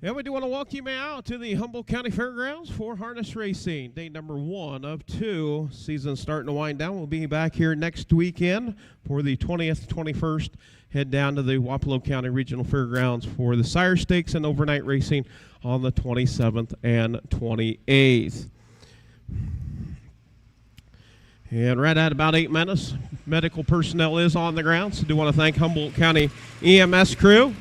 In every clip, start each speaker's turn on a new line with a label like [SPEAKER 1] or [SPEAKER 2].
[SPEAKER 1] And we do want to welcome you out to the Humboldt County Fairgrounds for harness racing. Day number 1 of 2. Season starting to wind down. We'll be back here next weekend for the 20th, 21st. Head down to the Wapello County Regional Fairgrounds for the Sire Stakes and overnight racing on the 27th and 28th. And right at about 8 minutes, medical personnel is on the ground. So I do want to thank Humboldt County EMS crew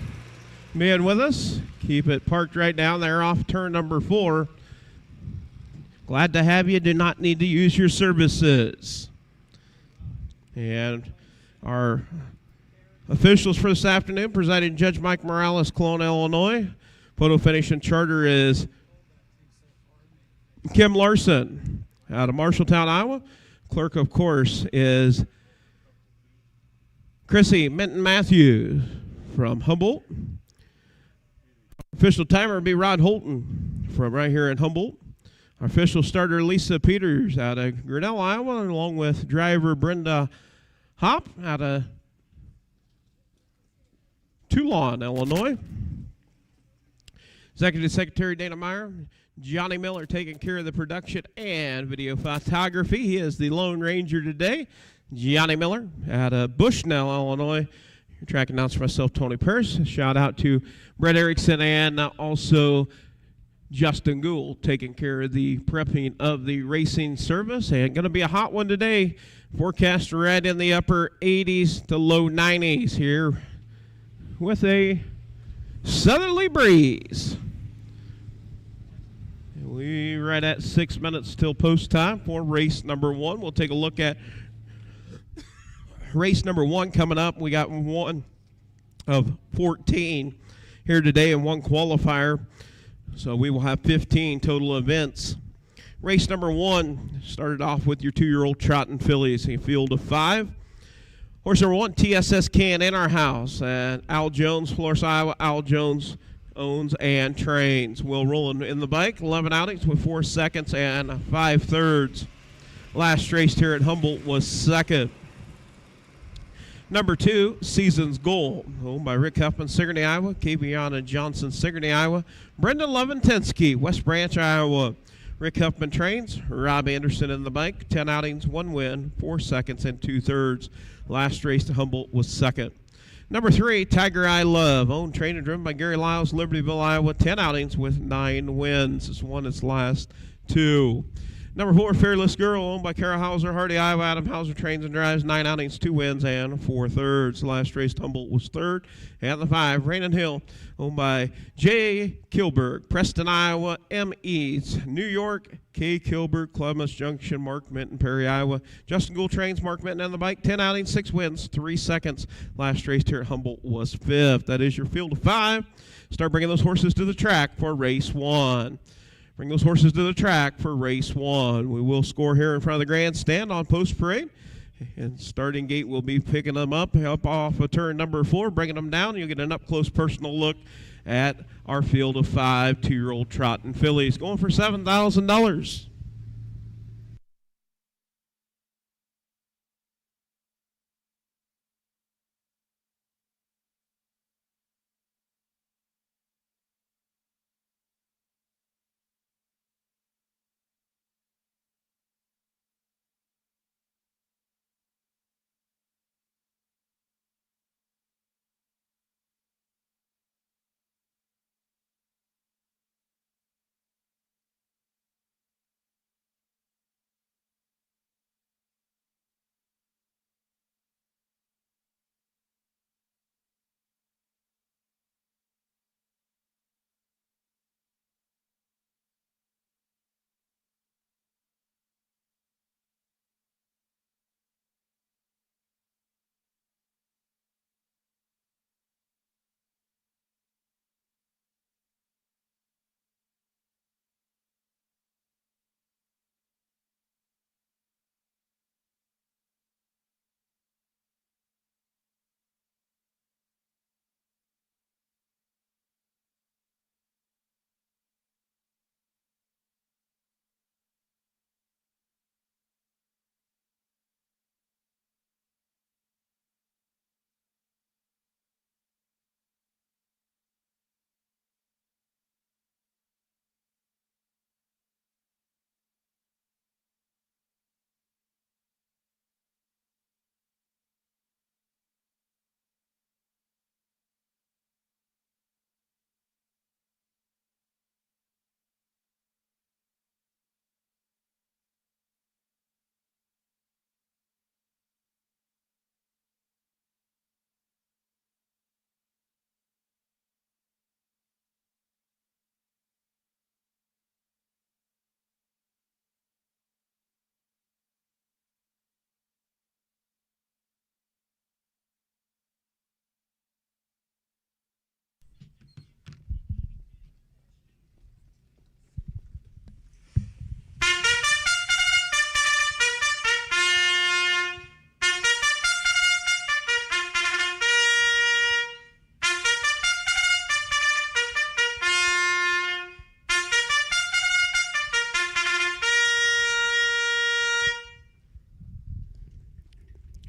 [SPEAKER 1] being with us. Keep it parked right down there off turn number 4. Glad to have you. Do not need to use your services. And our officials for this afternoon, presiding Judge Mike Morales, Cologne, Illinois. Photo finish and charter is Kim Larson out of Marshalltown, Iowa. Clerk, of course, is Chrissy Minton Matthews from Humboldt. Official timer will be Rod Holton from right here in Humboldt. Our official starter, Lisa Peters out of Grinnell, Iowa, along with driver Brenda Hopp out of Toulon, Illinois. Executive Secretary Dana Meyer. Johnny Miller taking care of the production and video photography. He is the Lone Ranger today. Johnny Miller out of Bushnell, Illinois. Track announcer myself, Tony Pierce. Shout out to Brett Erickson and also Justin Gould taking care of the prepping of the racing service. And going to be a hot one today. Forecast right in the upper 80s to low 90s here with a southerly breeze. We right at 6 minutes till post time for race number 1. We'll take a look at race number 1 coming up. We got 1 of 14 here today and 1 qualifier. So we will have 15 total events. Race number 1 started off with your 2-year-old trotting fillies, a field of 5. Horse number 1, TSS Can in our house. And Al Jones, Florence, Iowa. Al Jones owns and trains. Will rolling in the bike. 11 outings with 4 seconds and 5 thirds. Last race here at Humboldt was 2nd. Number 2, Season's Goal, owned by Rick Huffman, Sigourney, Iowa. Kaviana Johnson, Sigourney, Iowa. Brendan Leventensky, West Branch, Iowa. Rick Huffman trains. Rob Anderson in the bike. 10 outings, 1 win, 4 seconds and 2 thirds. Last race to Humboldt was 2nd. Number 3, Tiger I Love, owned, trained, and driven by Gary Lyles, Libertyville, Iowa. 10 outings with 9 wins. This won its last 2. Number 4, Fearless Girl, owned by Kara Hauser, Hardy, Iowa. Adam Hauser trains and drives. 9 outings, 2 wins, and 4 thirds. Last race, Humboldt was 3rd. And the 5, Rain and Hill, owned by J. Kilberg, Preston, Iowa. M. Eads, New York. K. Kilberg, Columbus Junction, Mark Minton, Perry, Iowa. Justin Gould trains, Mark Minton on the bike. 10 outings, 6 wins, 3 seconds. Last race here at Humboldt was 5th. That is your field of 5. Start bringing those horses to the track for race 1. Bring those horses to the track for race 1. We will score here in front of the grandstand on post parade. And starting gate will be picking them up off of turn number 4, bringing them down. You'll get an up-close personal look at our field of 5 2-year-old trotting fillies. Going for $7,000.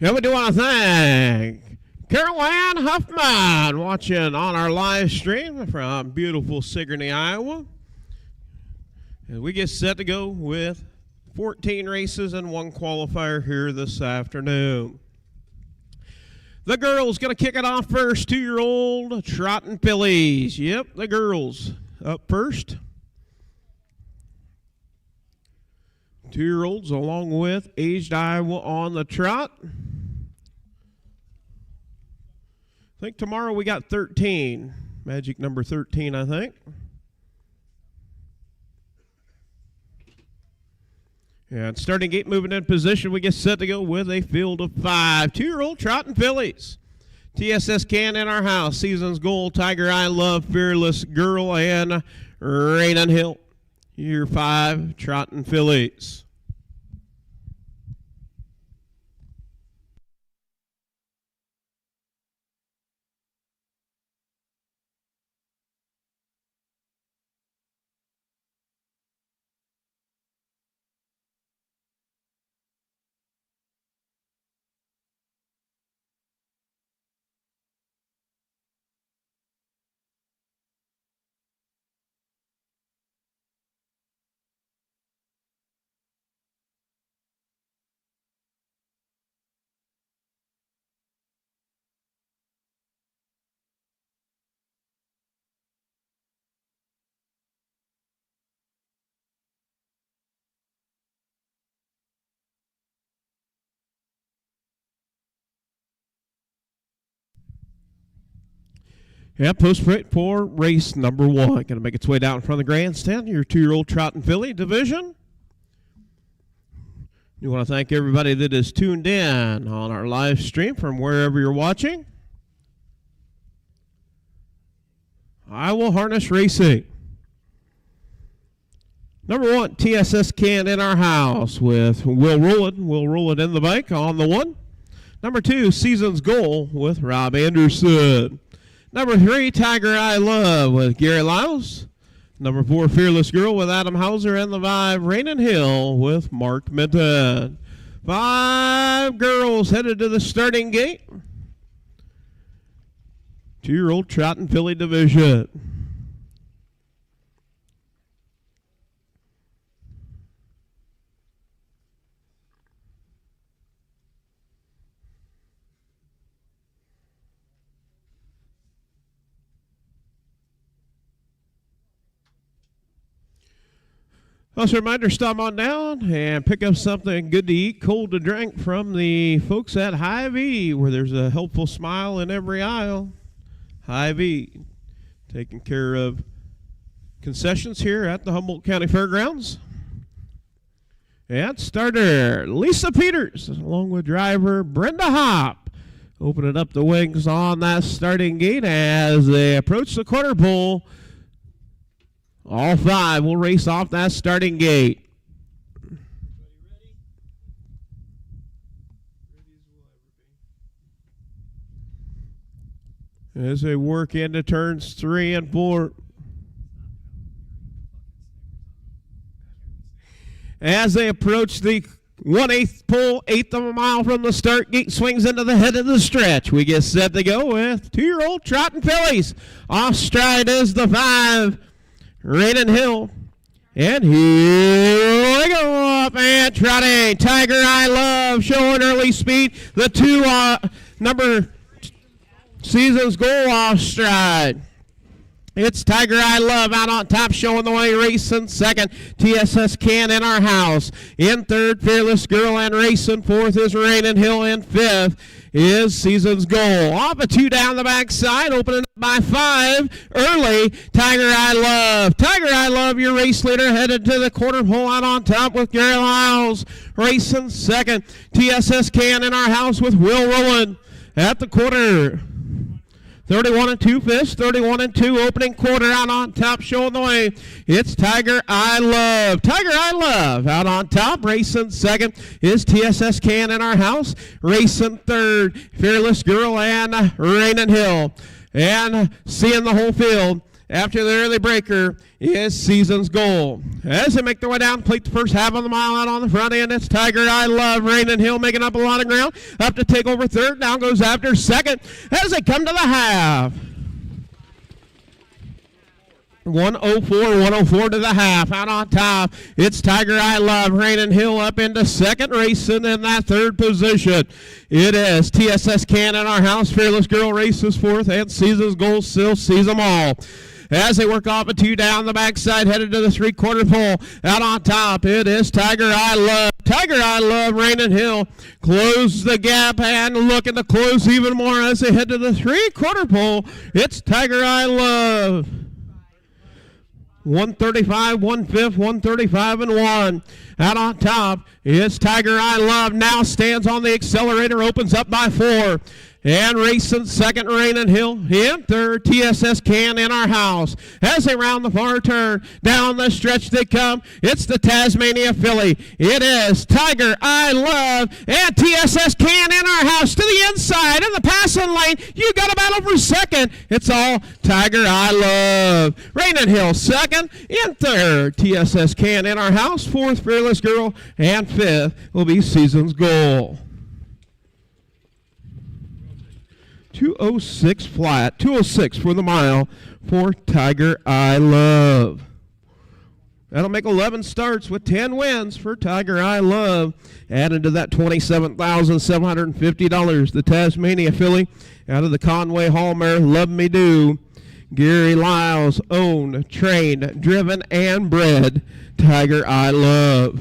[SPEAKER 1] Yeah, we do want to thank Carol Ann Huffman watching on our live stream from beautiful Sigourney, Iowa. And we get set to go with 14 races and one qualifier here this afternoon. The girls going to kick it off first. 2-year-old Trotting Fillies. Yep, the girls up first. 2-year-olds along with aged Iowa on the trot. I think tomorrow we got 13. Magic number 13, I think. And starting gate moving in position, we get set to go with a field of 5. 2-year-old Trotting Fillies. TSS Can in our house. Season's Goal, Tiger I Love, Fearless Girl, and Rain Hill. Year 5, Trotting Fillies. Yeah, post rate for race number 1. Going to make its way down in front of the grandstand. Your 2-year-old Trotting Filly division. We want to thank everybody that is tuned in on our live stream from wherever you're watching. Iowa Harness Racing. Number 1, TSS Can in our house with Will Rowland. Will Rowland in the bike on the 1. Number 2, Season's Goal with Rob Anderson. Number 3, Tiger I Love with Gary Lyles. Number 4, Fearless Girl with Adam Hauser. And the 5, Rain Hill with Mark Minton. 5 girls headed to the starting gate. 2-year-old Trotting Filly division. Also, a reminder, stop on down and pick up something good to eat, cold to drink from the folks at Hy-Vee, where there's a helpful smile in every aisle. Hy-Vee, taking care of concessions here at the Humboldt County Fairgrounds. And starter Lisa Peters, along with driver Brenda Hopp, opening up the wings on that starting gate as they approach the quarter pole. All 5 will race off that starting gate. As they work into turns 3 and 4. As they approach the 1/8 pole, 1/8 of a mile from the start gate, swings into the head of the stretch. We get set to go with 2-year-old Trotting Fillies. Off stride is the 5. Rain Hill. And here we go up and trotting. Tiger I Love showing early speed. The 2 number Season's Goal off stride. It's Tiger I Love out on top, showing the way, racing second. TSS Can in our house. In third, Fearless Girl, and racing fourth is Rain Hill, and fifth is Season's Goal. Off a 2 down the backside, opening up by 5 early. Tiger I Love. Tiger I Love, your race leader, headed to the quarter pole out on top with Gary Lyles. Racing second. TSS Can in our house with Will Rowland at the quarter. 31 and 2 fifths, 31 and 2 opening quarter out on top, showing the way. It's Tiger I Love. Tiger I Love out on top, racing second is TSS Can in our house. Racing third, Fearless Girl and Rain Hill. And seeing the whole field after the early breaker is Season's Goal. As they make their way down, complete the first half of the mile out on the front end, it's Tiger I Love, Rain and Hill making up a lot of ground. Up to take over third, now goes after second as they come to the half. 104 to the half. Out on top, it's Tiger I Love, Rain and Hill up into second, racing in that third position. It is TSS Can in Our House, Fearless Girl races fourth, and Season's Goal still sees them all. As they work off a two down the backside, headed to the three-quarter pole. Out on top, it is Tiger I Love. Tiger I Love, Rain and Hill close the gap and looking to close even more as they head to the three-quarter pole. It's Tiger I Love. 135, 1/5, 135 and 1. Out on top is Tiger I Love. Now stands on the accelerator, opens up by 4. And racing second, Rain and Hill. In third, TSS Can in Our House. As they round the far turn, down the stretch they come. It's the Tasmania filly. It is Tiger I Love and TSS Can in Our House to the inside in the passing lane. You got a battle for second. It's all Tiger I Love. Rain and Hill second. In third, TSS Can in Our House. Fourth, Fearless Girl. And fifth will be Season's Goal. 206 flat, 206 for the mile for Tiger I Love. That'll make 11 starts with 10 wins for Tiger I Love. Added to that $27,750. The Tasmania filly out of the Conway Hall mare, Love Me Do. Gary Lyles owned, trained, driven, and bred Tiger I Love.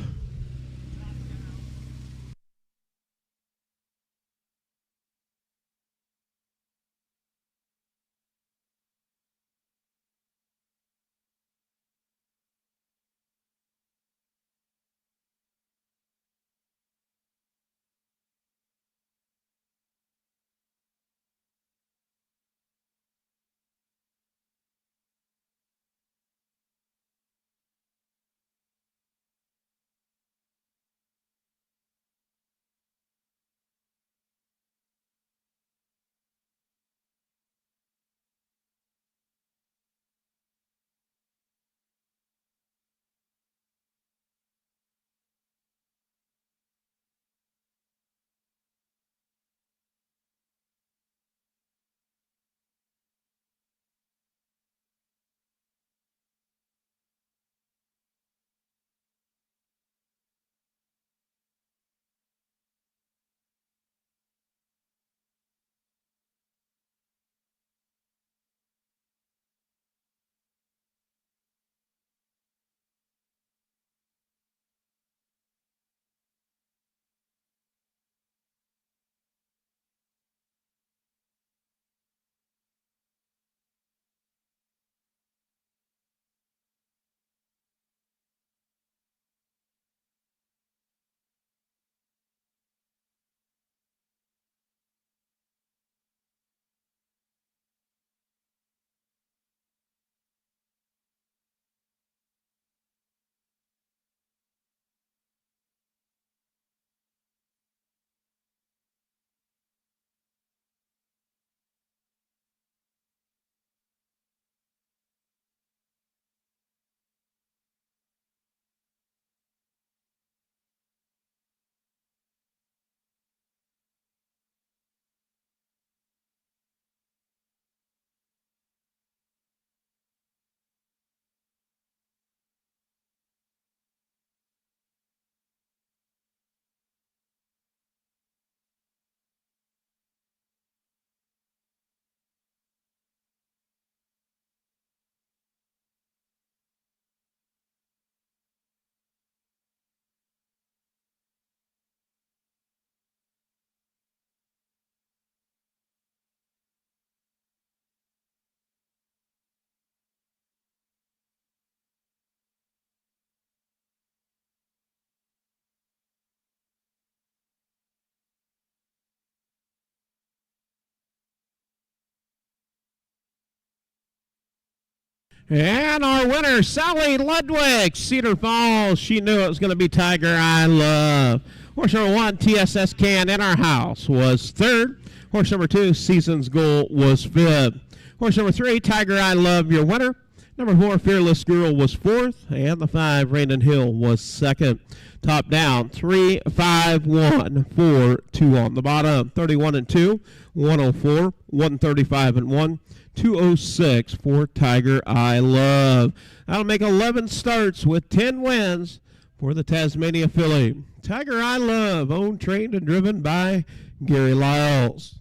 [SPEAKER 1] And our winner, Sally Ludwig, Cedar Falls. She knew it was going to be Tiger I Love. Horse number 1, TSS Can in Our House, was third. Horse number 2, Season's Goal, was fifth. Horse number 3, Tiger I Love, your winner. Number 4, Fearless Girl was 4th, and the 5, Rainin' Hill, was 2nd. Top down, 3, 5, 1, 4, 2 on the bottom. 31 and 2, 104, 135 and 1, 206 for Tiger I Love. That'll make 11 starts with 10 wins for the Tasmania filly. Tiger I Love, owned, trained, and driven by Gary Lyles.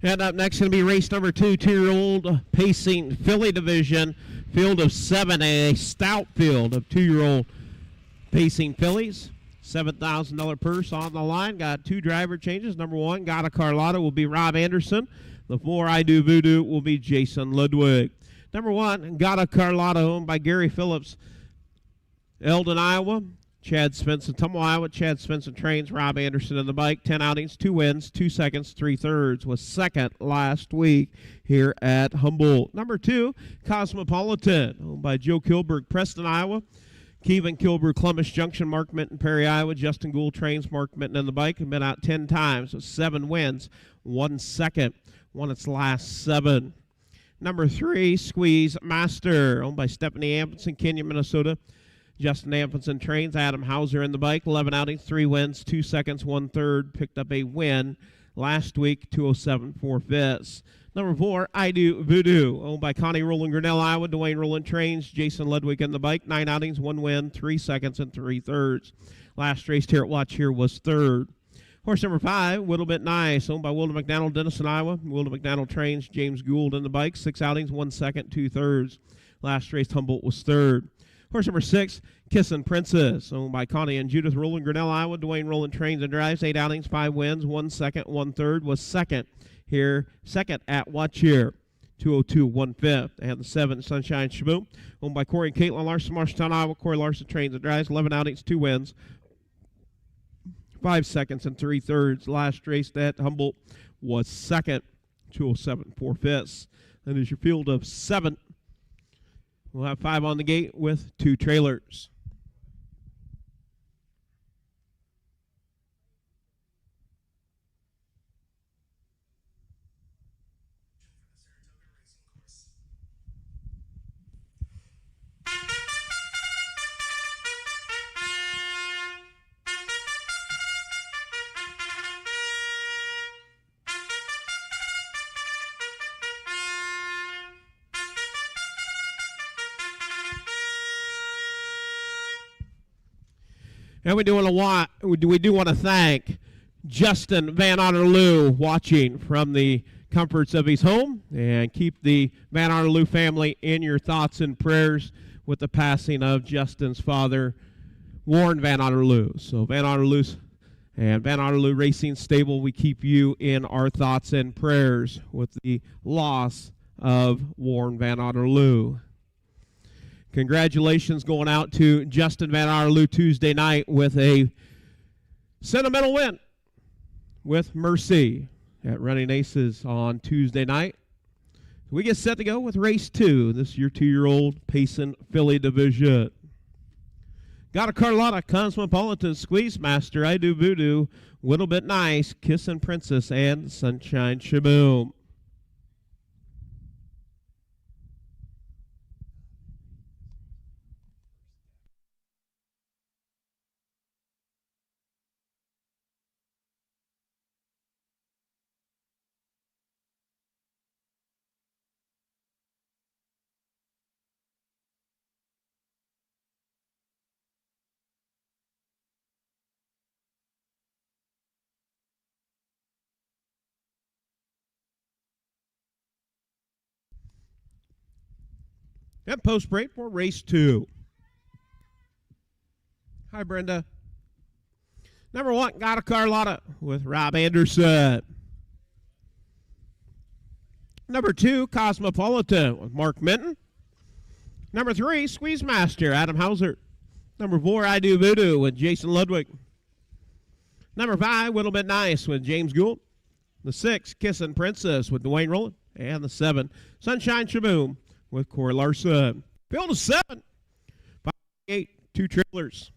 [SPEAKER 1] And up next going to be race number 2, 2-year-old pacing filly division. Field of 7, a stout field of 2-year-old pacing fillies. $7,000 purse on the line. Got 2 driver changes. Number 1, Gata Carlotta, will be Rob Anderson. The 4, I Do Voodoo, will be Jason Ludwig. Number 1, Gata Carlotta, owned by Gary Phillips, Eldon, Iowa. Chad Svensson, Tumble, Iowa. Chad Svensson trains Rob Anderson in the bike. 10 outings, 2 wins, 2 seconds, 3 thirds. Was second last week here at Humboldt. Number 2, Cosmopolitan, owned by Joe Kilberg, Preston, Iowa. Kevin Kilberg, Columbus Junction, Mark Minton, Perry, Iowa. Justin Gould trains Mark Minton in the bike. And been out 10 times with 7 wins, 1 second. Won its last 7. Number 3, Squeeze Master, owned by Stephanie Amundsen, Kenyon, Minnesota. Justin Amundsen trains Adam Hauser in the bike. 11 outings, 3 wins, 2 seconds, 1 third. Picked up a win last week, 207 4 fifths. Number 4, I Do Voodoo, owned by Connie Roland, Grinnell, Iowa. Dwayne Roland trains Jason Ludwig in the bike. 9 outings, 1 win, 3 seconds, and 3 thirds. Last race here at Watch Here was 3rd. Horse number 5, Whittle Bit Nice, owned by Wilder McDonald, Denison, Iowa. Wilder McDonald trains James Gould in the bike. 6 outings, 1 second, 2 thirds. Last race, Humboldt was 3rd. Horse number 6, Kissin' Princess, owned by Connie and Judith Roland, Grinnell, Iowa. Dwayne Roland trains and drives. 8 outings, 5 wins, 1 second, 1 third. Was second here, second at Watch Here. 202 1 fifth. And the 7, Sunshine Shaboom, owned by Corey and Caitlin Larson, Marshalltown, Iowa. Corey Larson trains and drives. 11 outings, 2 wins, 5 seconds, and 3 thirds. Last race at Humboldt was second. 207 4 fifths. That is your field of 7. We'll have 5 on the gate with 2 trailers. And we do want to thank Justin Van Otterloo watching from the comforts of his home, and keep the Van Otterloo family in your thoughts and prayers with the passing of Justin's father, Warren Van Otterloo. So Van Otterloo's and Van Otterloo Racing Stable, we keep you in our thoughts and prayers with the loss of Warren Van Otterloo. Congratulations going out to Justin Van Otterloo Tuesday night with a sentimental win with Mercy at Running Aces on Tuesday night. We get set to go with race 2. This is your 2-year-old Pace and Filly division. Got a Carlotta, Cosmopolitan, Squeeze Master, I Do Voodoo, Little Bit Nice, Kissin' Princess, and Sunshine Shaboom. And post break for race 2. Hi, Brenda. Number 1, Got a Carlotta with Rob Anderson. Number 2, Cosmopolitan with Mark Minton. Number 3, Squeeze Master, Adam Hauser. Number 4, I Do Voodoo with Jason Ludwig. Number 5, Little Bit Nice with James Gould. The 6, Kissin' Princess with Dwayne Rowland. And the 7, Sunshine Shaboom with Corey Larson. Field of 7. 5, 8, 2 trailers.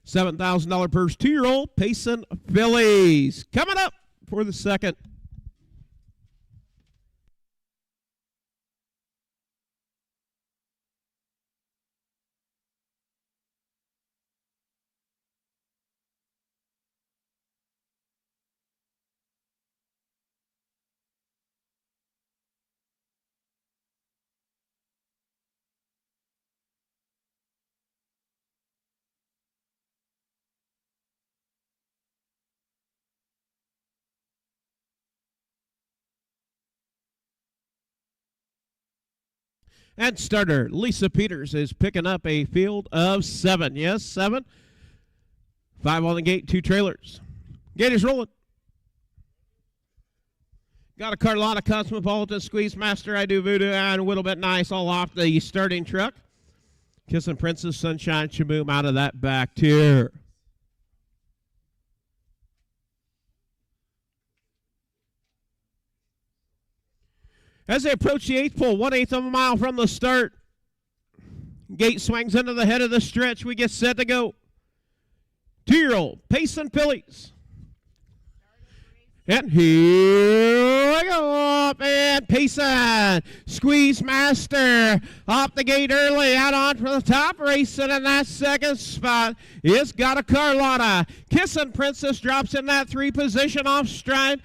[SPEAKER 1] $7,000 purse, 2-year-old Pace and Phillies. Coming up for the second. And starter, Lisa Peters is picking up a field of 7. Yes, 7. 5 on the gate, 2 trailers. Gate is rolling. Got a Carlotta, Cosmopolitan, Squeeze Master, I Do Voodoo, and a Little Bit Nice all off the starting truck. Kissin' Princess, Sunshine Shaboom out of that back tier. As they approach the 8th pole, 1/8 of a mile from the start. Gate swings into the head of the stretch. We get set to go. 2-year-old Pace and Phillies. And here we go up and Payson. Squeeze Master off the gate early, out on for the top, racing in that second spot. It's Got a Carlotta. Kissin' Princess drops in that 3 position off stride.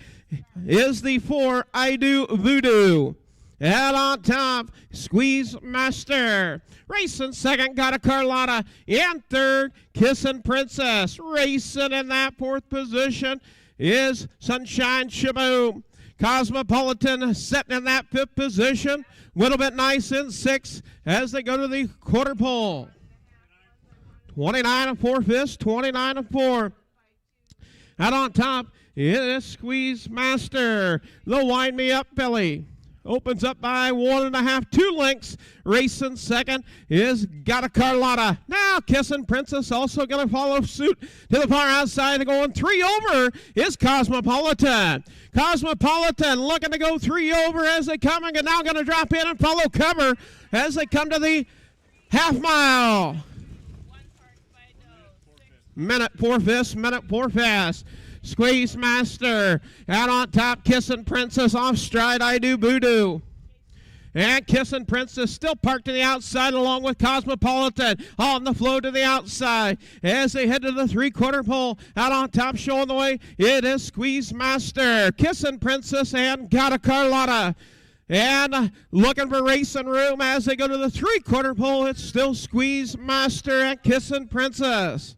[SPEAKER 1] Is the 4, I Do Voodoo. Out on top, Squeeze Master. Racing second, Got a Carlotta. In third, Kissin' Princess. Racing in that 4th position is Sunshine Shaboom. Cosmopolitan sitting in that 5th position. Little Bit Nice in 6th as they go to the quarter pole. 29 and 4/5, 29 and 4. Out on top, it is Squeeze Master. The Wind Me Up Billy opens up by 1.5, 2 lengths. Racing second is Got a Carlotta. Now Kissin' Princess also going to follow suit to the far outside. Going 3 over is Cosmopolitan. Cosmopolitan looking to go 3 over as they come, and now going to drop in and follow cover as they come to the half mile. Minute 4/5, minute 4 fast. Squeeze Master out on top. Kissin' Princess off stride, I Do Voodoo. And Kissin' Princess still parked to the outside along with Cosmopolitan on the flow to the outside as they head to the 3/4 pole. Out on top showing the way, it is Squeeze Master, Kissin' Princess, and Got a Carlotta. And looking for racing room as they go to the three-quarter pole. It's still Squeeze Master and Kissin' Princess.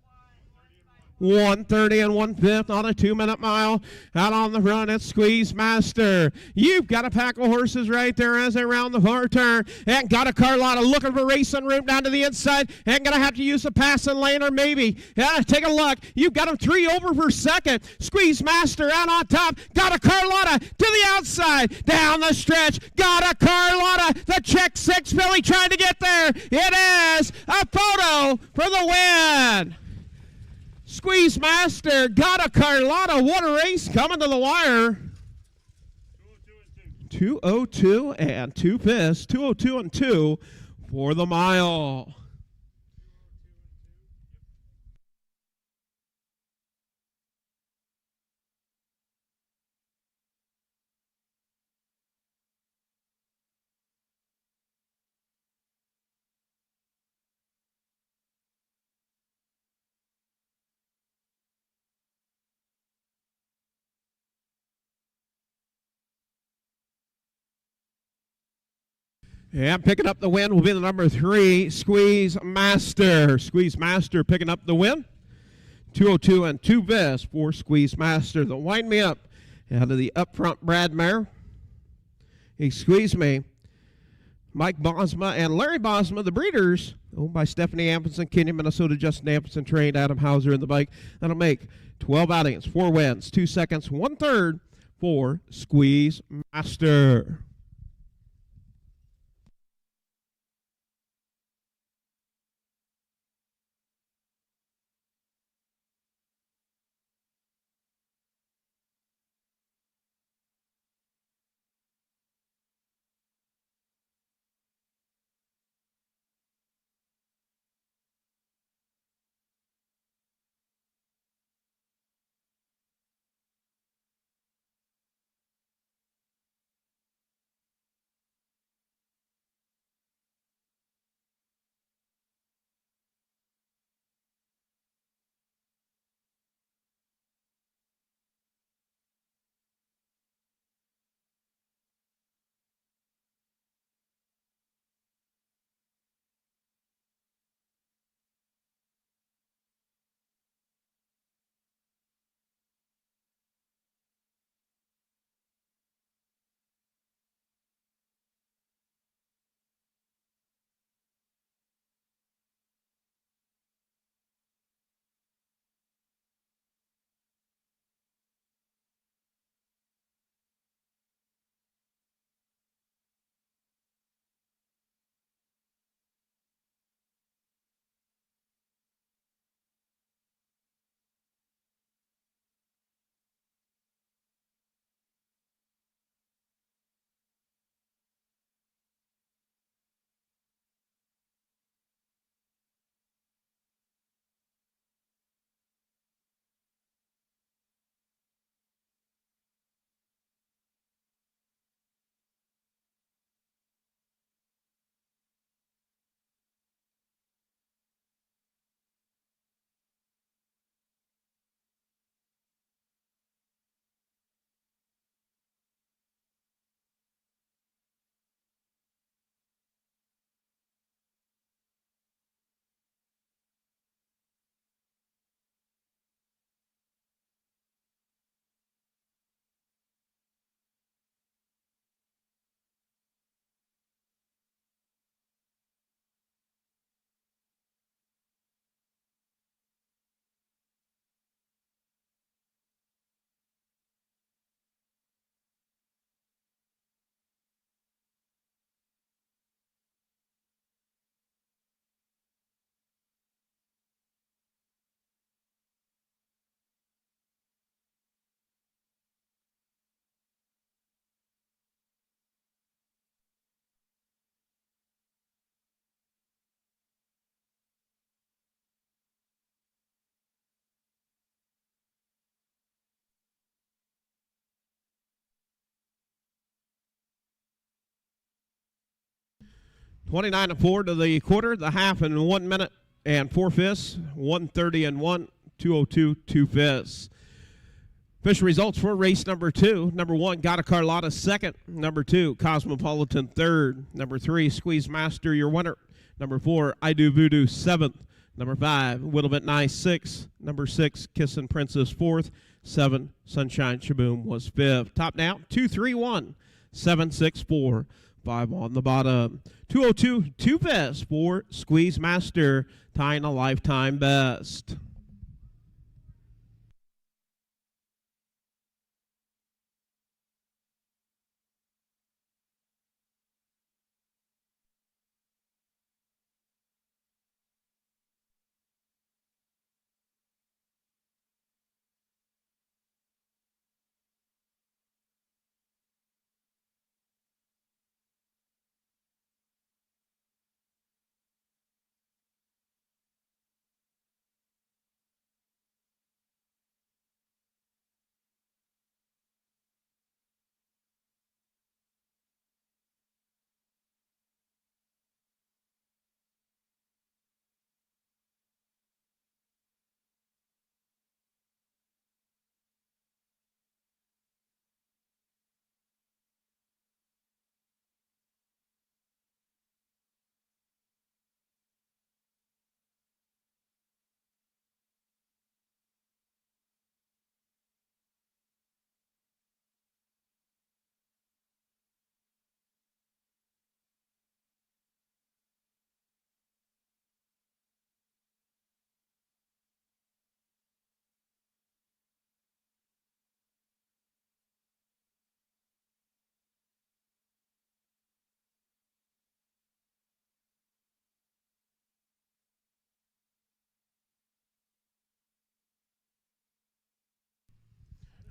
[SPEAKER 1] 1:30 and 1/5 on a 2-minute mile. Out on the run, it's Squeeze Master. You've got a pack of horses right there as they round the far turn. And got a Carlotta looking for racing room down to the inside. And going to have to use a passing lane or maybe. Yeah, take a look. You've got them 3 over for second. Squeeze Master out on top. Got a Carlotta to the outside. Down the stretch. Got a Carlotta. The check 6 filly trying to get there. It is a photo for the win. Squeeze Master got a Carlotta. What a race coming to the wire. 2:02 and 2 fifths. 2:02 and 2 for the mile. And picking up the win will be the number 3, Squeeze Master. Squeeze Master picking up the win. 2:02 and 2 fifths for Squeeze Master. The Wind Me Up out of the up front Brad mare. Excuse me. Mike Bosma and Larry Bosma, the breeders, owned by Stephanie Amundsen, Kenyon, Minnesota, Justin Amundsen, trained Adam Hauser in the bike. That'll make 12 outings, 4 wins, 2 seconds, 1/3 for Squeeze Master. $29 and 4 to the quarter, the half in 1 minute and 4 fifths, 1:30 and 1, 2:02, 2 fifths. Official results for race number 2. Number 1, Gata Carlotta second. Number 2, Cosmopolitan third. Number 3, Squeeze Master, your winner. Number 4, I Do Voodoo seventh. Number 5, Whittlement Nice sixth. Number 6, Kissin' Princess fourth. 7, Sunshine Shaboom was fifth. Top now, 231, 764. 5 on the bottom. 202, 2 best for Squeeze Master, tying a lifetime best.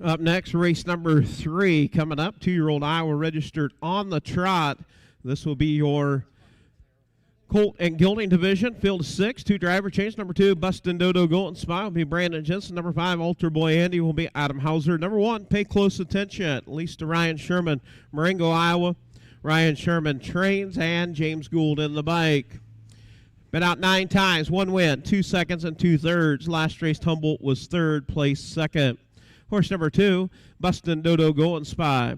[SPEAKER 1] Up next, race number 3 coming up. 2-year-old Iowa registered on the trot. This will be your Colt and Gelding division. Field 6, 2 driver change. Number 2, Bustin' Dodo Golden Smile will be Brandon Jensen. Number 5, Altar Boy Andy will be Adam Hauser. Number 1, pay close attention, at least to Ryan Sherman, Marengo, Iowa. Ryan Sherman trains, and James Gould in the bike. Been out 9 times, 1 win, 2 seconds and 2/3. Last race, Humboldt was 3rd, place 2nd. Horse number 2, Bustin' Dodo Golden Spy.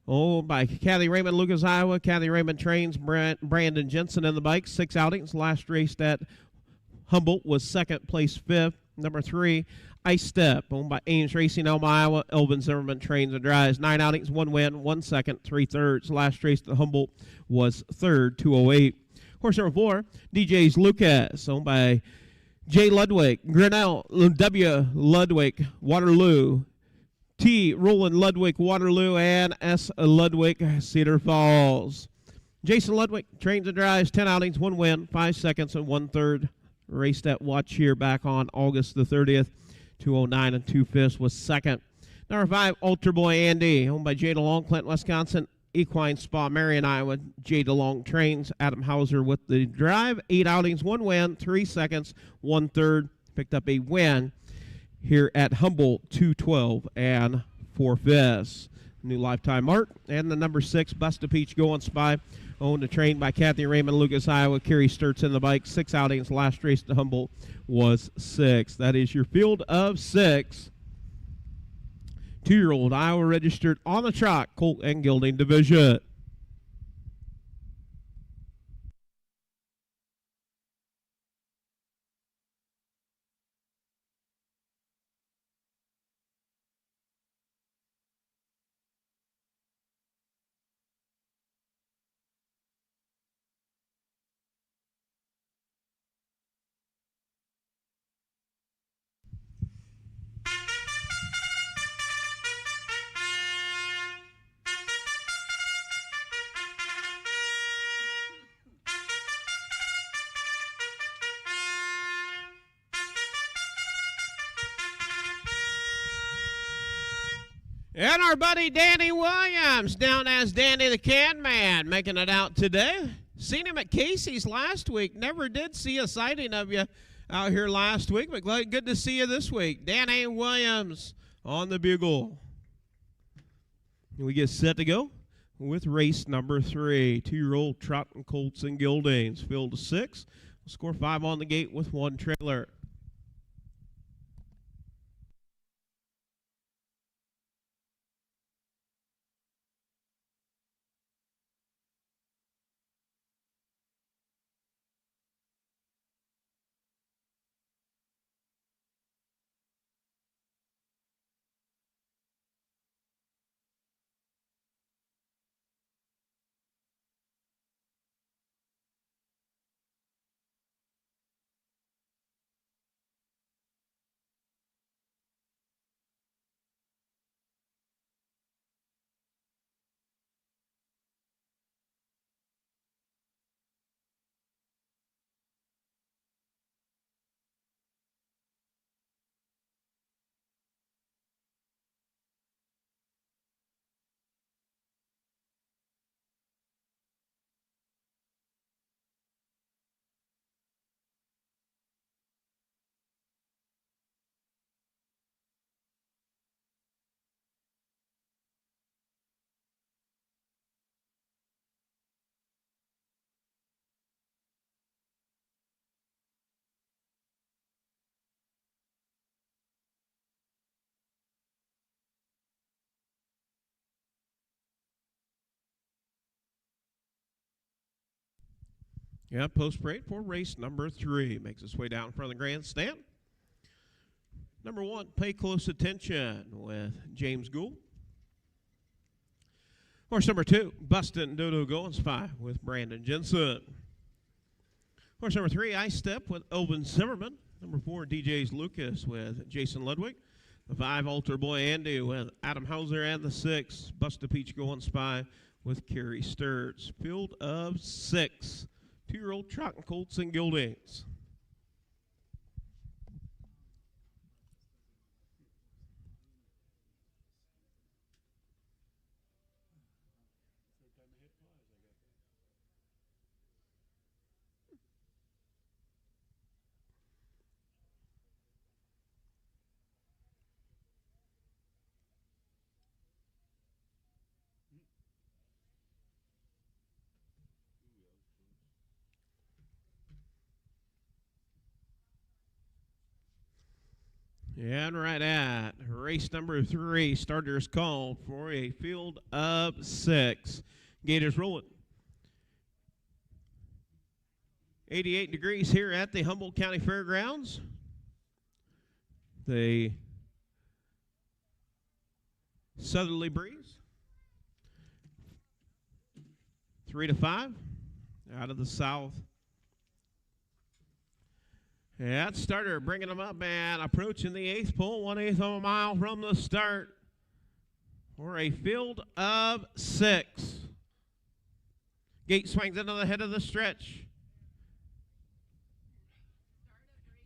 [SPEAKER 1] Owned by Kathy Raymond, Lucas, Iowa. Kathy Raymond trains, Brandon Jensen in the bike. 6 outings. Last race at Humboldt was 2nd, place 5th. Number 3, Ice Step. Owned by Ames Racing, Elma, Iowa. Elvin Zimmerman trains and drives. 9 outings, 1 win, 1 second, 3/3. Last race at Humboldt was 3rd, 208. Horse number 4, DJ's Lucas. Owned by J. Ludwig, Grinnell, W. Ludwig, Waterloo, T. Roland Ludwig, Waterloo, and S. Ludwig, Cedar Falls. Jason Ludwig trains and drives, 10 outings, 1 win, 5 seconds and 1/3. Raced at Watch here back on August the 30th. 209 and 2/5 was 2nd. Number 5, Altar Boy Andy, owned by Jay DeLong, Clinton, Wisconsin. Equine Spa, Marion, Iowa. Jay DeLong trains. Adam Hauser with the drive. 8 outings, 1 win, 3 seconds, 1/3. Picked up a win here at Humboldt, 212 and 4/5. New lifetime mark. And the number 6, Busta Peach Going Spy, owned and trained by Kathy Raymond, Lucas, Iowa. Kerry Sturts in the bike. 6 outings. Last race to Humboldt was 6. That is your field of 6. 2-year-old Iowa registered on the trot, Colt and Gelding division. And our buddy Danny Williams, down as Danny the Can Man, making it out today. Seen him at Casey's last week. Never did see a sighting of you out here last week, but good to see you this week. Danny Williams on the bugle. We get set to go with race number 3. 2-year-old Trot and Colts and Geldings. Field of 6. We'll score 5 on the gate with 1 trailer. Yeah, post parade for race number 3. Makes its way down in front of the grandstand. Number 1, Pay Close Attention with James Gould. Horse number 2, Bustin' Dodo Going Spy with Brandon Jensen. Horse number 3, I Step with Elvin Zimmerman. Number 4, DJ's Lucas with Jason Ludwig. The 5, Altar Boy Andy with Adam Hauser. And the 6, Bust a Peach Going Spy with Kerry Sturts. Field of 6. 2-year-old trotting colts and geldings. And right at race number 3, starters called for a field of 6. Gators rolling. 88 degrees here at the Humboldt County Fairgrounds. The southerly breeze. 3 to 5 out of the south. That starter bringing them up and approaching the 8th pole, 1/8 of a mile from the start for a field of 6. Gate swings into the head of the stretch.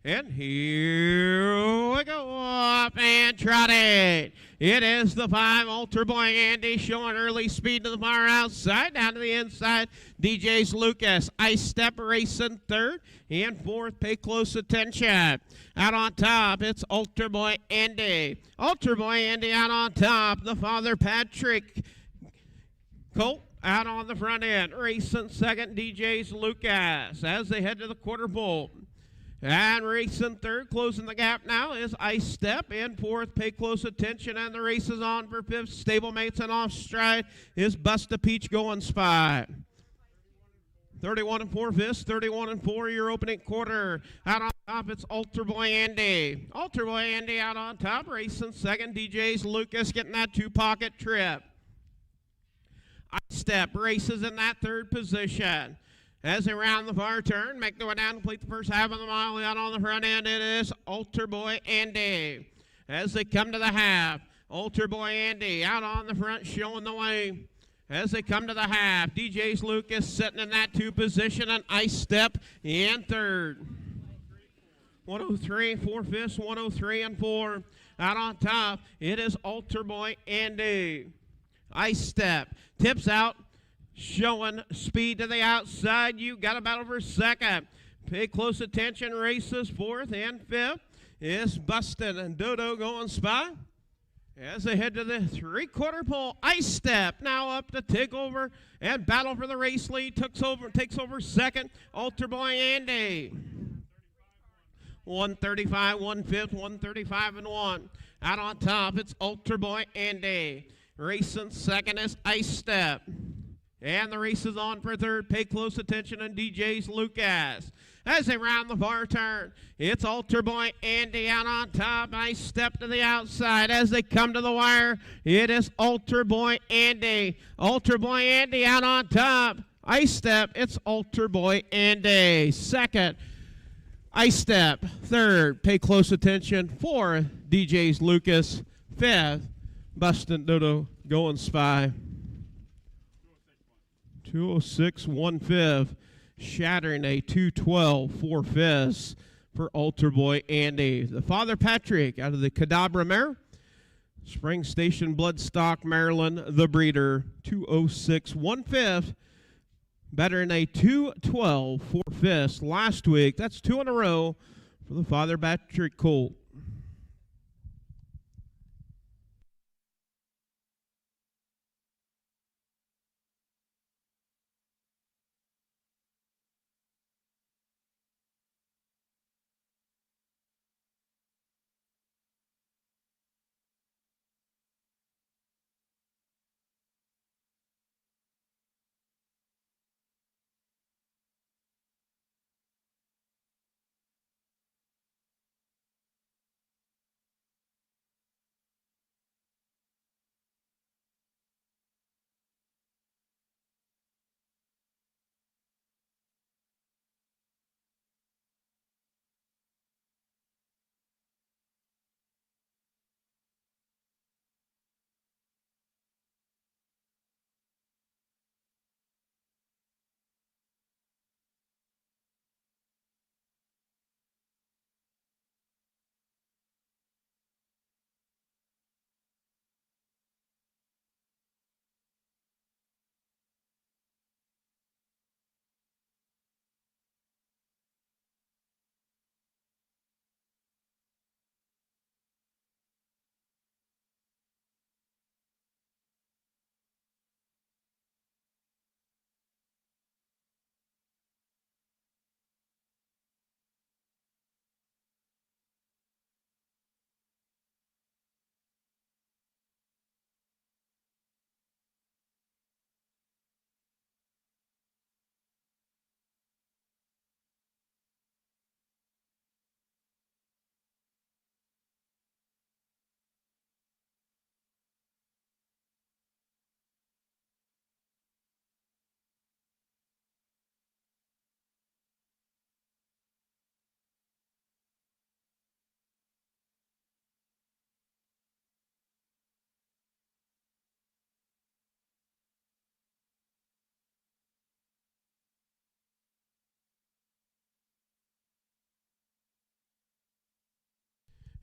[SPEAKER 1] And here we go, up and trotting. It is the 5, Altar Boy Andy, showing early speed to the far outside, down to the inside. DJ's Lucas, I Step racing 3rd, and 4th, Pay Close Attention. Out on top, it's Altar Boy Andy. Altar Boy Andy out on top, the father Patrick Colt out on the front end. Racing 2nd, DJ's Lucas, as they head to the quarter pole. And racing 3rd, closing the gap now, is I Step. In 4th, Pay Close Attention. And the race is on for 5th. Stablemates and off stride is Bust a Peach Going Spy. 31 4/5, 31 4, your opening quarter. Out on top, it's Altar Boy Andy. Altar Boy Andy out on top, racing 2nd. DJ's Lucas getting that 2-pocket trip. I Step races in that 3rd position. As they round the far turn, make their way down, complete the first half of the mile. Out on the front end, it is Altar Boy Andy. As they come to the half, Altar Boy Andy out on the front, showing the way. As they come to the half, DJ's Lucas sitting in that 2 position, and I Step in 3rd. 103 4/5, 103 4. Out on top, it is Altar Boy Andy. I Step tips out. Showing speed to the outside. You got about over 2nd. Pay Close Attention races 4th and 5th. Is Bustin' and Dodo Going Spy. As they head to the 3/4 pole, I Step now up to take over and battle for the race lead. Takes over 2nd. Altar Boy Andy. 135 1/5, 135 1. Out on top, it's Altar Boy Andy. Racing 2nd is I Step. And the race is on for 3rd. Pay Close Attention, and DJ's Lucas. As they round the far turn, it's Altar Boy Andy out on top. I Step to the outside. As they come to the wire, it is Altar Boy Andy. Altar Boy Andy out on top. I Step, it's Altar Boy Andy. 2nd, I Step. 3rd, Pay Close Attention. 4th, DJ's Lucas. 5th, Bustin' Dodo Going Spy. 206 1/5, shattering a 212 4/5 for Altar Boy Andy. The father Patrick out of the Cadabra mare. Spring Station Bloodstock, Maryland, the breeder. 206 1/5, better than a 212 4/5 last week. That's 2 in a row for the father Patrick Colt.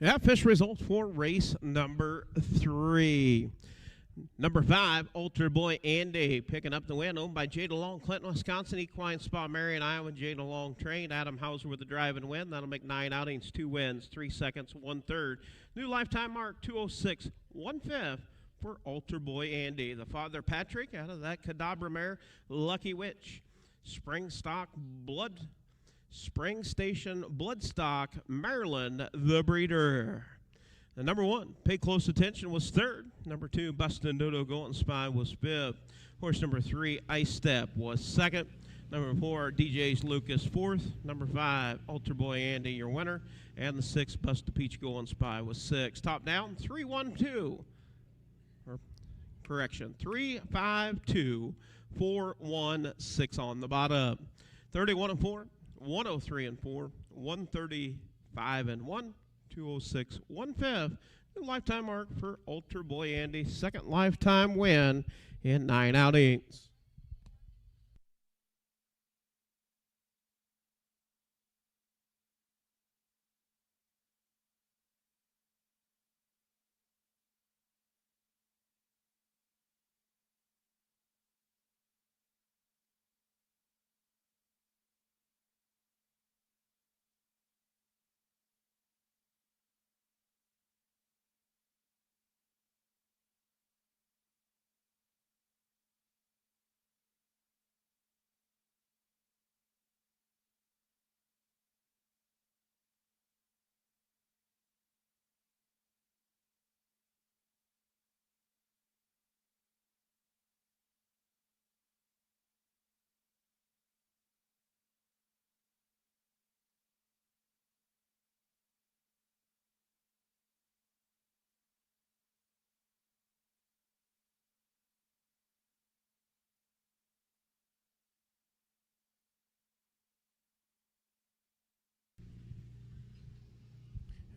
[SPEAKER 1] Yeah, fish results for race number 3. Number 5, Ultra Boy Andy, picking up the win, owned by Jada Long, Clinton, Wisconsin, Equine Spa, Marion, Iowa, Jada Long trained. Adam Hauser with the drive and win. That'll make 9 outings, 2 wins, 3 seconds, 1/3. New lifetime mark, 206, 1/5 for Ultra Boy Andy. The father, Patrick, out of that Cadabra mare, Lucky Witch. Spring Station Bloodstock, Maryland, the breeder. The number 1, Pay Close Attention, was 3rd. Number 2, Bustin' Dodo Golden Spy, was 5th. Horse number 3, Ice Step, was 2nd. Number 4, DJ's Lucas, 4th. Number 5, Ultra Boy Andy, your winner. And the 6, Bustin' Peach Golden Spy, was 6th. Top down, 3-1-2. Correction, 3-5-2, 4-1-6 on the bottom. 31-4, 103-4, 135-1. 206, 1/5. New lifetime mark for Ultra Boy Andy. 2nd lifetime win in 9 outings.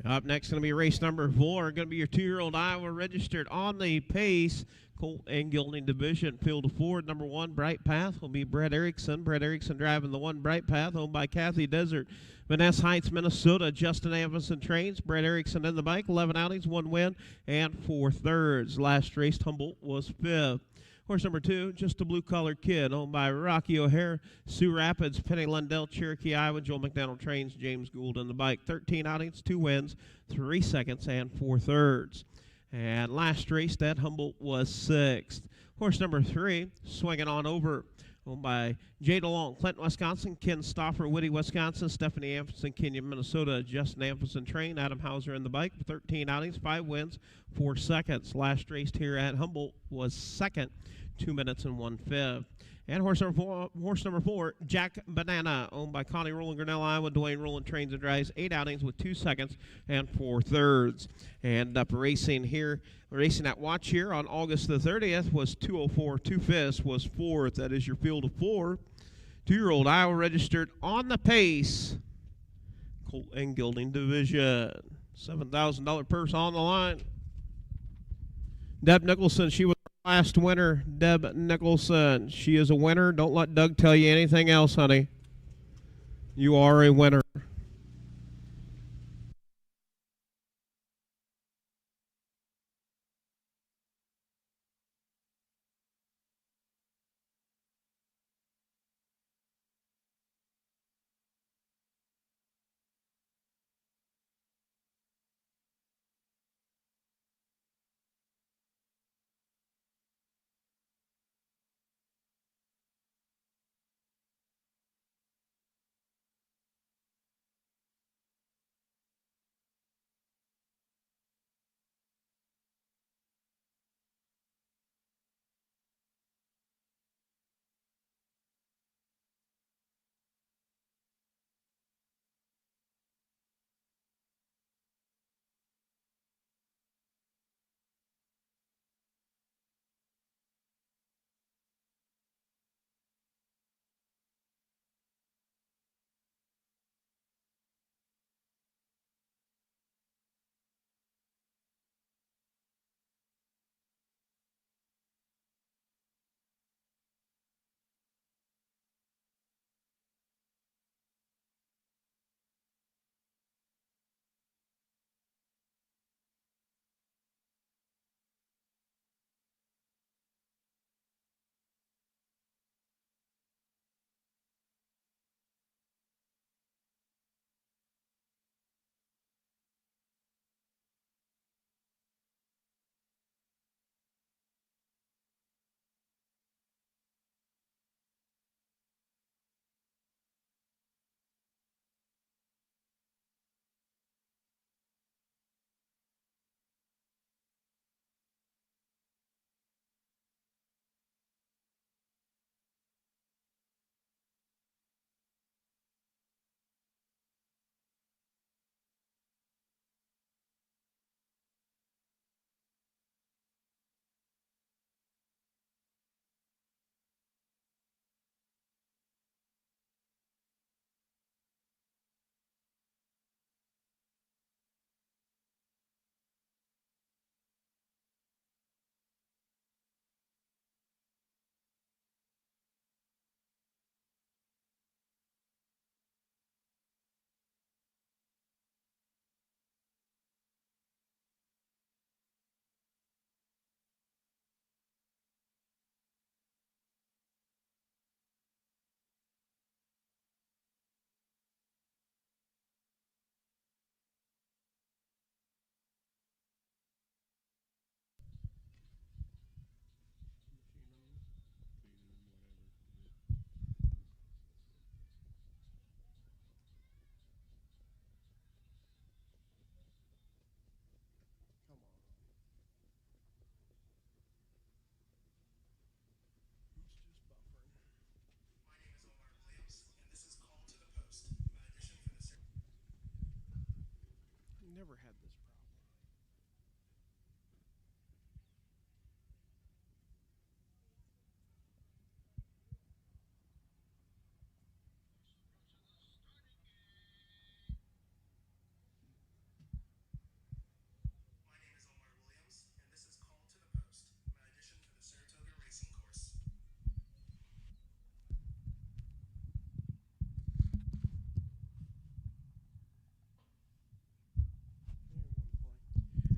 [SPEAKER 1] Up next, going to be race number 4. Going to be your 2-year-old Iowa registered on the Pace, Colt and Gelding Division. Field of 4, number 1, Bright Path, will be Brett Erickson. Brett Erickson driving the 1, Bright Path, owned by Kathy Desert. Vanessa Heights, Minnesota. Justin Anderson trains. Brett Erickson in the bike. 11 outings, 1 win, and 4/3. Last race, Humboldt was 5th. Horse number 2, Just a Blue Collared Kid, owned by Rocky O'Hare, Sioux Rapids, Penny Lundell, Cherokee, Iowa. Joel McDonald trains. James Gould in the bike. 13 outings, 2 wins, 3 seconds, and 4/3. And last race, that Humboldt was 6th. Horse number 3, Swinging On Over, owned by Jada Long, Clinton, Wisconsin, Ken Stauffer, Whitty, Wisconsin, Stephanie Amphison, Kenyon, Minnesota, Justin Amphison trained. Adam Hauser in the bike. 13 outings, 5 wins, 4 seconds. Last race here at Humboldt was 2nd, 2 minutes and 1/5. And horse number 4, Jack Banana, owned by Connie Rowland, Grinnell, Iowa. Dwayne Rowland trains and drives. 8 outings with 2 seconds and 4/3. And up racing at Watch here on August the 30th was 204, 2/5 was 4th. That is your field of 4. 2-year-old Iowa registered on the Pace, Colt and Gelding Division. $7,000 purse on the line. Deb Nicholson, she was last winner. Deb Nicholson, she is a winner. Don't let Doug tell you anything else, honey. You are a winner.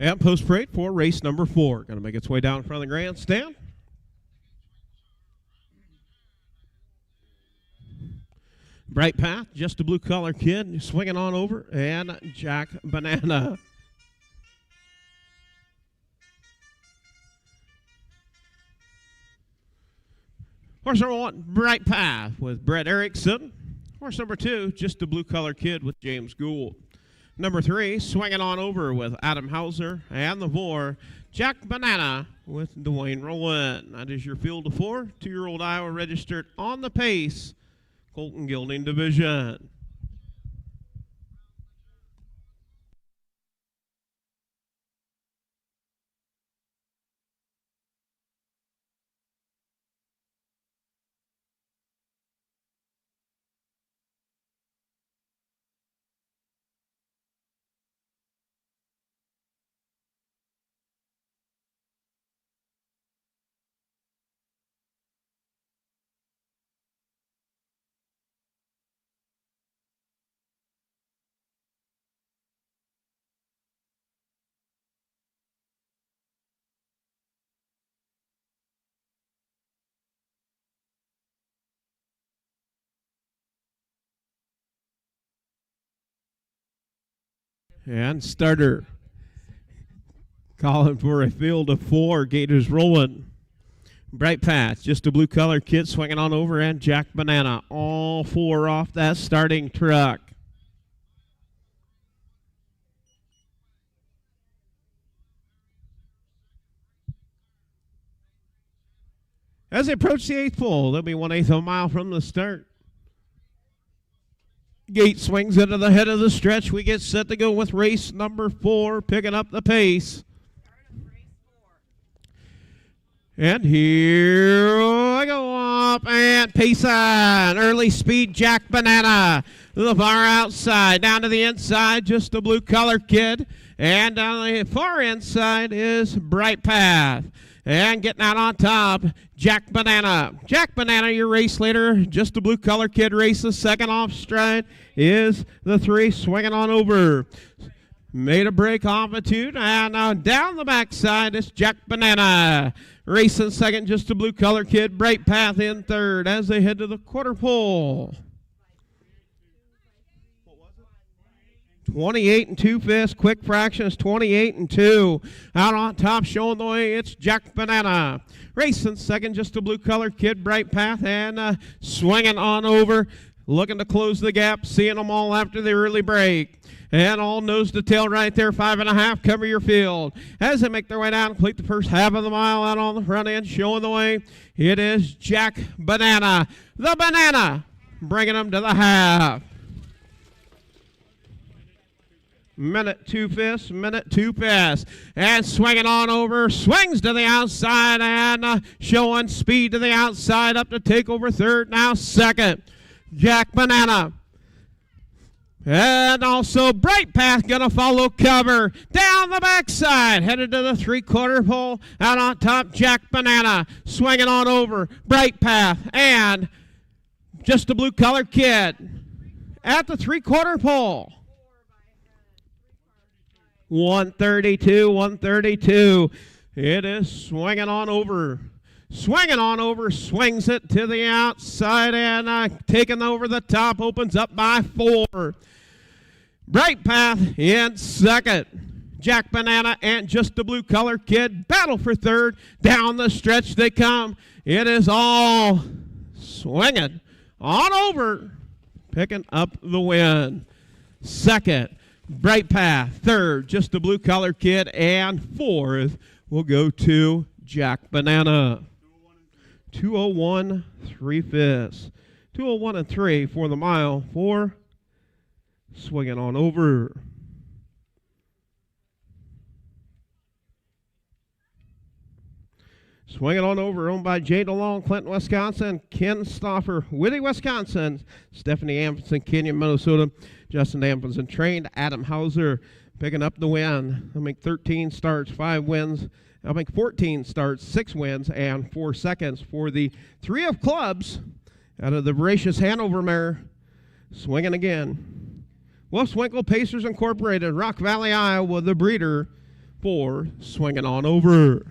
[SPEAKER 1] And post parade for race number 4. Going to make its way down in front of the grandstand. Bright Path, just a blue collar kid, swinging on over, and Jack Banana. Horse number 1, Bright Path with Brett Erickson. Horse number 2, just a blue collar kid with James Gould. Number 3, swinging on over with Adam Hauser. And the 4, Jack Banana with Dwayne Rowland. That is your field of 4, 2-year-old Iowa registered on the Pace Colton Gilding Division. And starter. Calling for a field of 4. Gators rolling. Bright Path, just a blue collar kid swinging on over, and Jack Banana. All 4 off that starting truck. As they approach the 8th pole, they'll be 1/8 of a mile from the start. Gate swings into the head of the stretch. We get set to go with race number 4, picking up the pace. And here I go up, and Pace on. Early speed, Jack Banana. The far outside, down to the inside, just a blue collar kid. And down the far inside is Bright Path. And getting out on top, Jack Banana. Jack Banana, your race leader. Just a blue collar kid races. Second off stride is the 3 swinging on over. Made a break off a 2. And now down the backside is Jack Banana. Racing second, just a blue collar kid. Bright Path in third as they head to the quarter pole. 28 and 2/5. Quick fraction is 28 and 2. Out on top, showing the way, it's Jack Banana. Racing second, just a blue collar kid, Bright Path, and swinging on over, looking to close the gap, seeing them all after the early break. And all nose to tail right there, 5.5, cover your field. As they make their way down, complete the first half of the mile out on the front end, showing the way, it is Jack Banana. The Banana, bringing them to the half. Minute 2/5, minute 2 fast. And swinging on over, swings to the outside and showing speed to the outside up to take over third, now second. Jack Banana. And also Bright Path going to follow cover. Down the backside, headed to the 3/4 pole. Out on top, Jack Banana. Swinging on over, Bright Path. And just a blue collar kid at the 3/4 pole. 132, 132. It is swinging on over. Swinging on over, swings it to the outside and taking over the top, opens up by 4. Bright Path in second. Jack Banana and just a blue collar kid battle for third. Down the stretch they come. It is all swinging on over, picking up the win. Second, Bright Path. Third, just a blue collar kid. And fourth will go to Jack Banana. 2:01 3/5. 2:01 and 3 for the mile for swinging on over. Swinging on over, owned by Jay DeLong, Clinton, Wisconsin, Ken Stoffer, Whitty, Wisconsin, Stephanie Amundsen, Kenyon, Minnesota, Justin Amundsen, trained Adam Hauser, picking up the win. I'll make 13 starts, 5 wins. I'll make 14 starts, 6 wins, and 4 seconds for the 3 of clubs out of the voracious Hanover mare. Swinging again. Wolfswinkel Pacers Incorporated, Rock Valley, Iowa, the breeder. 4, swinging on over.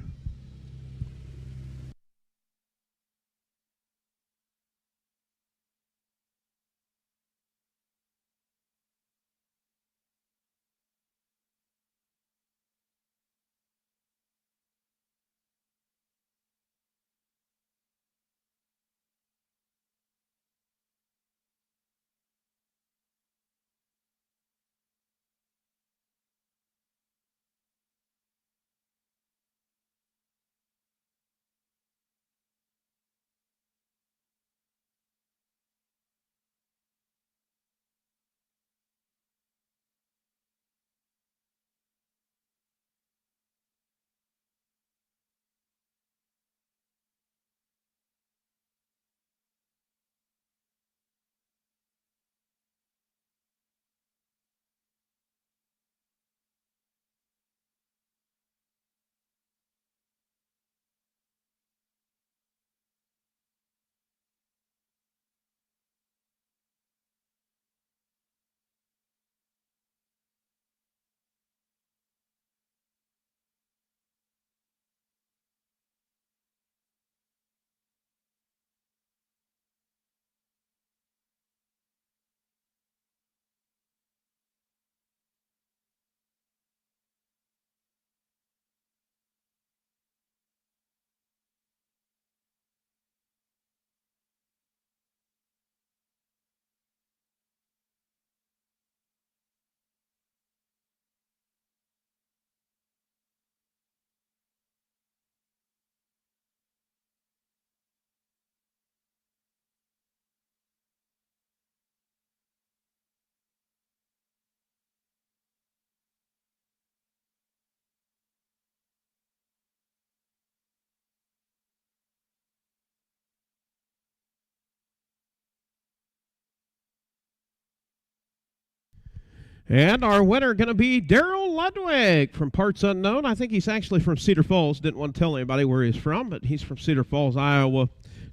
[SPEAKER 1] And our winner going to be Daryl Ludwig from Parts Unknown. I think he's actually from Cedar Falls. Didn't want to tell anybody where he's from, but he's from Cedar Falls, Iowa.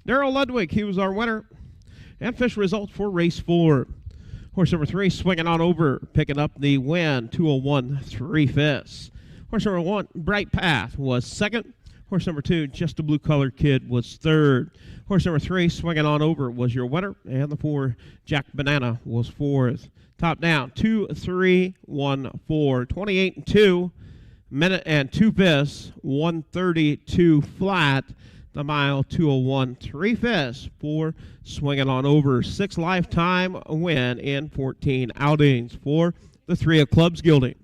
[SPEAKER 1] Daryl Ludwig, he was our winner. And official results for race 4. Horse number 3, swinging on over, picking up the win, 201 3/5. Horse number 1, Bright Path, was second. Horse number 2, Just a Blue Colored Kid, was third. Horse number 3, swinging on over, was your winner. And the 4, Jack Banana, was fourth. Top down, 2, 3, 1, 4, 28 and 2, minute and 2/5, 132 flat. The mile, 201 3/5 for swinging on over. 6 lifetime win in 14 outings for the 3 of clubs gelding.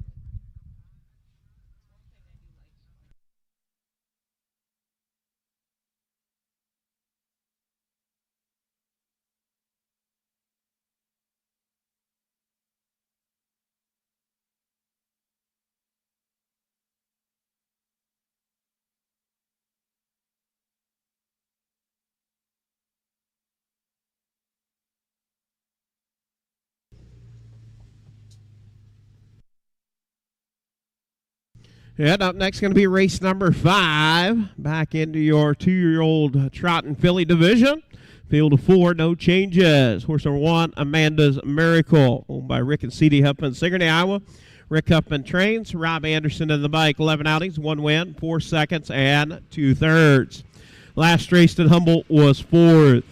[SPEAKER 1] And up next going to be race number 5. Back into your 2-year-old trot and filly division. Field of 4, no changes. Horse number 1, Amanda's Miracle, owned by Rick and C.D. Huffman, Sigourney, Iowa. Rick Huffman trains. Rob Anderson in the bike. 11 outings, 1 win, 4 seconds, and 2/3. Last race at Humboldt was 4th.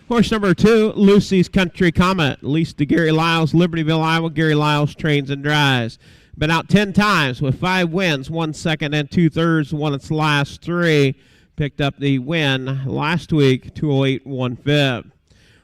[SPEAKER 1] Horse number 2, Lucy's Country Comet, leased to Gary Lyles, Libertyville, Iowa. Gary Lyles trains and drives. Been out 10 times with 5 wins, 1 second and 2/3, won its last 3. Picked up the win last week, 208 1/5.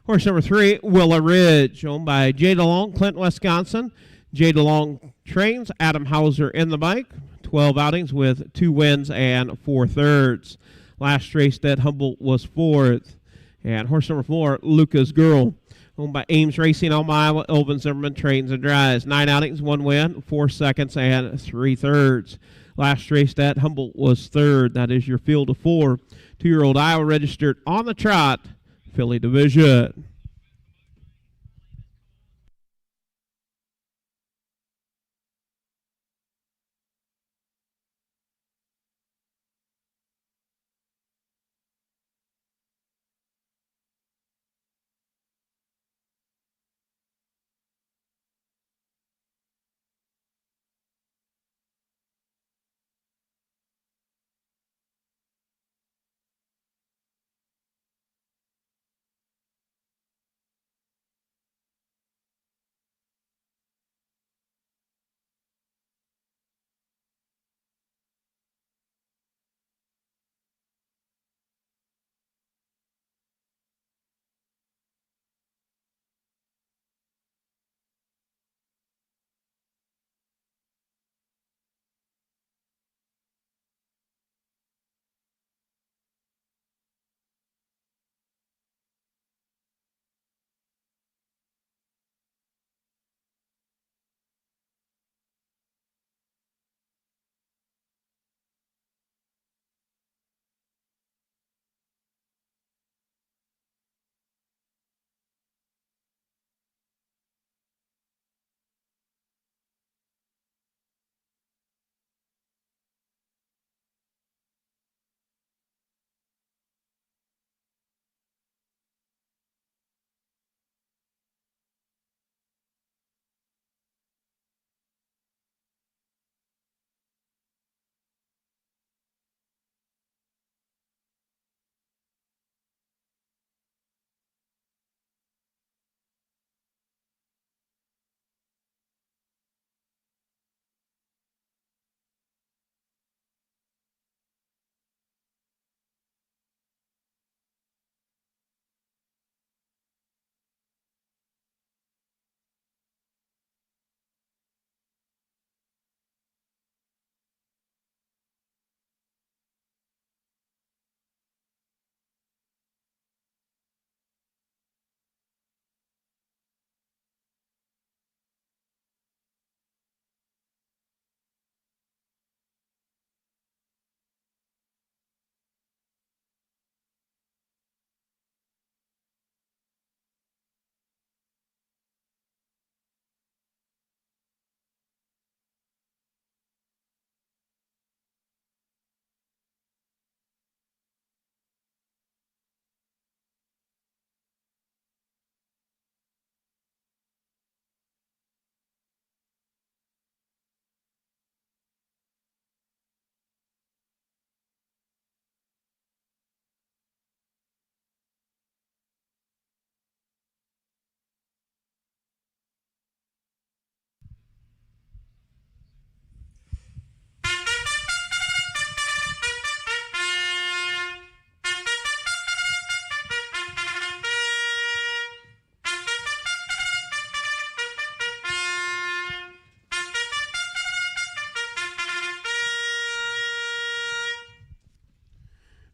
[SPEAKER 1] Horse number 3, Willow Ridge, owned by Jay DeLong, Clinton, Wisconsin. Jay DeLong trains. Adam Hauser in the bike. 12 outings with 2 wins and 4/3. Last race at Humboldt was 4th. And horse number 4, Luca's Girl, owned by Ames Racing, Elma, Iowa. Elvin Zimmerman trains and drives. 9 outings, 1 win, 4 seconds, and 3/3. Last race at Humboldt was 3rd. That is your field of 4. 2-year-old Iowa registered on the trot, filly division.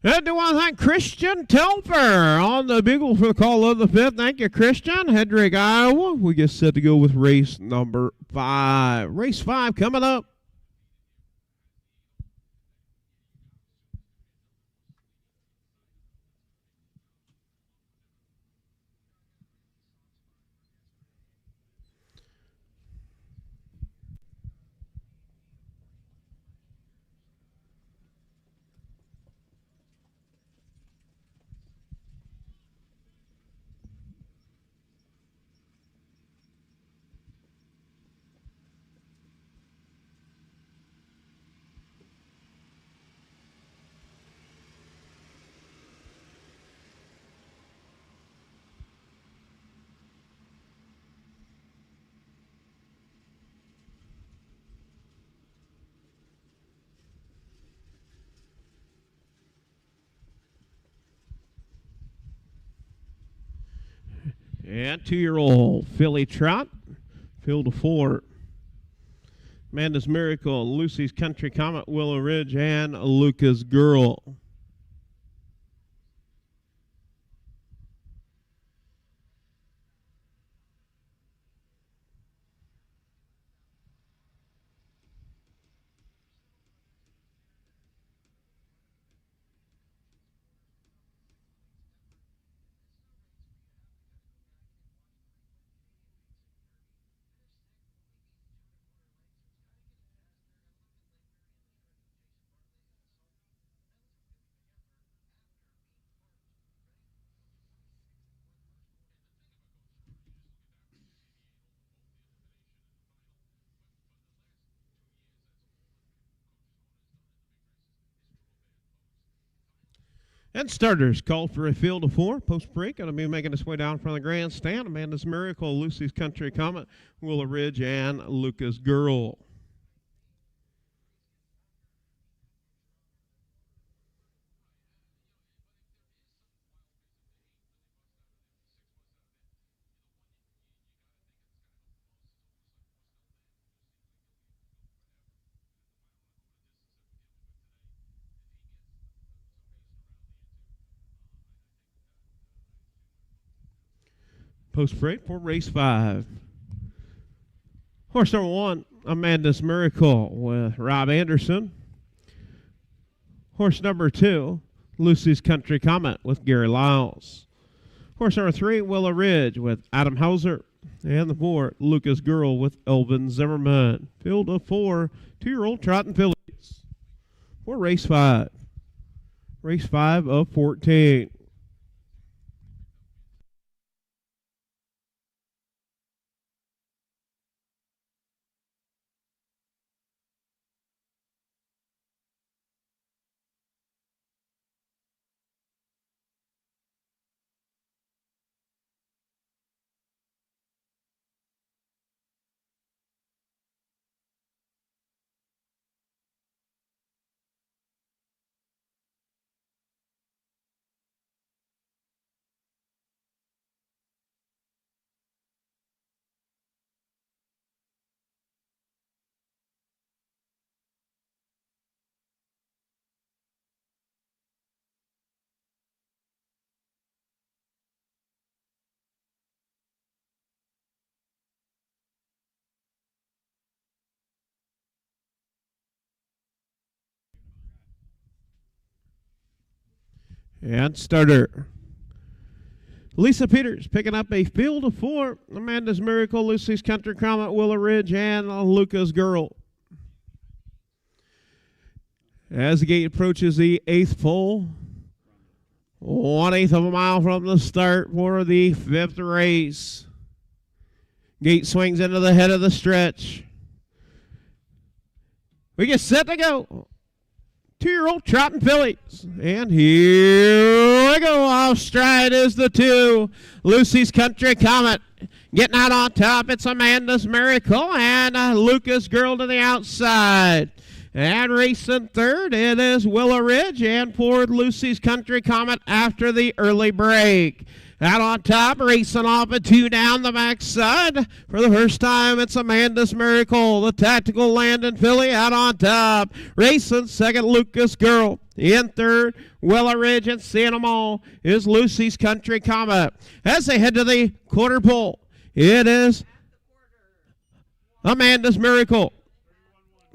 [SPEAKER 1] And do want to thank Christian Telfer on the bugle for the call of the 5th. Thank you, Christian. Hedrick, Iowa. We get set to go with race number 5. Race 5 coming up. And 2-year-old filly trot, field of 4. Amanda's Miracle, Lucy's Country Comet, Willow Ridge, and Luca's Girl. And starters called for a field of 4. Post break, going to be making its way down from the grandstand. Amanda's Miracle, Lucy's Country Comet, Willow Ridge, and Luca's Girl. Post break for race 5. Horse number 1, Amanda's Miracle with Rob Anderson. Horse number 2, Lucy's Country Comet with Gary Lyles. Horse number 3, Willow Ridge with Adam Hauser. And the 4, Luca's Girl with Elvin Zimmerman. Field of 4, 2-year-old trotting fillies for race 5. Race 5 of 14. And starter. Lisa Peters picking up a field of 4. Amanda's Miracle, Lucy's Country Comet, Willow Ridge, and Luca's Girl. As the gate approaches the 8th pole, 1/8 of a mile from the start for the 5th race. Gate swings into the head of the stretch. We get set to go. 2-year-old trotting fillies. And here we go. Off stride is the 2. Lucy's Country Comet. Getting out on top, it's Amanda's Miracle and Luca's Girl to the outside. And racing third, it is Willow Ridge and for Lucy's Country Comet after the early break. Out on top, racing off at 2 down the backside. For the first time, it's Amanda's Miracle. The Tactical Landon Philly out on top. Racing second, Lucas Girl. In third, Willow Ridge, and seeing them all is Lucy's Country Comet. As they head to the quarter pole, it is Amanda's Miracle.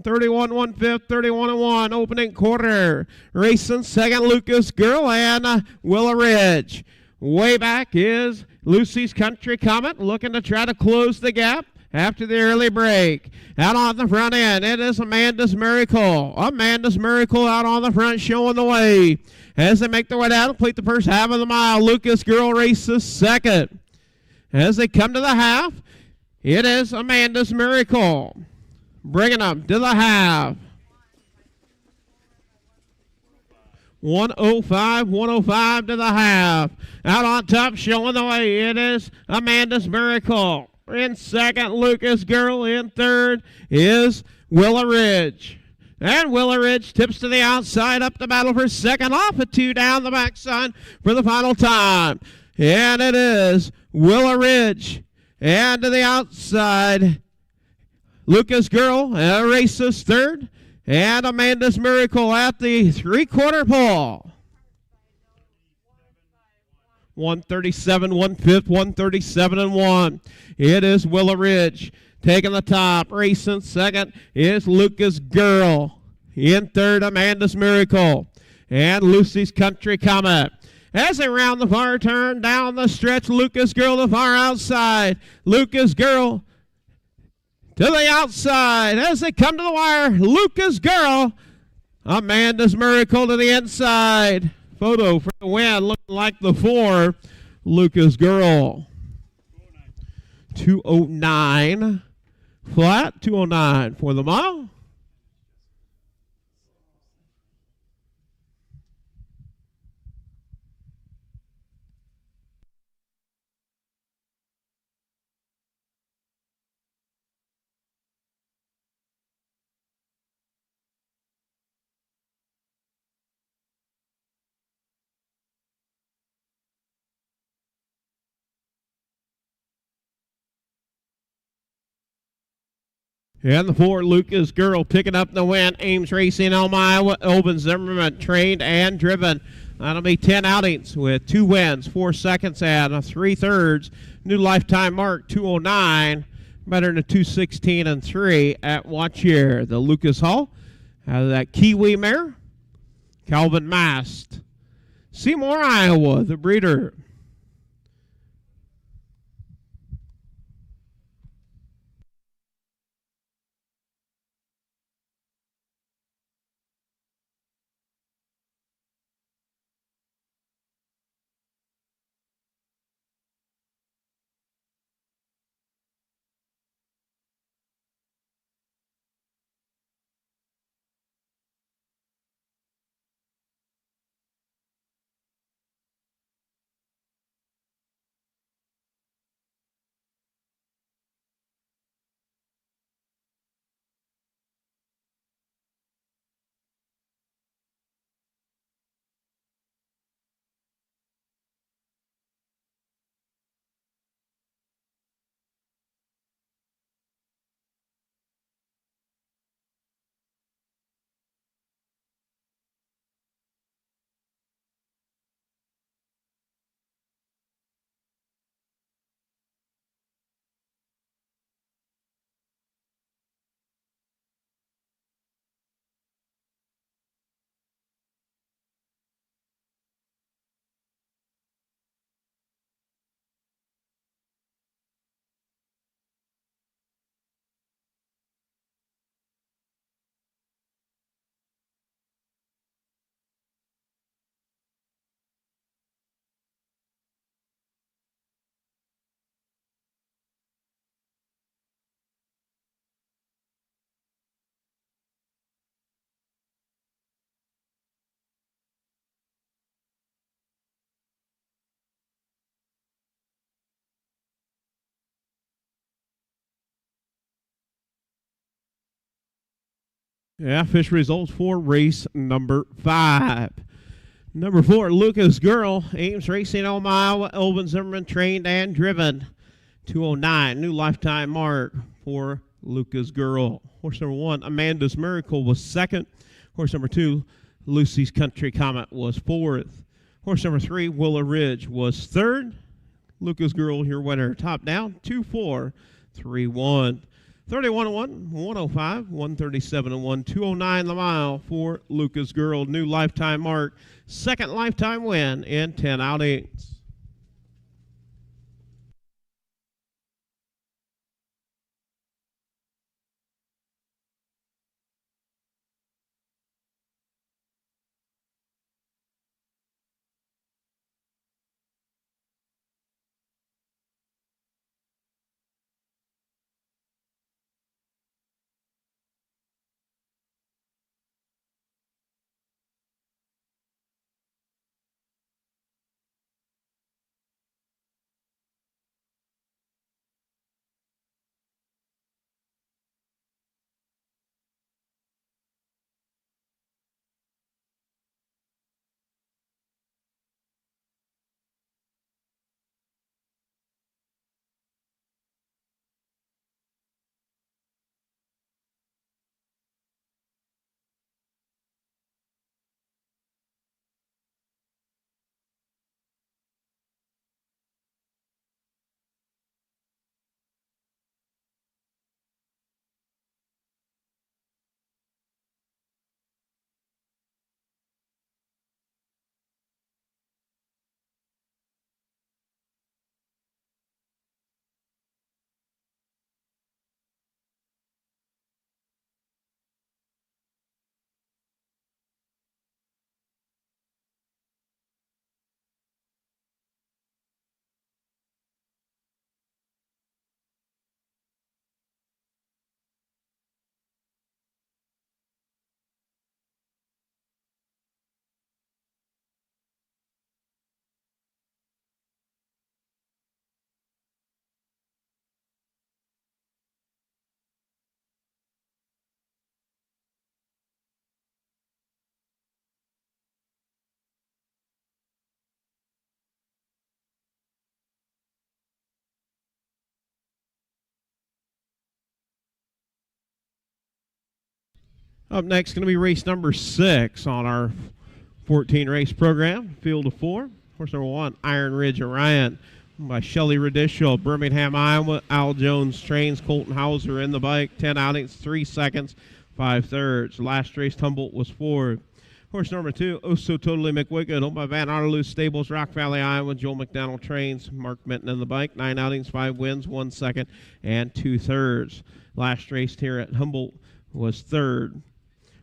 [SPEAKER 1] 31 1/5, 31 1, opening quarter. Racing second, Lucas Girl and Willow Ridge. Way back is Lucy's Country Comet, looking to try to close the gap after the early break. Out on the front end, it is Amanda's Miracle. Amanda's Miracle out on the front, showing the way. As they make their way down, complete the first half of the mile, Lucas Girl races second. As they come to the half, it is Amanda's Miracle. Bringing them to the half. 105 to the half. Out on top, showing the way, it is Amanda's Miracle. In second, Lucas Girl. In third is Willow Ridge. And Willow Ridge tips to the outside, up the battle for second, off at 2 down the backside for the final time. And it is Willow Ridge. And to the outside, Lucas Girl races third. And Amanda's Miracle at the three-quarter pole. 137 1/5, 137 1. It is Willow Ridge taking the top. Racing second is Lucas Girl. In third, Amanda's Miracle. And Lucy's Country Comet. As they round the far turn down the stretch, Lucas Girl the far outside. Lucas Girl to the outside. As they come to the wire, Lucas Girl. Amanda's Miracle to the inside. Photo for the win, looking like the 4. Lucas Girl. 209 flat, 209 for the mile. And the 4, Lucas Girl, picking up the win. Ames Racing, Elmira, Oben Zimmerman, trained and driven. That'll be 10 outings with 2 wins, 4 seconds, and 3 thirds. New lifetime mark, 209. Better than a 216 and 3 at Watch Here. The Lucas Hall out of that Kiwi mare. Calvin Mast. Seymour, Iowa, the breeder. Yeah, fish results for race number 5. Number 4, Lucas Girl. Ames Racing Elma, Iowa. Elvin Zimmerman trained and driven. 209, new lifetime mark for Lucas Girl. Horse number 1, Amanda's Miracle, was second. Horse number 2, Lucy's Country Comet, was fourth. Horse number 3, Willow Ridge, was third. Lucas Girl, your winner. Top down, 2-4, 3-1. 31-1, 105, 137-1, 209 the mile for Lucas Girl. New lifetime mark. Second lifetime win in 10 outings. Up next, going to be race number 6 on our 14 race program. Field of 4. Horse number 1, Iron Ridge Orion, by Shelly Radisha, Birmingham, Iowa. Al Jones trains. Colton Hauser in the bike. 10 outings, 3 seconds, 5 thirds. Last race, Humboldt was 4. Horse number 2, Oh So Totally McWiggin, owned by Van Arloo Stables, Rock Valley, Iowa. Joel McDonald trains. Mark Minton in the bike. 9 outings, 5 wins, 1 second, and 2 thirds. Last race here at Humboldt was 3rd.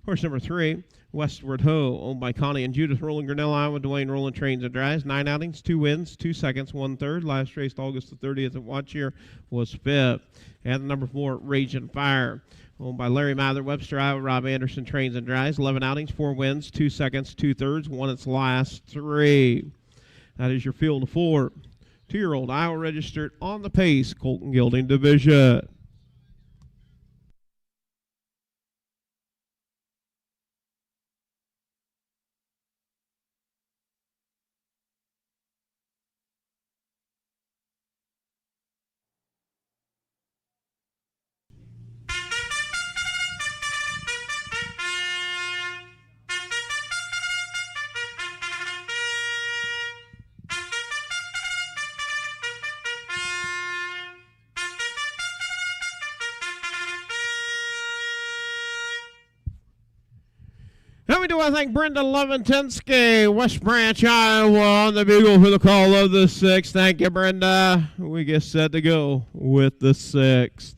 [SPEAKER 1] Horse number 3, Westward Ho, owned by Connie and Judith Roland, Grinnell, Iowa. Dwayne Roland trains and drives. 9 outings, 2 wins, 2 seconds, 1 third. Last race August the 30th at Watch here was 5th. And number 4, Raging Fire, owned by Larry Mather, Webster, Iowa. Rob Anderson trains and drives. 11 outings, 4 wins, 2 seconds, 2 thirds. Won its last 3. That is your field of 4. 2-year-old Iowa registered on the pace, Colton Gilding Division. And we do want to thank Brenda Leventinsky, West Branch, Iowa, on the bugle for the call of the 6th. Thank you, Brenda. We get set to go with the 6th.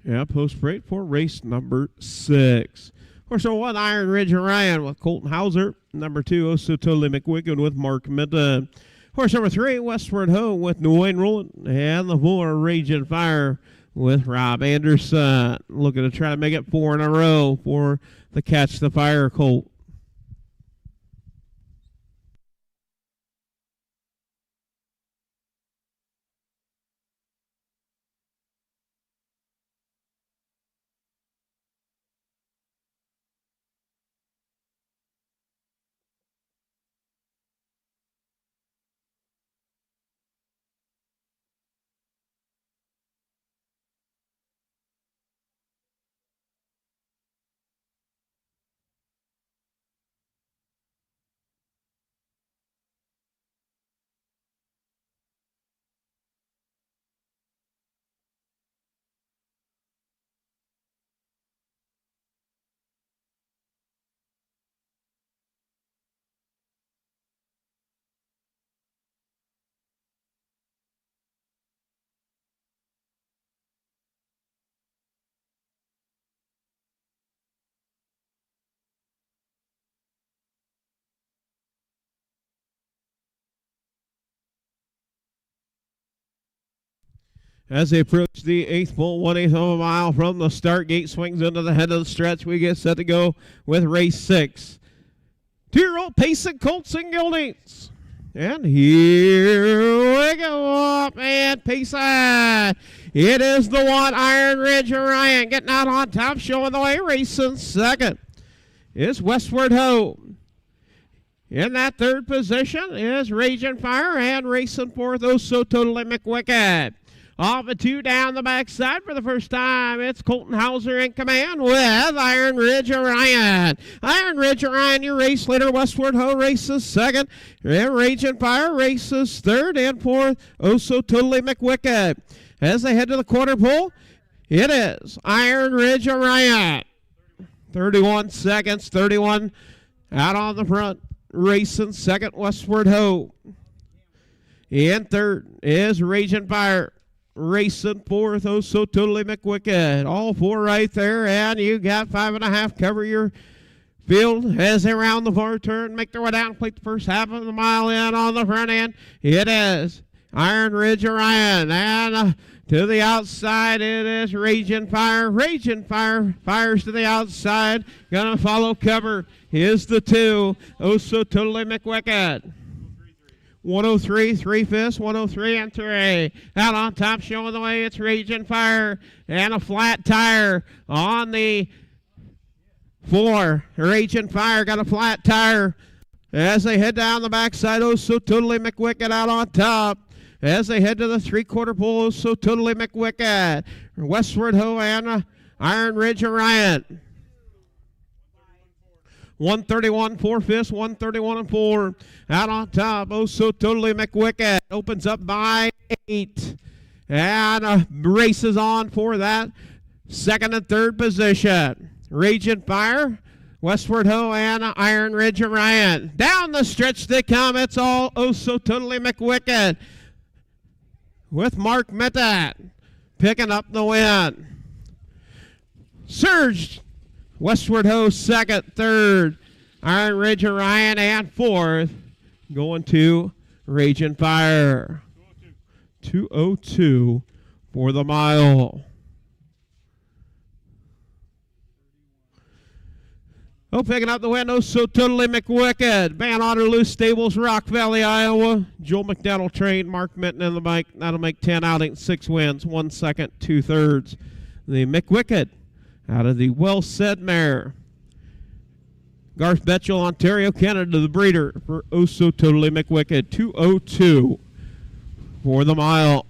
[SPEAKER 1] Yeah, post parade for race number 6. Horse number 1, Iron Ridge Orion with Colton Hauser. Number 2, Also Totally McWicked with Mark Minta. Horse number 3, Westward Ho with Dwayne Rowland. And the 4, Raging Fire with Rob Anderson. Looking to try to make it 4 in a row for the Catch the Fire colt. As they approach the 8th bull, 1/8 of a mile from the start gate, swings into the head of the stretch. We get set to go with race 6. 2-year-old Pace and Colts and Gildings. And here we go up and Pace on. It is the 1, Iron Ridge Orion, getting out on top, showing the way, racing second. Is Westward Ho. In that 3rd position is Raging Fire, and racing 4th, Oh So Totally McWicked. Off a 2 down the backside for the first time. It's Colton Hauser in command with Iron Ridge Orion. Iron Ridge Orion, your race leader. Westward Ho races 2nd. And Raging Fire races 3rd and 4th. Oh So Totally McWicked. As they head to the quarter pole, it is Iron Ridge Orion. 31 seconds, 31 out on the front. Racing 2nd, Westward Ho. In 3rd is Raging Fire. Racing 4th, Oh So Totally McWicked. All 4 right there, and you got 5.5. Cover your field as they round the far turn, make their way down, plate the first half of the mile in on the front end. It is Iron Ridge Orion, and to the outside it is Raging Fire. Raging Fire fires to the outside. Gonna follow cover is the 2, Oh So Totally McWicked. 103, 3/5, 103 and 3. Out on top, showing the way, it's Raging Fire. And a flat tire on the 4. Raging Fire got a flat tire. As they head down the backside, Oh So Totally McWicked out on top. As they head to the 3/4 pole, Oh So Totally McWicked. Westward Ho and Iron Ridge Orion. 131, 4/5, 131 and 4. Out on top, Oh So Totally McWicked. Opens up by 8. And races on for that 2nd and 3rd position. Raging Fire, Westward Ho, and Iron Ridge Orion. Down the stretch they come. It's all Oh So Totally McWicked with Mark Minta picking up the win. Surged. Westward Ho 2nd, 3rd, Iron Ridge Orion, and 4th, going to Raging Fire. 2:02 for the mile. Oh, picking up the win, Oh So Totally McWicked. Van Otterloo Stables, Rock Valley, Iowa. Joel McDowell trained, Mark Minton in the bike. That'll make 10 outings, 6 wins, 1 second, 2/3. The McWicked out of the Well Said Mare. Garth Betchell, Ontario, Canada, the breeder for Oh So Totally McWicked. 2:02 for the mile.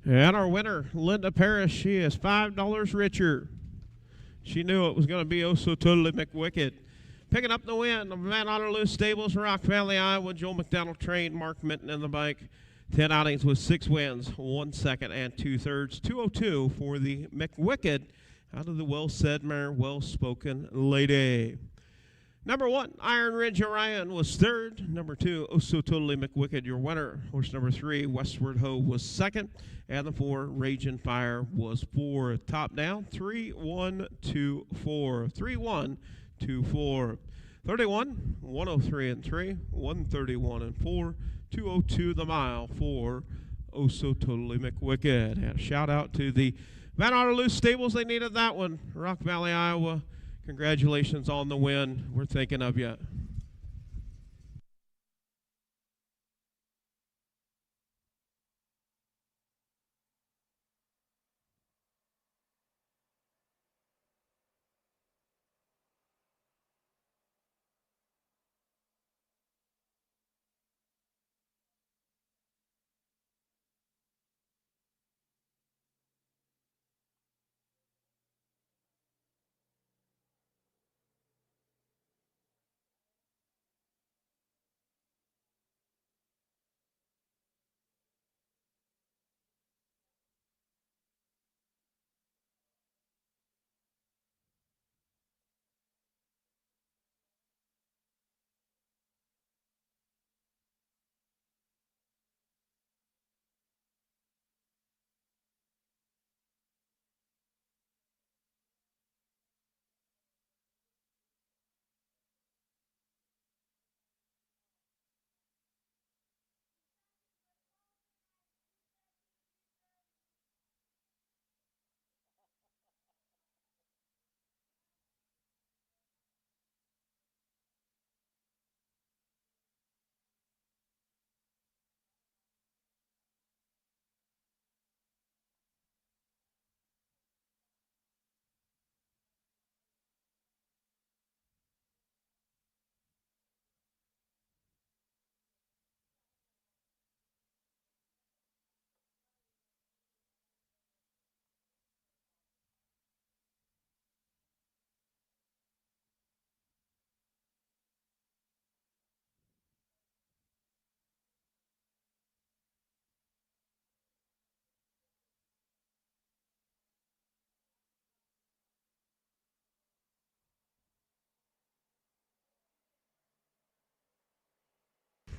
[SPEAKER 1] And our winner, Linda Parrish, she is $5 richer. She knew it was going to be oh so totally McWicked. Picking up the win, the Van Otterloo Stables, Rock Valley, Iowa. Joel McDonald trained, Mark Minton in the bike. 10 outings with 6 wins, 1 second and 2/3. 202 for the McWicked out of the well-said mare, well-spoken lady. Number 1, Iron Ridge Orion was 3rd. Number 2, oh so totally McWicked, your winner. Horse number 3, Westward Ho was 2nd. And the 4, Raging Fire was 4th. Top down, 3-1-2-4. 3-1-2-4. 31, 103 and 3, 131 and 4, 202 the mile for oh so totally McWicked. And a shout out to the Van Otterloo Stables. They needed that one. Rock Valley, Iowa. Congratulations on the win. We're thinking of you.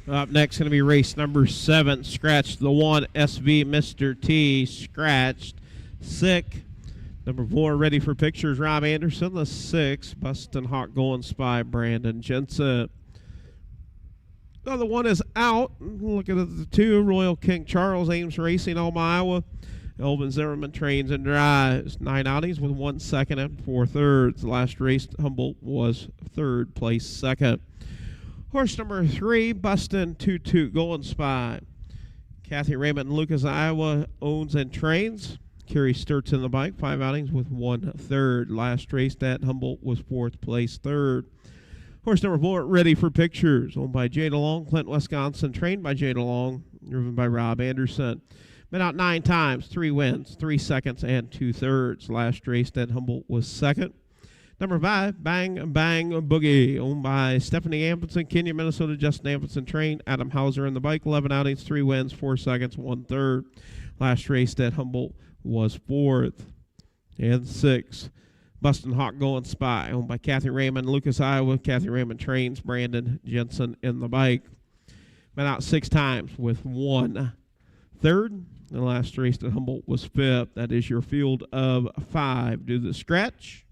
[SPEAKER 1] Up next, going to be race number 7. Scratched the 1, SV Mr. T. Scratched. Sick. Number 4, ready for pictures, Rob Anderson. The 6, Bustin' Hawk Going Spy, Brandon Jensen. Oh, the 1 is out. Looking at the 2, Royal King Charles, Ames Racing, Alma, Iowa. Elvin Zimmerman trains and drives. 9 outings with 1 second and 4/3. The last race, Humboldt was 3rd place, 2nd. Horse number 3, Bustin' Toot Toot Golden Spy. Kathy Raymond in Lucas, Iowa, owns and trains. Kerry Sturts in the bike, 5 outings with 1/3. Last race at Humboldt was 4th place, 3rd. Horse number 4, Ready for Pictures, owned by Jada Long, Clinton, Wisconsin, trained by Jada Long, driven by Rob Anderson. Been out 9 times, 3 wins, 3 seconds, and 2/3. Last race at Humboldt was 2nd. Number 5, Bang Bang Boogie, owned by Stephanie Amundsen, Kenya, Minnesota, Justin Amundsen, trained. Adam Hauser in the bike, 11 outings, 3 wins, 4 seconds, 1/3. Last race at Humboldt was 4th. And 6, Bustin' Hawk Going Spy, owned by Kathy Raymond, Lucas, Iowa. Kathy Raymond trains, Brandon Jensen in the bike. Been out 6 times with 1/3. The last race at Humboldt was 5th. That is your field of 5. Do the scratch.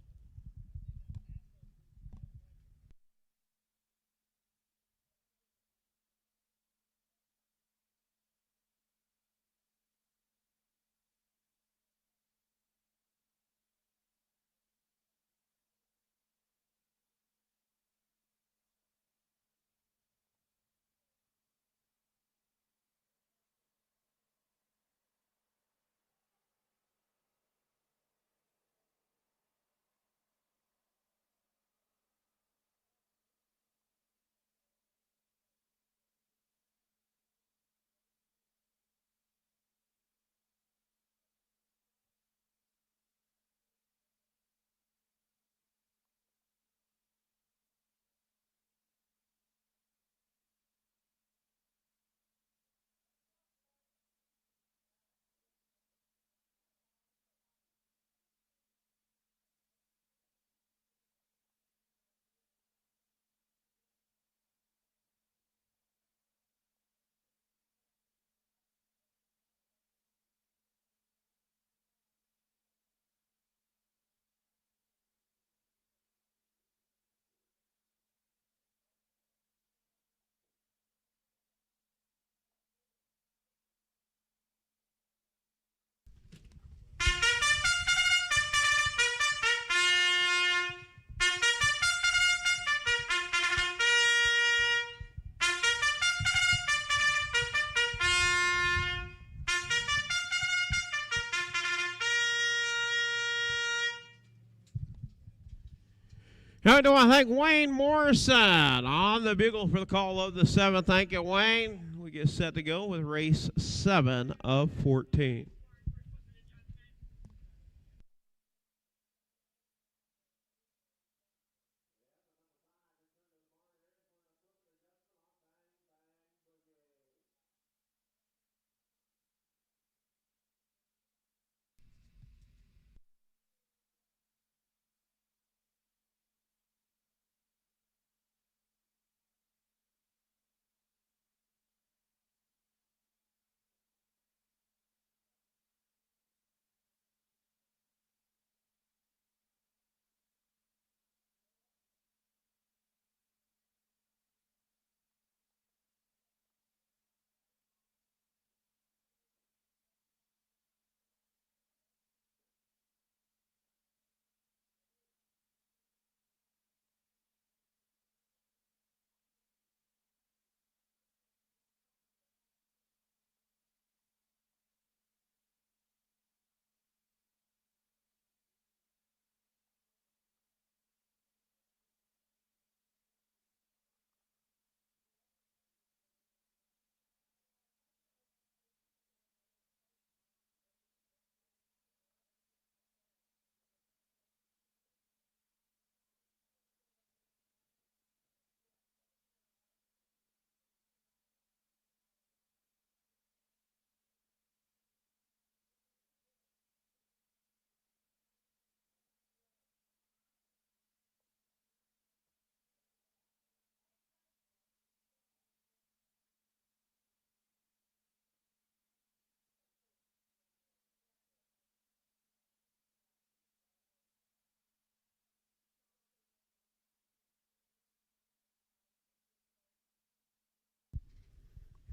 [SPEAKER 1] Now do I thank Wayne Morrison on the bugle for the call of the 7th. Thank you, Wayne. We get set to go with race 7 of 14.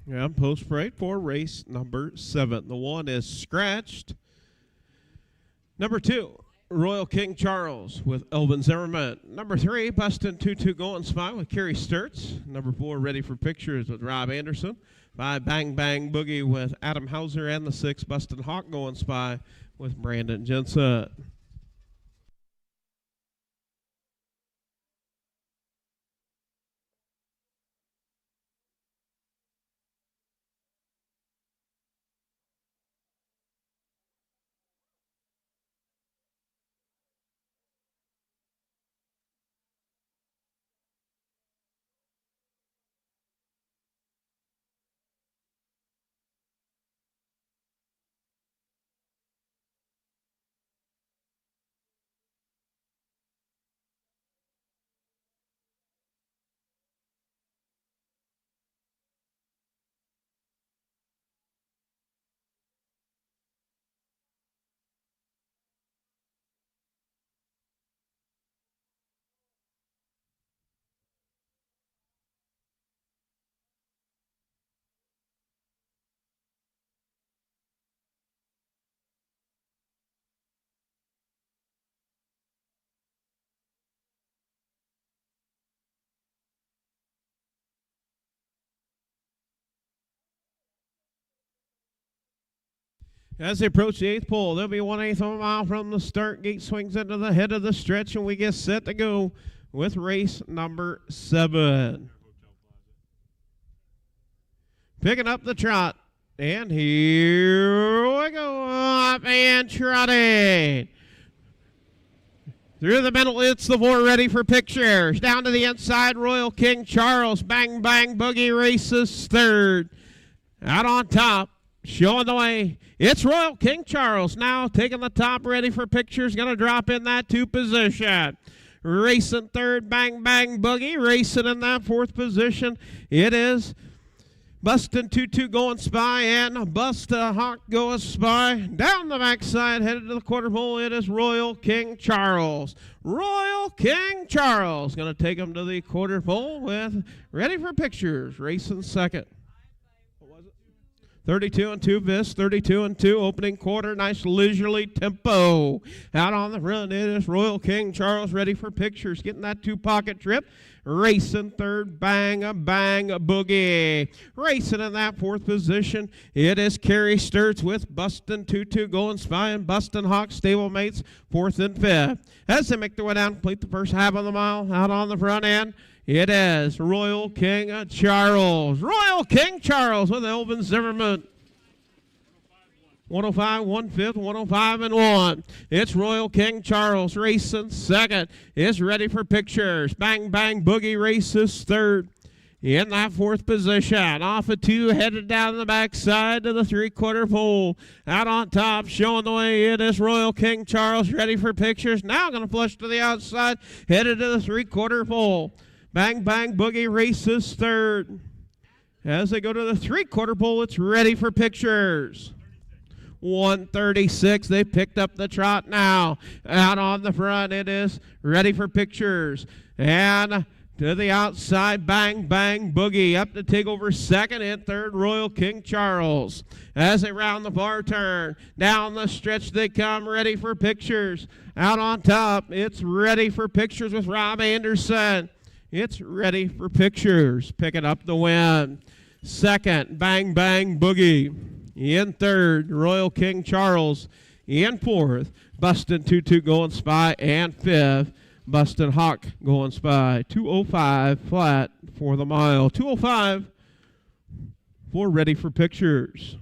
[SPEAKER 1] Yeah, post parade for race number 7. The 1 is scratched. Number 2, Royal King Charles with Elvin Zimmerman. Number 3, Bustin' 2-2 Going Spy with Kerry Sturts. Number 4, Ready for Pictures with Rob Anderson. 5, Bang Bang Boogie with Adam Hauser. And the 6, Bustin' Hawk Going Spy with Brandon Jensen. As they approach the 8th pole, they'll be 1/8 of a mile from the start. Gate swings into the head of the stretch, and we get set to go with race number 7. Picking up the trot, and here we go, up and trotting. Through the middle, it's the 4 Ready for Pictures. Down to the inside, Royal King Charles. Bang Bang Boogie races 3rd. Out on top, showing the way, it's Royal King Charles now taking the top. Ready for Pictures, going to drop in that 2 position. Racing 3rd, Bang Bang Boogie. Racing in that 4th position, it is Bustin' 2-2 Going Spy and Busta Hawk Going Spy. Down the backside, headed to the quarter pole, it is Royal King Charles. Royal King Charles going to take him to the quarter pole with Ready for Pictures racing 2nd. What was it? 32 and 2, Vis, 32 and 2, opening quarter, nice leisurely tempo. Out on the front, it is Royal King Charles, ready for pictures, getting that two-pocket trip. Racing third, bang, a boogie. Racing in that fourth position, it is Kerry Sturts with Bustin' Tutu going spy and Bustin' Hawk stablemates, fourth and fifth. As they make their way down, complete the first half of the mile, out on the front end, it is Royal King Charles. Royal King Charles with Elvin Zimmerman. 105, 1/5, 105 and 1. It's Royal King Charles racing second. Is ready for pictures. Bang, bang, boogie races third. In that fourth position, off of 2, headed down the backside to the three-quarter pole. Out on top, showing the way, it is Royal King Charles, ready for pictures. Now going to flush to the outside, headed to the three-quarter pole. Bang, bang, boogie races third. As they go to the three-quarter pole, it's ready for pictures. 136, they picked up the trot now. Out on the front, it is ready for pictures. And to the outside, bang, bang, boogie. Up to take over second and third, Royal King Charles. As they round the far turn, down the stretch they come, ready for pictures. Out on top, it's ready for pictures with Rob Anderson. It's ready for pictures, picking up the win. Second, bang, bang, boogie. In third, Royal King Charles. In fourth, Bustin' Tutu going spy. And fifth, Bustin' Hawk going spy. 2:05 flat for the mile. 2:05 for ready for pictures.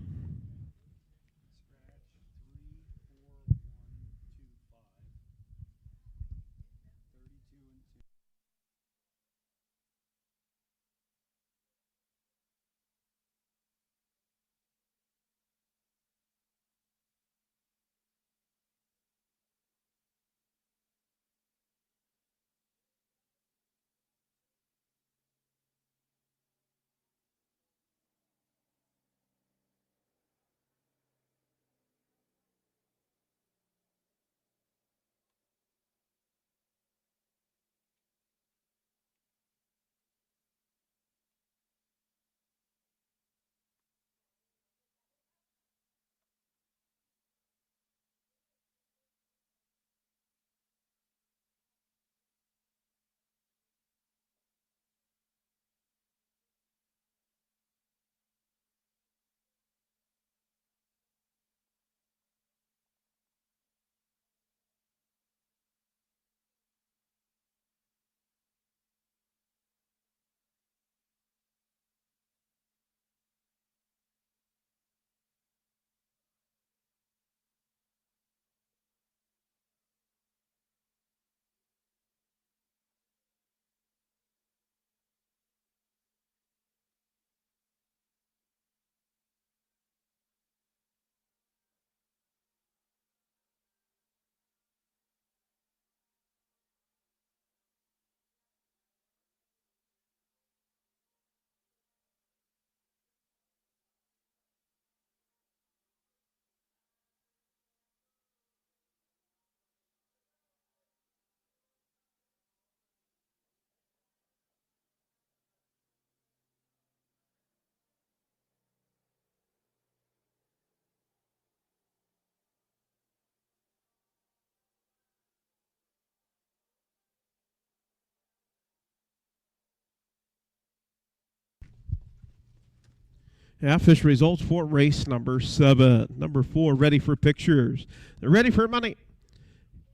[SPEAKER 1] Official results for race number 7. Number 4, ready for pictures. They're ready for money.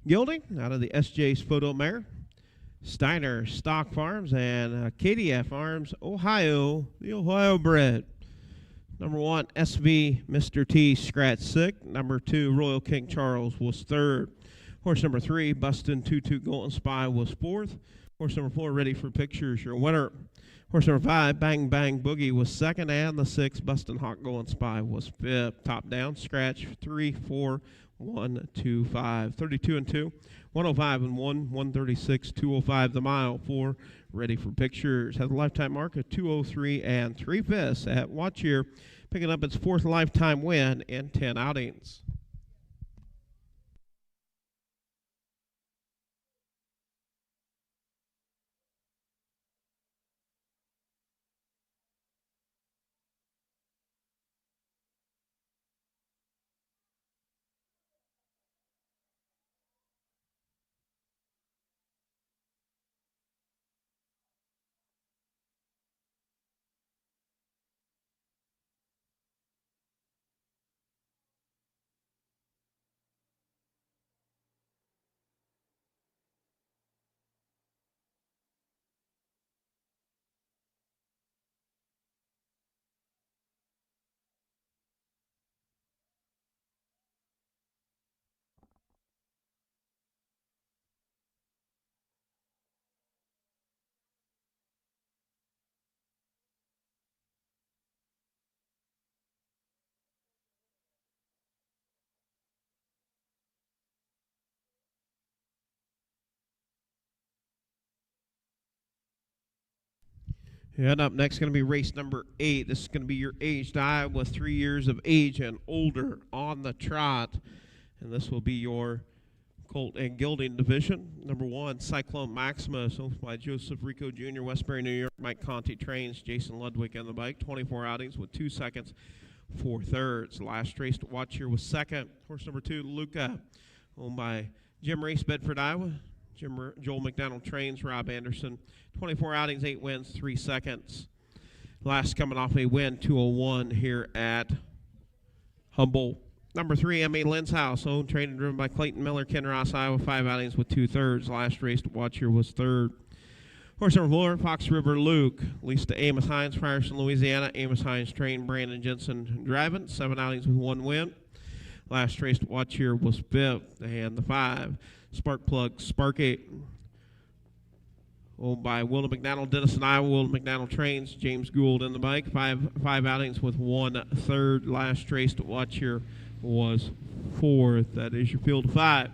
[SPEAKER 1] Gilding out of the SJ's Photo Mare. Steiner Stock Farms and KDF Farms, Ohio, the Ohio bred. Number 1, SV Mr. T scratch 6. Number 2, Royal King Charles was 3rd. Horse number 3, Bustin' Tutu Golden Spy was 4th. Horse number 4, ready for pictures, your winner. Horse number 5, Bang Bang Boogie was 2nd, and the 6, Bustin' Hawk Golden Spy was 5th. Top down, scratch 3, 4, 1, 2, 5. 32 and 2, 105 and 1, 136, 205 the mile. 4, ready for pictures. Has a lifetime mark of 203 and 3/5 at Watch Here, picking up its 4th lifetime win in 10 outings. And up next, going to be race number 8. This is going to be your aged Iowa 3 years of age and older on the trot. And this will be your Colt and Gelding division. Number 1, Cyclone Maximus, owned by Joseph Rico Jr., Westbury, New York. Mike Conti trains. Jason Ludwig on the bike. 24 outings with 2 seconds, 4 thirds. Last race to watch here was second. Horse number 2, Luca, owned by Jim Reese, Bedford, Iowa. Joel McDonald trains. Rob Anderson. 24 outings, 8 wins, 3 seconds. Last coming off a win, 201 here at Humboldt. Number 3, M.A. Lynn's House, owned, trained, and driven by Clayton Miller, Kinross, Iowa. 5 outings with 2 thirds. Last race to watch here was third. Horse number 4, Fox River Luke, leased to Amos Hines, Frierson, Louisiana. Amos Hines trained, Brandon Jensen driving. 7 outings with 1 win. Last race to watch here was 5th, and the 5, Spark Plug Sparky, owned by Wilden McDonald, Denison, Iowa. Wilden McDonald trains. James Gould in the bike. Five outings with 1 third. Last race to watch here was 4th. That is your field of 5.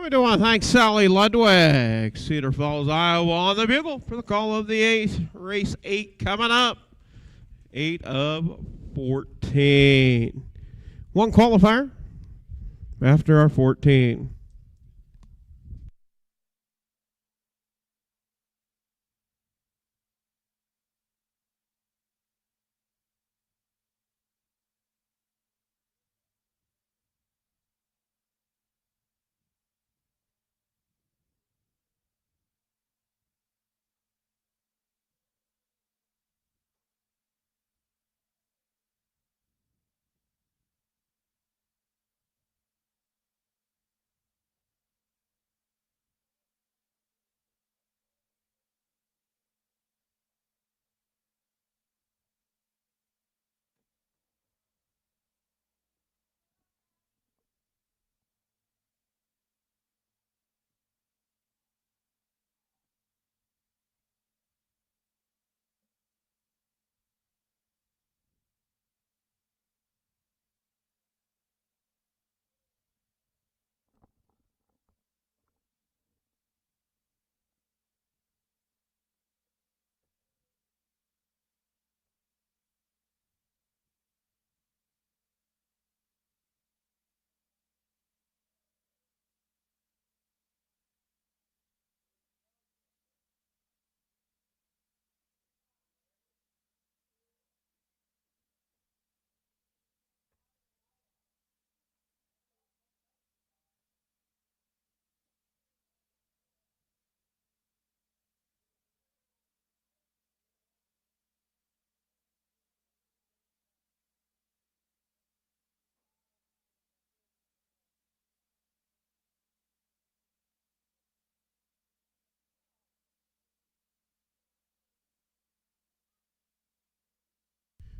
[SPEAKER 1] We do want to thank Sally Ludwig, Cedar Falls, Iowa, on the bugle for the call of the 8th. Race 8 coming up. 8 of 14. 1 qualifier after our 14.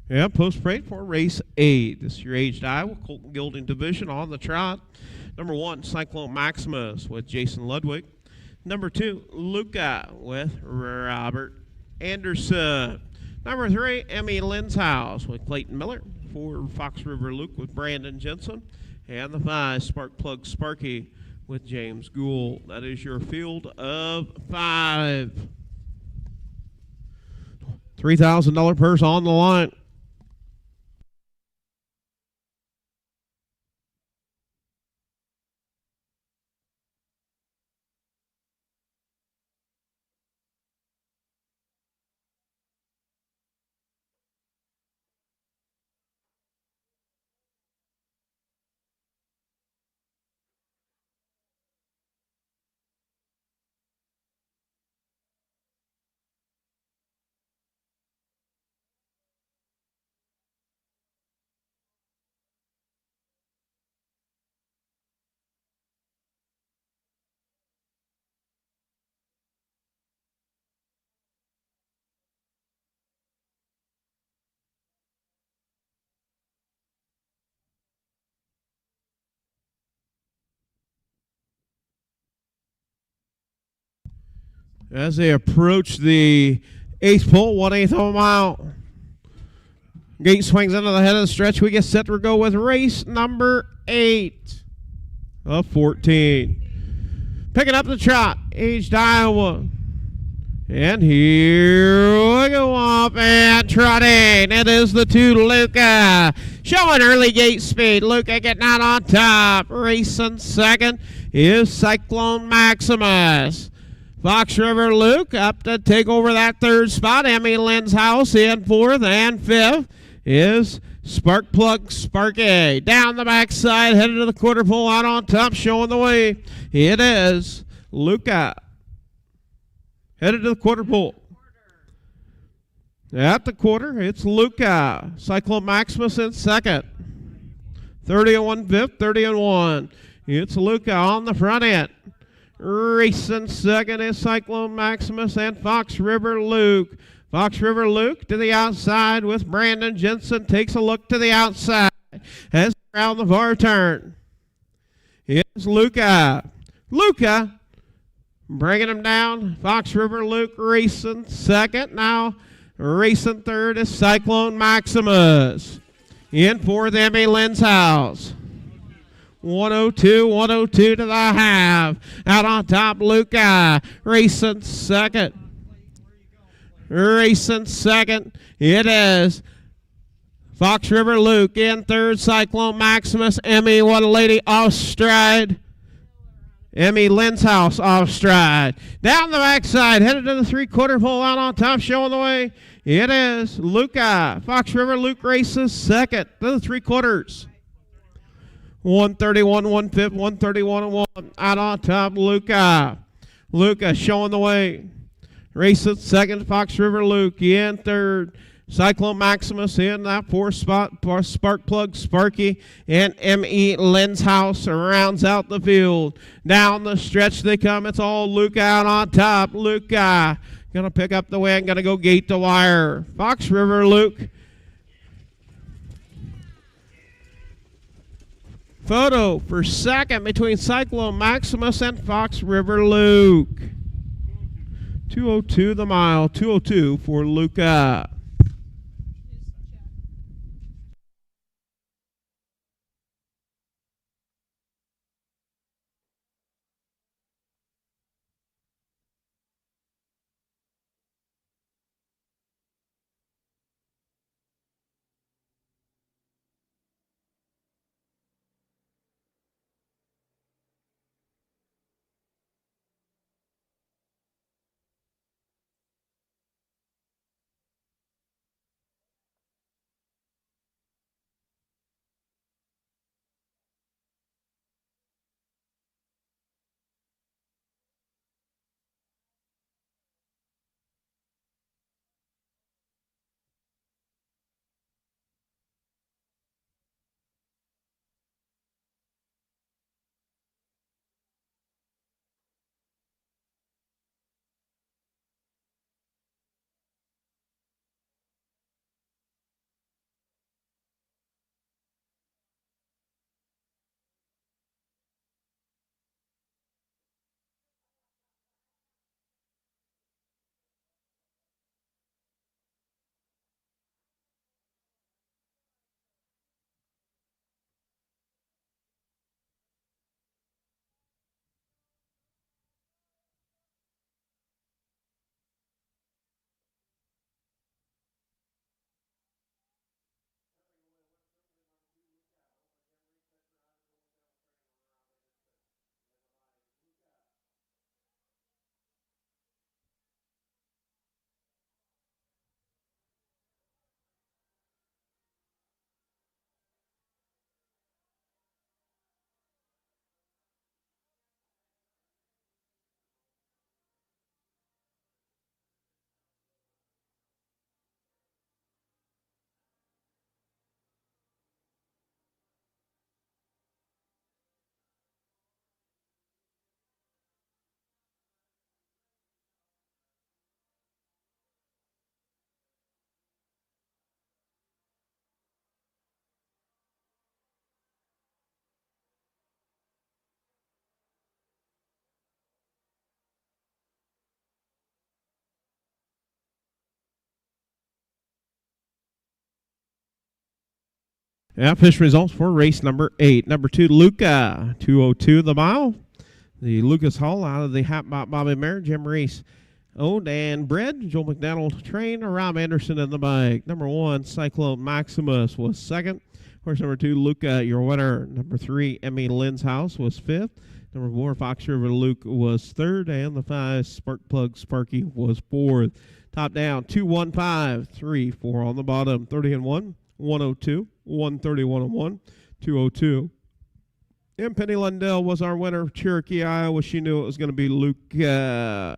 [SPEAKER 1] Yeah, post parade for race 8. This is your aged Iowa Colton Gilding Division on the trot. Number 1, Cyclone Maximus with Jason Ludwig. Number 2, Luca with Robert Anderson. Number 3, Emmy Linshouse with Clayton Miller. 4, Fox River Luke with Brandon Jensen. And the 5, Spark Plug Sparky with James Gould. That is your field of 5. $3,000 purse on the line. As they approach the 8th pole, 1/8 of a mile. Gate swings into the head of the stretch. We get set to go with race number 8 of 14. Picking up the trot, aged Iowa. And here we go up and trotting. It is the 2, Luca. Showing early gate speed. Luca getting out on top. Racing second is Cyclone Maximus. Fox River Luke up to take over that 3rd spot. Emmy Linshouse in 4th, and 5th is Spark Plug Sparky. Down the backside, headed to the quarter pole, out on top, showing the way. It is Luca. Headed to the quarter pole. At the quarter, it's Luca. Cyclone Maximus in 2nd. 30 and 1/5, 30 and 1. It's Luca on the front end. Racing second is Cyclone Maximus and Fox River Luke. Fox River Luke to the outside with Brandon Jensen. Takes a look to the outside. Has around the far turn. It's Luca. Luca bringing him down. Fox River Luke racing second. Now racing third is Cyclone Maximus. In 4th, Emmy Linshouse. 102 to the half. Out on top, Luca. Racing second. Racing second. It is Fox River Luke in 3rd, Cyclone Maximus. Emmy, what a lady, off stride. Emmy Linshouse off stride. Down the backside, headed to the 3/4 pole, out on top, showing the way. It is Luca. Fox River Luke races second to the 3/4. 131, 1/5, 131 and 1. Out on top, Luca. Luca showing the way. Racing second, Fox River Luke in 3rd. Cyclone Maximus in that 4th spot. Spark Plug Sparky and M.E. Linshouse rounds out the field. Down the stretch they come. It's all Luca out on top. Luca going to pick up the win. Going to go gate to wire. Fox River Luke. Photo for second between Cyclone Maximus and Fox River Luke. 2:02 the mile. 2:02 for Luca. Official results for race number 8. Number 2, Luca, 2:02 the mile. The Lucas Hall out of the Hatbot Bobby Mare, Jim Reese owned and bred. Joel McDonald trained. Rob Anderson in the bike. Number 1, Cyclone Maximus was second. Horse number 2, Luca, your winner. Number 3, Emmy Lynn's House was fifth. Number 4, Fox River Luke was third. And the 5, Spark Plug Sparky was fourth. Top down, 215, 3, 4 on the bottom. 30 and 1, 102, 131 and 1, 202. And Penny Lundell was our winner. Cherokee, Iowa. She knew it was going to be Luca.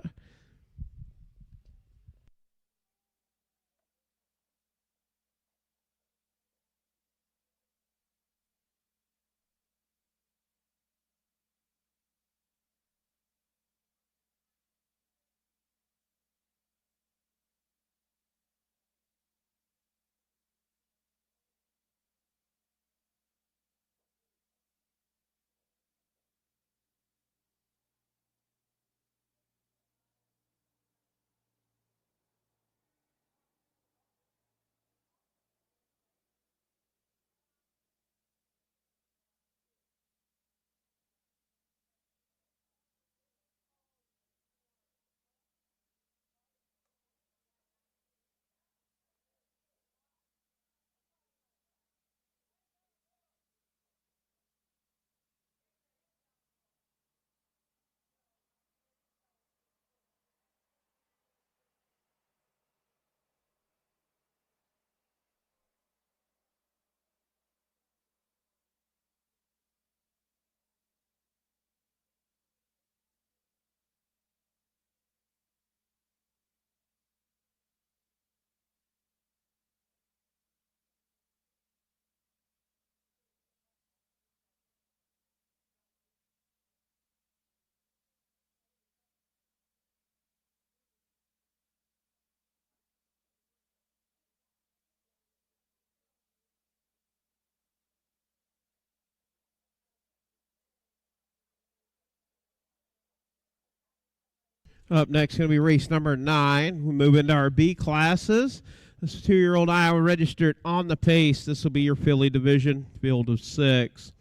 [SPEAKER 1] Up next, going to be race number 9. We move into our B classes. This is 2-year-old Iowa registered on the pace. This will be your filly division, field of 6.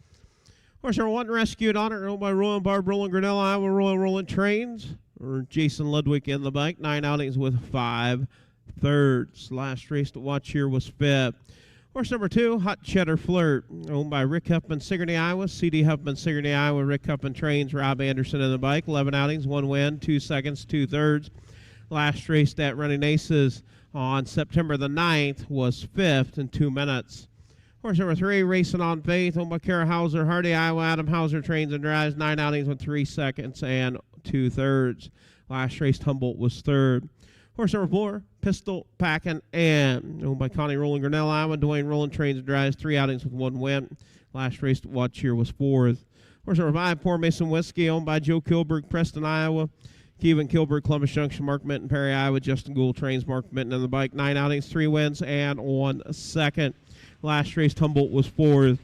[SPEAKER 1] Horse number 1, Rescued Honor, owned by Royal Barb, Roland Grinnell, Iowa, Royal Rolling Trains, or Jason Ludwig in the bike. 9 outings with 5 thirds. Last race to watch here was 5th. Horse number 2, Hot Cheddar Flirt, owned by Rick Huffman, Sigourney, Iowa. C.D. Huffman, Sigourney, Iowa. Rick Huffman trains. Rob Anderson in the bike. 11 outings, 1 win, 2 seconds, 2 thirds. Last race at Running Aces on September the 9th was 5th in 2 minutes. Horse number 3, Racing on Faith, owned by Kara Hauser, Hardy, Iowa. Adam Hauser trains and drives. 9 outings with 3 seconds and 2 thirds. Last race, Humboldt was 3rd. Horse number 4, Pistol Packin' and owned by Connie Roland Grinnell, Iowa. Dwayne Roland trains and drives. 3 outings with 1 win. Last race to watch here was 4th. Horse number 5, Poor Mason Whiskey, owned by Joe Kilberg, Preston, Iowa. Kevin Kilberg, Columbus Junction, Mark Minton, Perry, Iowa. Justin Gould trains Mark Minton on the bike. 9 outings, 3 wins, and 1 second. Last race, Humboldt was 4th.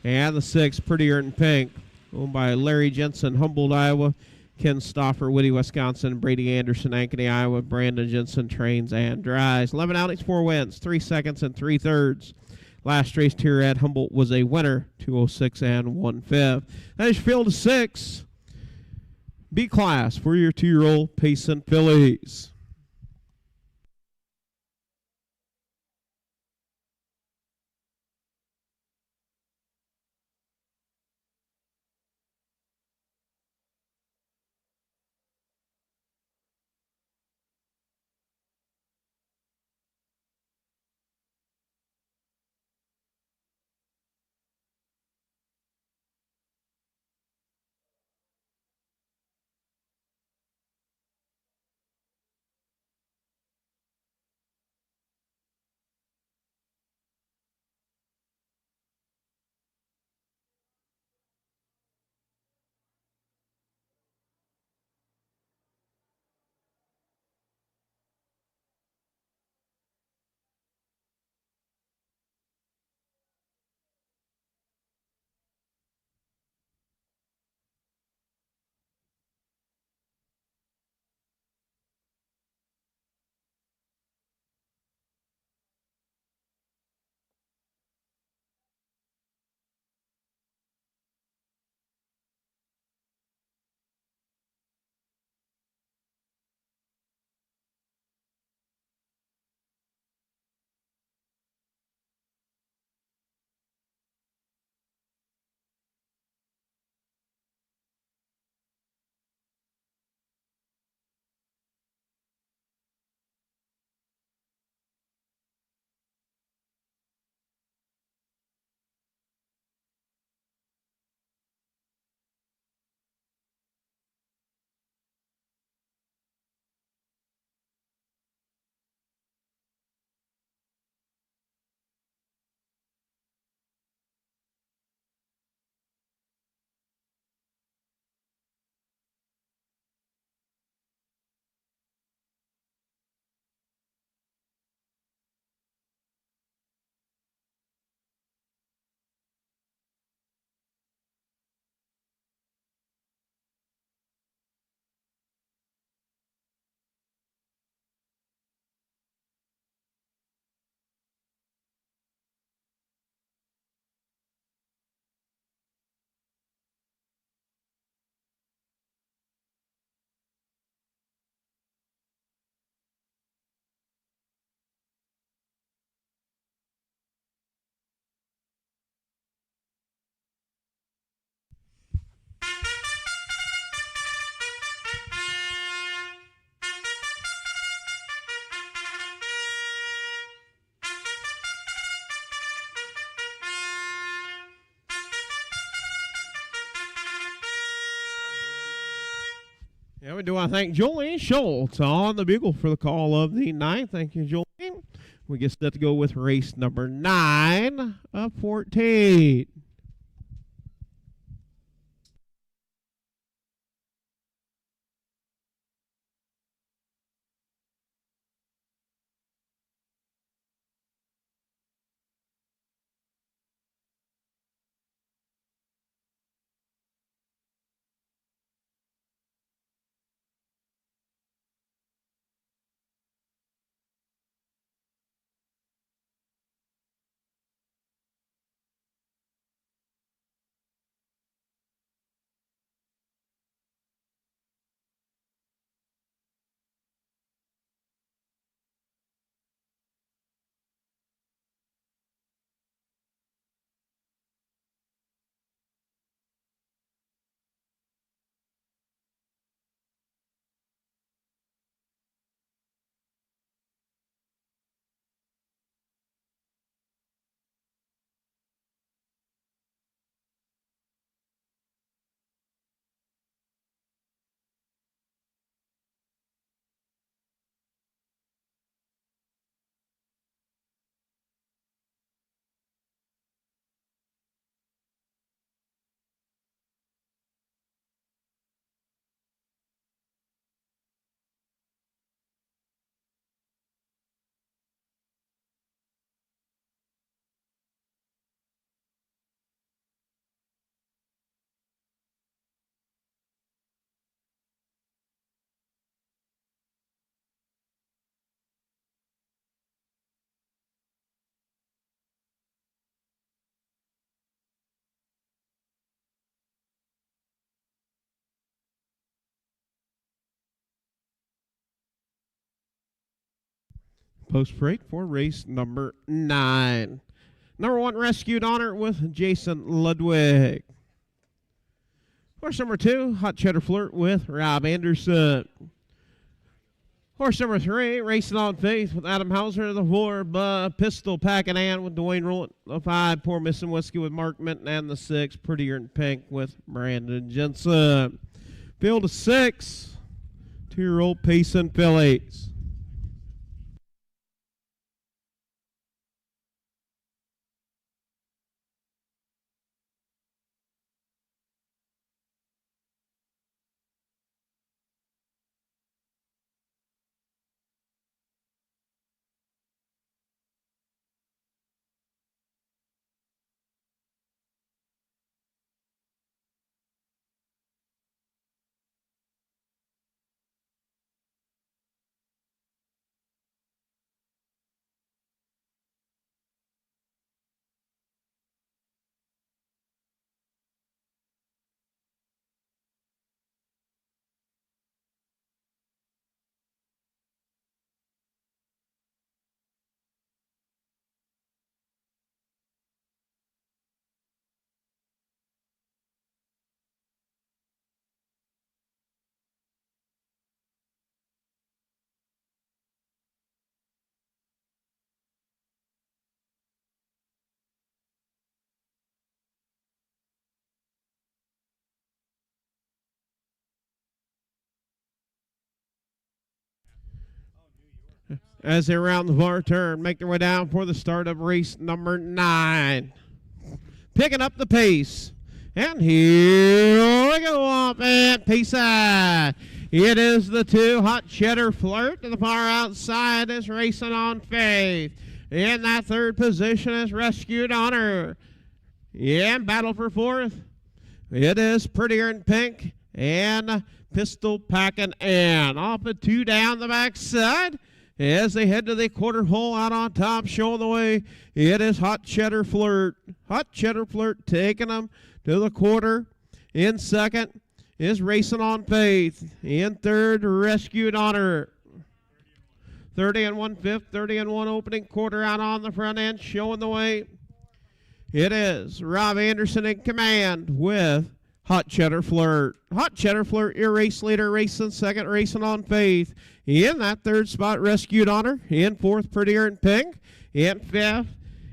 [SPEAKER 1] And the 6, Prettier in Pink, owned by Larry Jensen, Humboldt, Iowa. Ken Stoffer, Whitty, Wisconsin. Brady Anderson, Ankeny, Iowa. Brandon Jensen trains and drives. 11 outings, 4 wins, 3 seconds, and 3 thirds. Last race here at Humboldt was a winner, 206 and 1/5. That is your field of 6. B class for your 2-year-old Pace and fillies. And we do want to thank Jolene Schultz on the bugle for the call of the ninth. Thank you, Jolene. We get set to go with race number 9 of 14. Post freight for race number 9. Number 1 rescued honor with Jason Ludwig. Horse number 2, Hot Cheddar Flirt with Rob Anderson. Horse number 3, Racing on Faith with Adam Hauser. The 4, Pistol Packing Ann with Dwayne Rowland. The 5, Poor Missing Whiskey with Mark Minton. And the 6, Prettier in Pink with Brandon Jensen. Field of 6, 2-year-old Pace and Fillies. As they round the far turn, make their way down for the start of race number 9. Picking up the pace. And here we go off at pace side. It is the 2, Hot Cheddar Flirt. To the far outside is Racing on Faith. In that 3rd position is Rescued Honor. In battle for 4th, it is Prettier in Pink and Pistol Packing Ann. Off at 2 down the backside. As they head to the quarter hole out on top, showing the way, it is Hot Cheddar Flirt. Hot Cheddar Flirt taking them to the quarter. In 2nd is Racing on Faith. In 3rd, Rescued Honor. 30 and 1/5, 30 and 1 opening quarter out on the front end, showing the way. It is Rob Anderson in command with Hot Cheddar Flirt. Hot Cheddar Flirt, your race leader, racing 2nd, Racing on Faith. In that 3rd spot, Rescued Honor. In 4th, Prettier in Pink. In 5th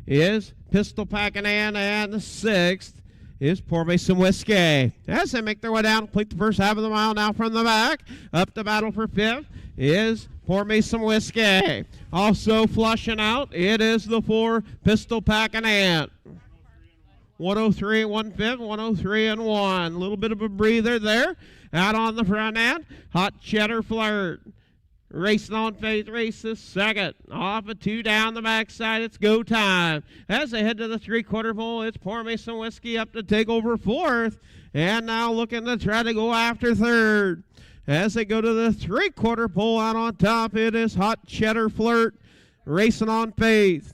[SPEAKER 1] is Pistol Packing Ann. And the 6th is Pour Me Some Whiskey. As they make their way down, complete the first half of the mile now from the back. Up to battle for fifth is Pour Me Some Whiskey. Also flushing out, it is the 4 Pistol Pack and Ant. 103 and 1/5, 103 and 1. A little bit of a breather there. Out on the front end, Hot Cheddar Flirt. Racing on Faith races second. Off a 2 down the backside. It's go time. As they head to the 3/4 pole, it's Pour Me Some Whiskey up to take over fourth. And now looking to try to go after third. As they go to the 3/4 pole out on top, it is Hot Cheddar Flirt racing on Faith.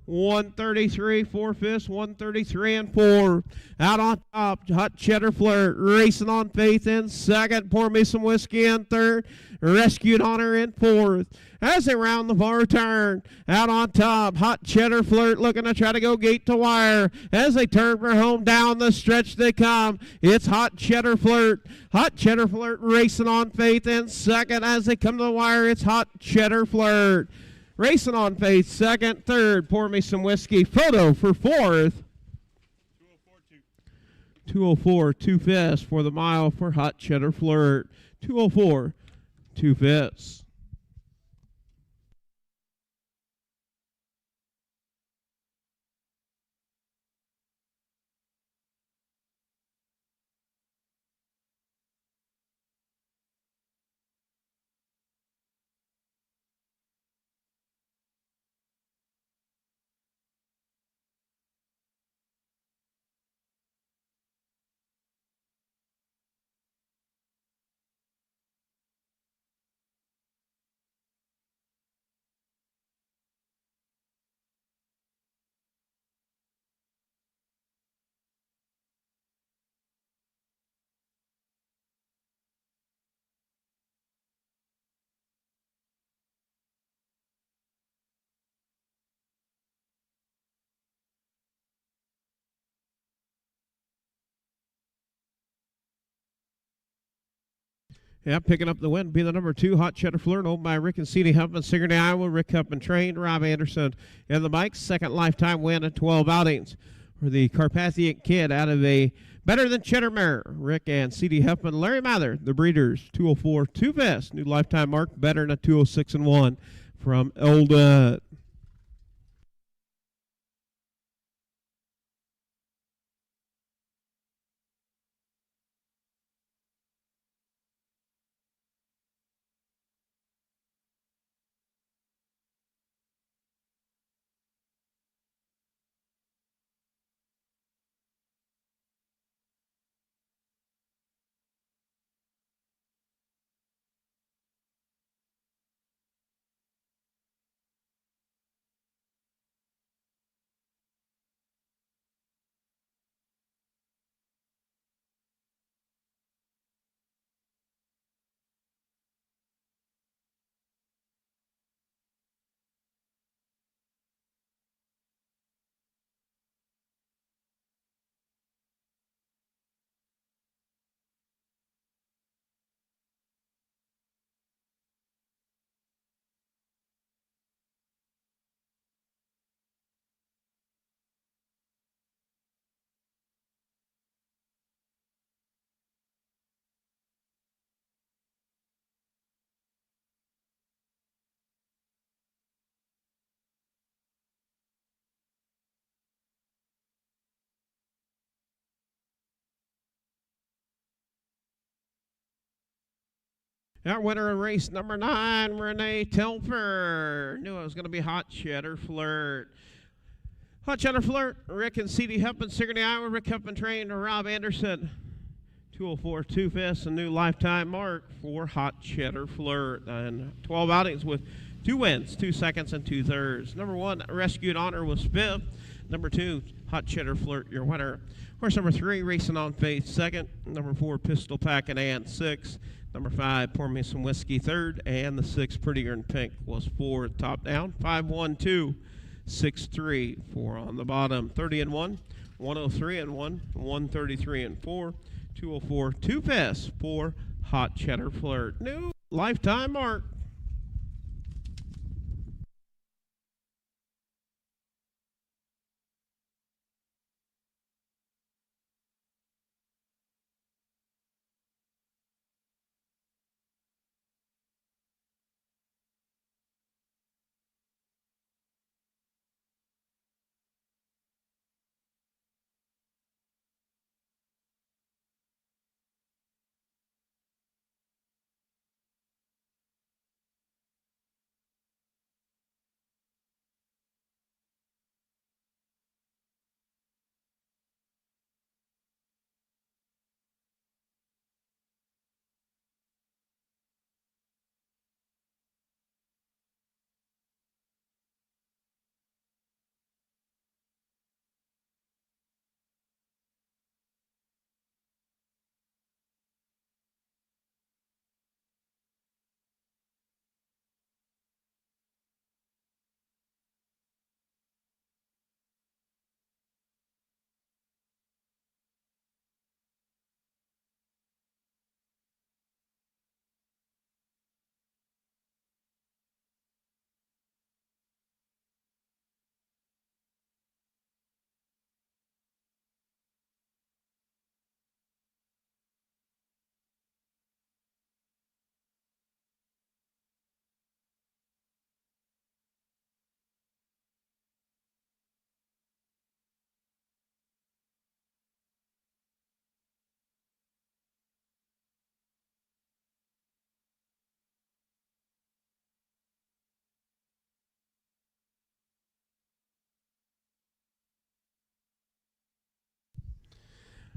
[SPEAKER 1] 133, 4/5, 133 and 4. Out on top, Hot Cheddar Flirt racing on Faith in second. Pour Me Some Whiskey in third. Rescued Honor in fourth. As they round the far turn, out on top, Hot Cheddar Flirt looking to try to go gate to wire. As they turn for home, down the stretch they come. It's Hot Cheddar Flirt. Hot Cheddar Flirt racing on Faith in second. As they come to the wire, it's Hot Cheddar Flirt. Racing on Faith, second, third, Pour Me Some Whiskey. Photo for fourth. 204, 2/5 for the mile for Hot Cheddar Flirt. 204, 2/5. Yeah, picking up the win, be the number 2, Hot Cheddar Flirt, owned by Rick and C.D. Huffman, Sigourney, Iowa. Rick Huffman trained, Rob Anderson in the bike. Second lifetime win at 12 outings for the Carpathian Kid out of a Better Than Cheddar mare. Rick and C.D. Huffman, Larry Mather, the breeders, 204, 2/5. New lifetime mark, better than a 206 and 1 from Eldon. Our winner of race number 9, Renee Telfer. Knew it was going to be Hot Cheddar Flirt. Hot Cheddar Flirt, Rick and C.D. Huffman, Sigourney, Iowa. Rick Huffman trained Rob Anderson. 204, 2/5, a new lifetime mark for Hot Cheddar Flirt. And 12 outings with 2 wins, 2 seconds, and 2 thirds. Number 1, Rescued Honor was 5th. Number 2, Hot Cheddar Flirt, your winner. Horse number 3, Racing on Faith, 2nd. Number 4, Pistol Pack and Ant, 6th. Number 5, Pour Me Some Whiskey, 3rd. And the 6, Prettier in Pink, was 4th. Top down, 5, 1, 2, 6, 3, 4 on the bottom. 30 and 1, 103 and 1, 133 and 4, 204, 2/5 for Hot Cheddar Flirt. New lifetime mark.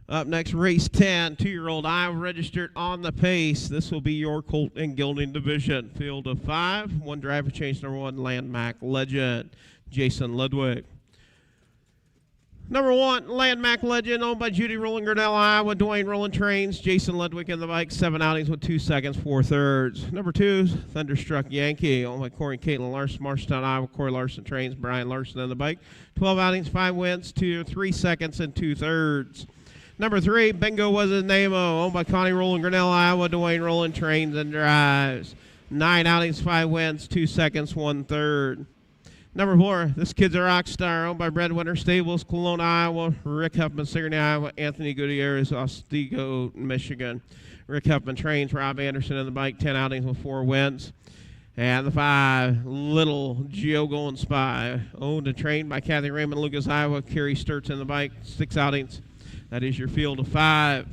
[SPEAKER 1] Up next, race 10, 2-year-old Iowa registered on the pace. This will be your colt and gelding division. Field of 5, one driver change number 1, Landmark Legend, Jason Ludwig. Number 1, Landmark Legend, owned by Judy Rowland, Grinnell, Iowa. Dwayne Rowland trains. Jason Ludwig in the bike, 7 outings with 2 seconds, 4 thirds. Number 2, Thunderstruck Yankee, owned by Corey and Caitlin Larson, Marshalltown, Iowa. Corey Larson trains. Brian Larson in the bike, 12 outings, 5 wins, 3 seconds, and 2 thirds. Number 3, Bingo Was His Name-O, owned by Connie Rowland, Grinnell, Iowa. Dwayne Rowland trains and drives. 9 outings, 5 wins, 2 seconds, 1 third. Number 4, This Kid's a Rock Star, owned by Breadwinner Stables, Kelowna, Iowa. Rick Huffman, Sigourney, Iowa. Anthony Gutierrez, Otsego, Michigan. Rick Huffman trains. Rob Anderson in the bike, 10 outings with 4 wins. And the 5, Little Geo and Spy, owned and trained by Kathy Raymond, Lucas, Iowa. Kerry Sturts in the bike, 6 outings. That is your field of 5.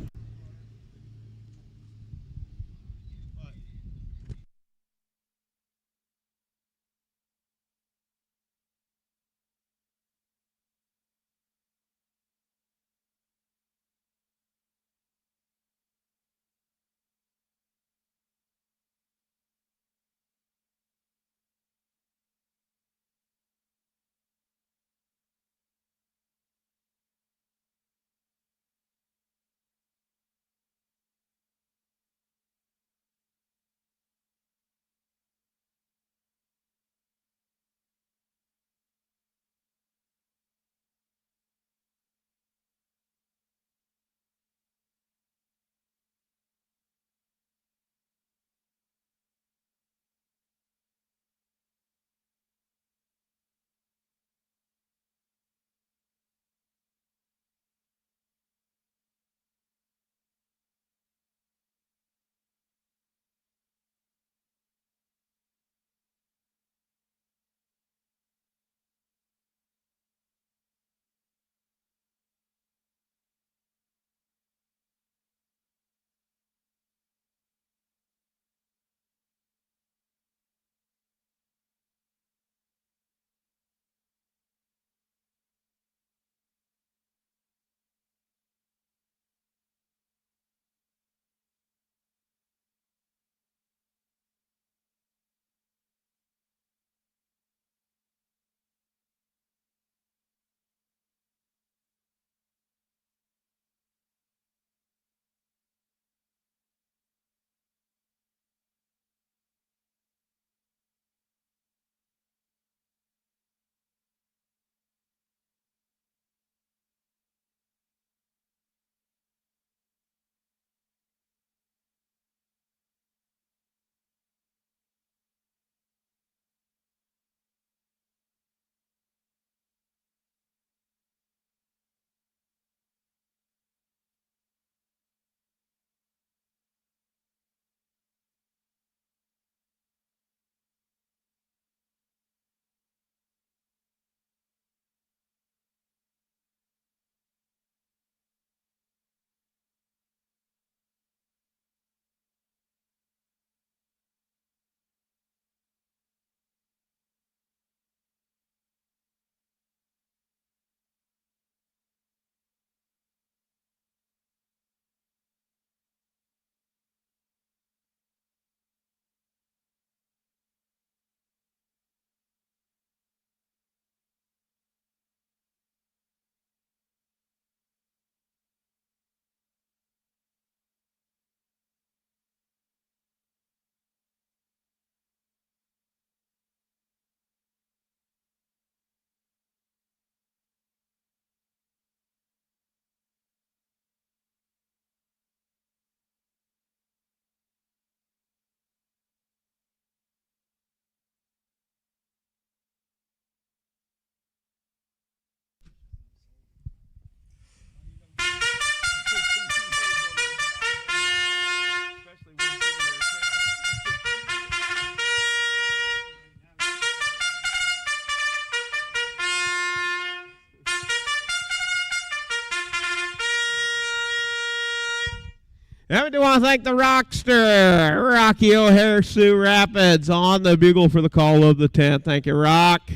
[SPEAKER 1] And we do want to thank the Rockster, Rocky O'Hare, Sioux Rapids, on the bugle for the call of the 10th. Thank you, Rock.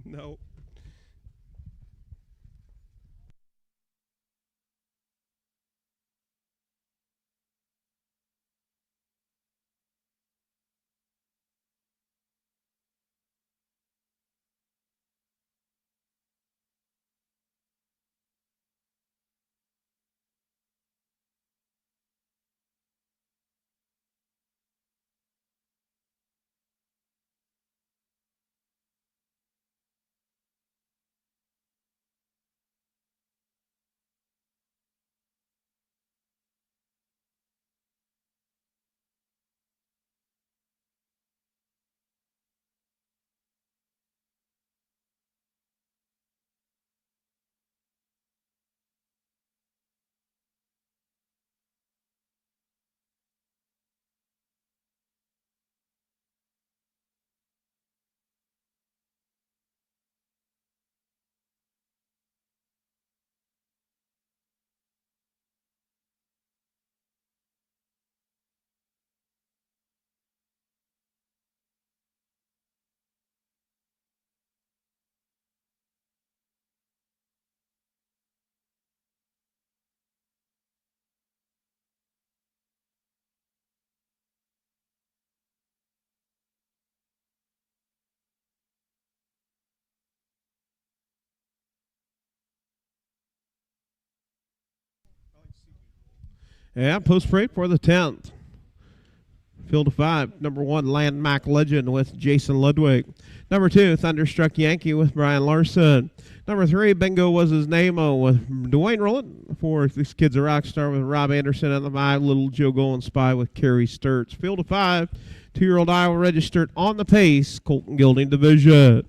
[SPEAKER 1] No. And post parade for the 10th. Field of 5, number 1, Landmark Legend with Jason Ludwig. Number 2, Thunderstruck Yankee with Brian Larson. Number 3, Bingo Was His Name-O with Dwayne Rowland. 4, This Kid's a Rock Star with Rob Anderson. And the 5, Little Joe Golden Spy with Kerry Sturts. Field of 5, 2-year-old Iowa registered on the Pace, Colton Gilding Division.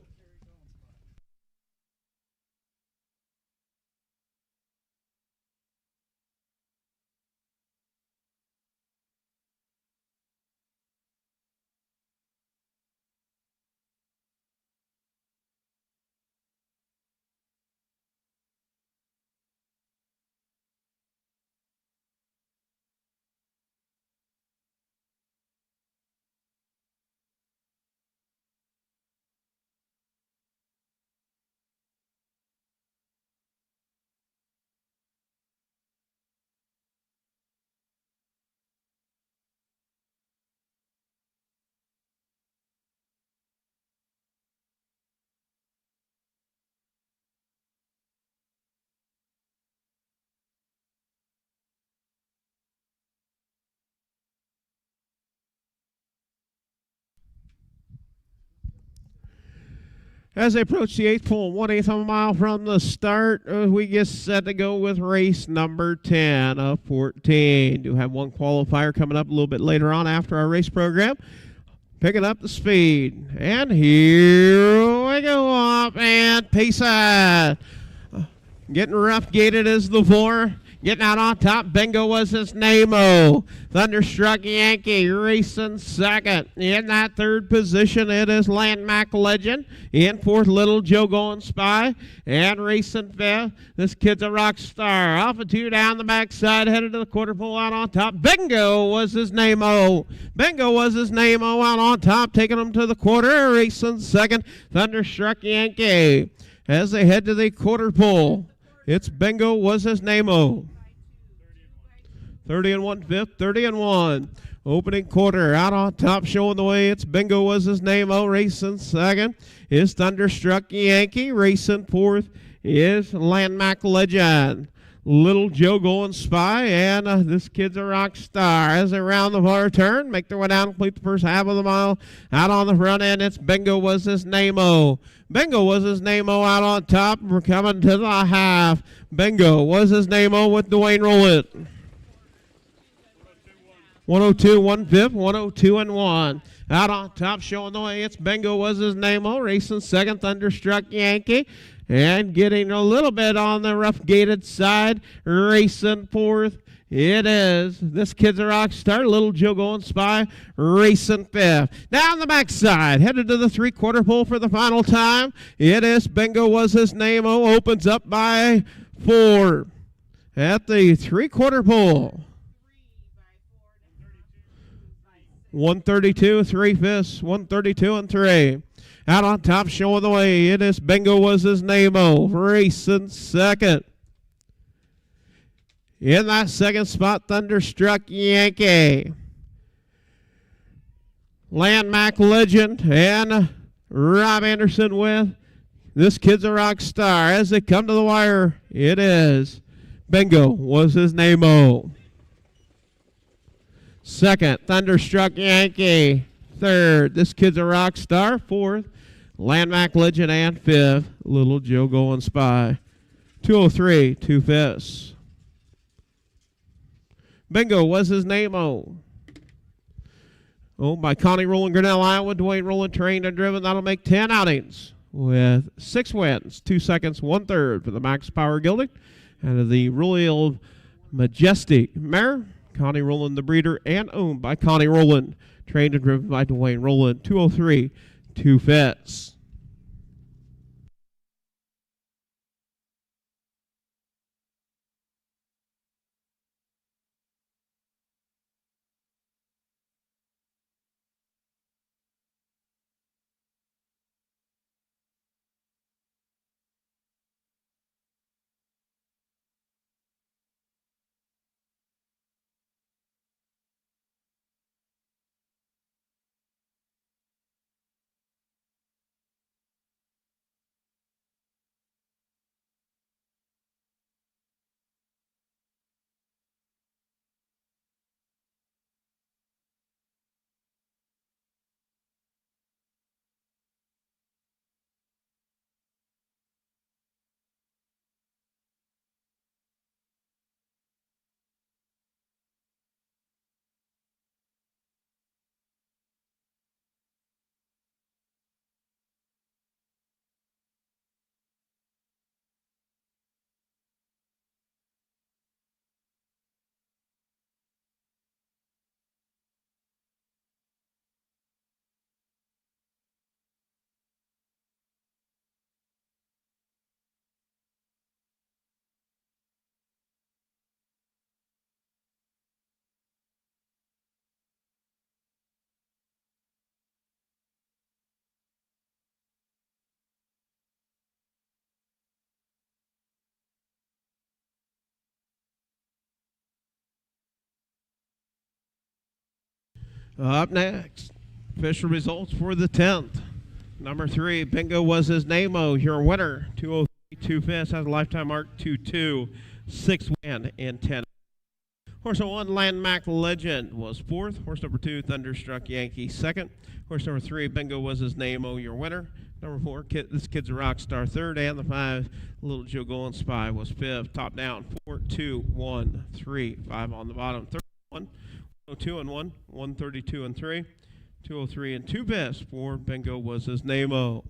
[SPEAKER 1] As they approach the 8th pole, 1/8 of a mile from the start, we get set to go with race number 10 of 14. Do have one qualifier coming up a little bit later on after our race program. Picking up the speed. And here we go up and Pace it. Getting rough gated as the 4. Getting out on top, Bingo Was His Name-O. Thunderstruck Yankee racing second. In that 3rd position, it is Landmark Legend. In 4th, Little Joe Golden Spy. And racing 5th, This Kid's a Rock Star. Off of 2 down the backside, headed to the quarter pole out on top. Bingo Was His Name-O. Bingo Was His Name-O out on top, taking him to the quarter. Racing second, Thunderstruck Yankee. As they head to the quarter pole, it's Bingo Was His Name-O. 30 and 1/5, 30 and 1. Opening quarter, out on top, showing the way. It's Bingo Was His Name-O. Racing second is Thunderstruck Yankee. Racing 4th is Landmark Legend. Little Joe Golden Spy, and This Kid's a Rock Star. As they round the far turn, make their way down, complete the first half of the mile. Out on the front end, it's Bingo Was His Name-O. Bingo Was His Name-O out on top. We're coming to the half. Bingo Was His Name-O with Dwayne Rowland. 102, 1/5, 102 and 1. Out on top, showing the way. It's Bingo Was His Name-O. Racing second, Thunderstruck Yankee. And getting a little bit on the rough gated side. Racing 4th. It is This Kid's a Rock Star, Little Joe Golden Spy, racing 5th. Down the backside, headed to the 3/4 pole for the final time. It is Bingo Was His Name-O, opens up by 4 at the 3/4 pole. 132, 3/5, 132 and 3. Out on top, showing the way. It is Bingo Was His Name-O, racing second. In that second spot, Thunderstruck Yankee. Landmark Legend and Rob Anderson with This Kid's a Rock Star. As they come to the wire, it is Bingo Was His Name-O. Second, Thunderstruck Yankee. Third, This Kid's a Rock Star. 4th, Landmark Legend. And 5th, Little Joe Golden Spy. 203, 2/5. Bingo Was His Name-O. Owned by Connie Rowland, Grinnell, Iowa. Dwayne Rowland, trained and driven. That'll make 10 outings with 6 wins, 2 seconds, 1/3 for the Max Power Gelding. And the Royal Majestic mare, Connie Rowland, the breeder, and owned by Connie Rowland, trained and driven by Dwayne Rowland. 203, 2/5. Up next, official results for the 10th. Number 3, Bingo Was His Name-O, your winner. 203, 2 fifths, has a lifetime mark 2-2, 6 win in 10. Horse number 1, Landmark Legend, was 4th. Horse number 2, Thunderstruck Yankee, 2nd. Horse number 3, Bingo Was His Name-O, your winner. Number 4, This Kid's a Rock Star, 3rd. And the 5, Little Joe Golden Spy, was 5th. Top down, 4, 2, 1, 3, 5 on the bottom. 31, 102 and 1, 132 and 3, 203 and 2 best for Bingo Was His Name-O.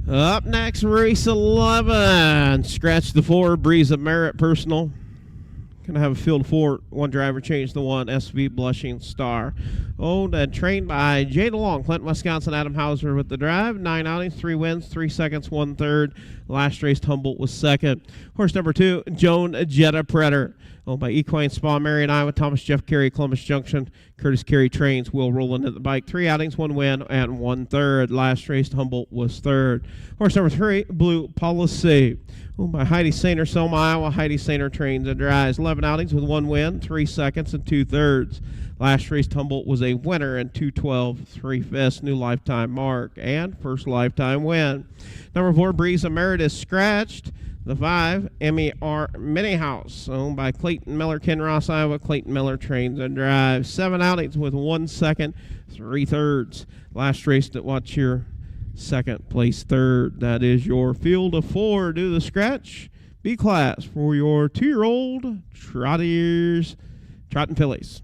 [SPEAKER 1] Up next, race 11. Scratch the 4, Breeze of Merit Personal. Going to have a field of 4. One driver changed the 1, SV Blushing Star. Owned and trained by Jay DeLong, Clinton, Wisconsin. Adam Hauser with the drive. 9 outings, 3 wins, 3 seconds, 1/3. Last race, Humboldt was 2nd. Horse number 2, Joan Jetta Predator. Owned by Equine Spa, Marion, Iowa. Thomas Jeff Carey, Columbus Junction. Curtis Carey trains. Will Rowland at the bike. 3 outings, 1 win, and 1/3. Last race, Humboldt was 3rd. Horse number 3, Blue Policy. Owned by Heidi Sainer, Selma, Iowa. Heidi Sainer trains and drives. 11 outings with 1 win, 3 seconds, and 2/3. Last race, Humboldt was a winner in 2:12, 3 fifths, new lifetime mark, and first lifetime win. Number 4, Breeze of Merit is scratched. The 5, MER Mini House, owned by Clayton Miller, Kinross, Iowa. Clayton Miller trains and drives. 7 outings with 1 second, 3/3. Last race that watch your second place 3rd. That is your field of 4. Do the scratch B class for your 2-year-old trotting fillies.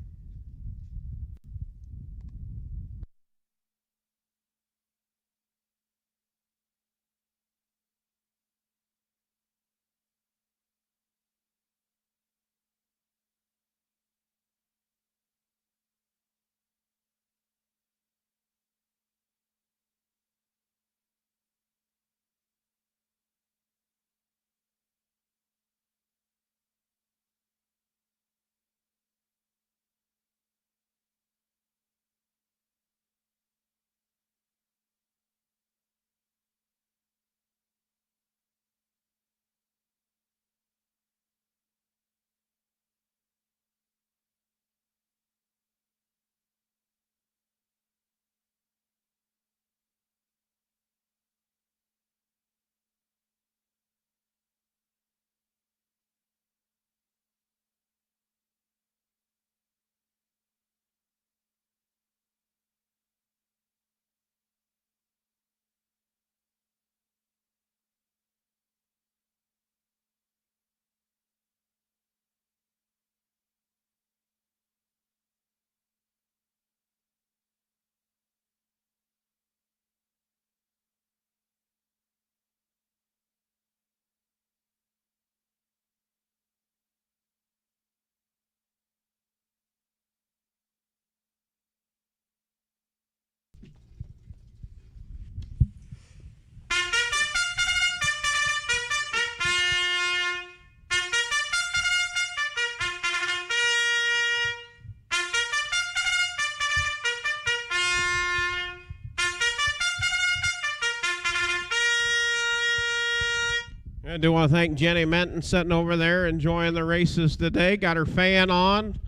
[SPEAKER 1] I do want to thank Jenny Menton sitting over there enjoying the races today. Got her fan on.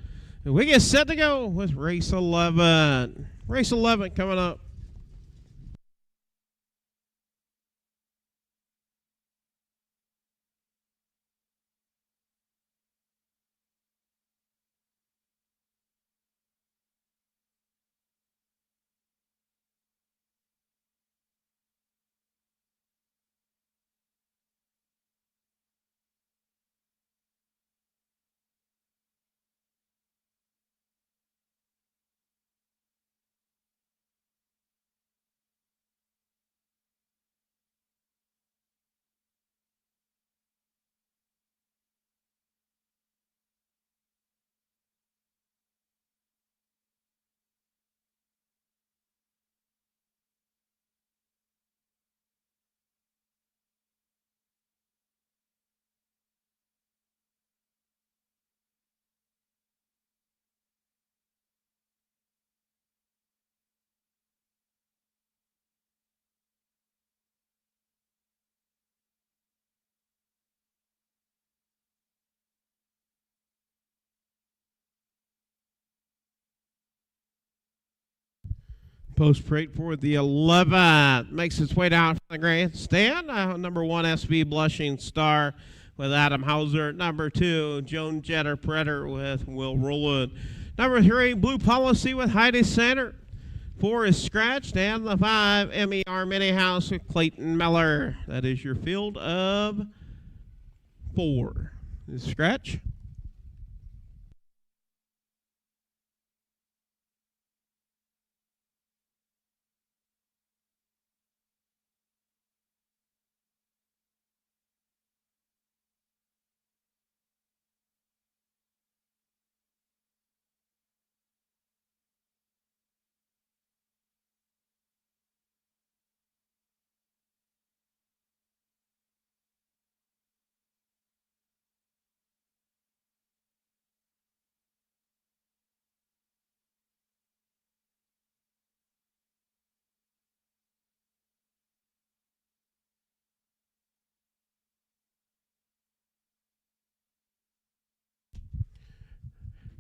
[SPEAKER 1] And we get set to go with race 11. Race 11 coming up. Post parade for the 11th makes its way down to the grandstand. Number 1, SB Blushing Star with Adam Hauser. Number 2, Joan Jetter Predator with Will Rowland. Number 3, Blue Policy with Heidi Center. 4 is Scratched, and the 5, MER Mini House with Clayton Miller. That is your field of 4. Is Scratch.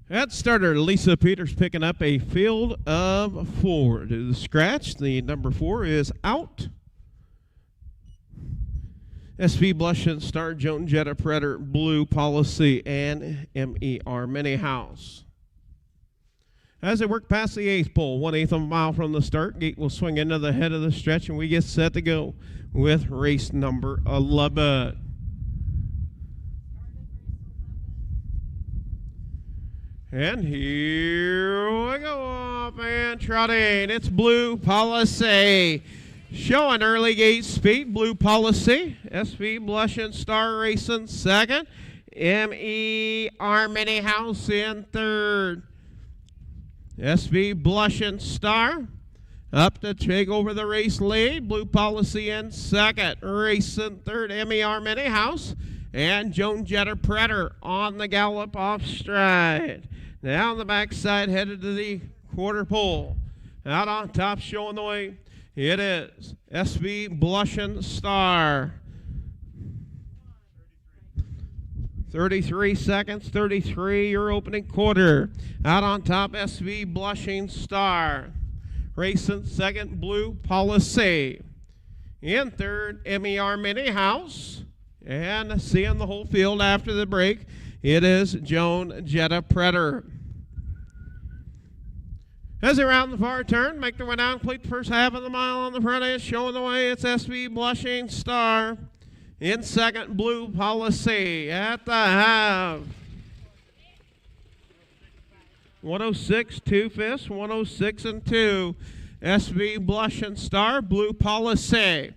[SPEAKER 1] That starter, Lisa Peters, picking up a field of 4. To the scratch, the number 4 is out. SV Blushing Star, Joan Jetta Predator, Blue Policy, and MER Mini House. As they work past the 8th pole, 1/8 of a mile from the start, gate will swing into the head of the stretch, and we get set to go with race number 11. And here we go, up and trotting. It's Blue Policy. Showing early gate speed, Blue Policy. SV Blushing Star racing second. MER Mini House in third. SV Blushing Star up to take over the race lead. Blue Policy in second. Racing third, MER Mini House. And Joan Jetter Predator on the gallop off stride. Down the backside, headed to the quarter pole. Out on top, showing the way, it is SV Blushing Star. 33 seconds, 33 your opening quarter. Out on top, SV Blushing Star. Racing second, Blue Policy. In third, MER Mini House. And seeing the whole field after the break, it is Joan Jetta Predator. As they round the far turn, make their way down, complete the first half of the mile on the front edge, showing the way, it's SV Blushing Star. In second, Blue Policy at the half. 106, 2/5, 106 and 2. SV Blushing Star, Blue Policy.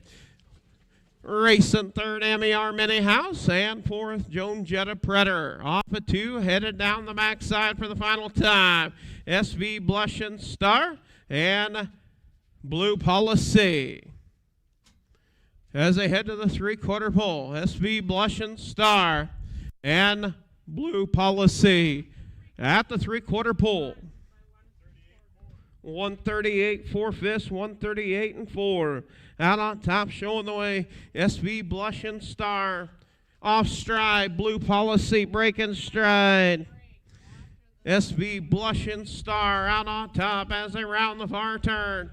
[SPEAKER 1] Racing third, MER Mini House, and fourth, Joan Jetta Predator. Off at 2, headed down the backside for the final time. SV Blushing Star and Blue Policy. As they head to the 3/4 pole, SV Blushing Star and Blue Policy at the 3/4 pole. 138 4/5, 138 and 4. Out on top, showing the way, SV Blushing Star. Off stride, Blue Policy breaking stride. SV Blushing Star out on top as they round the far turn.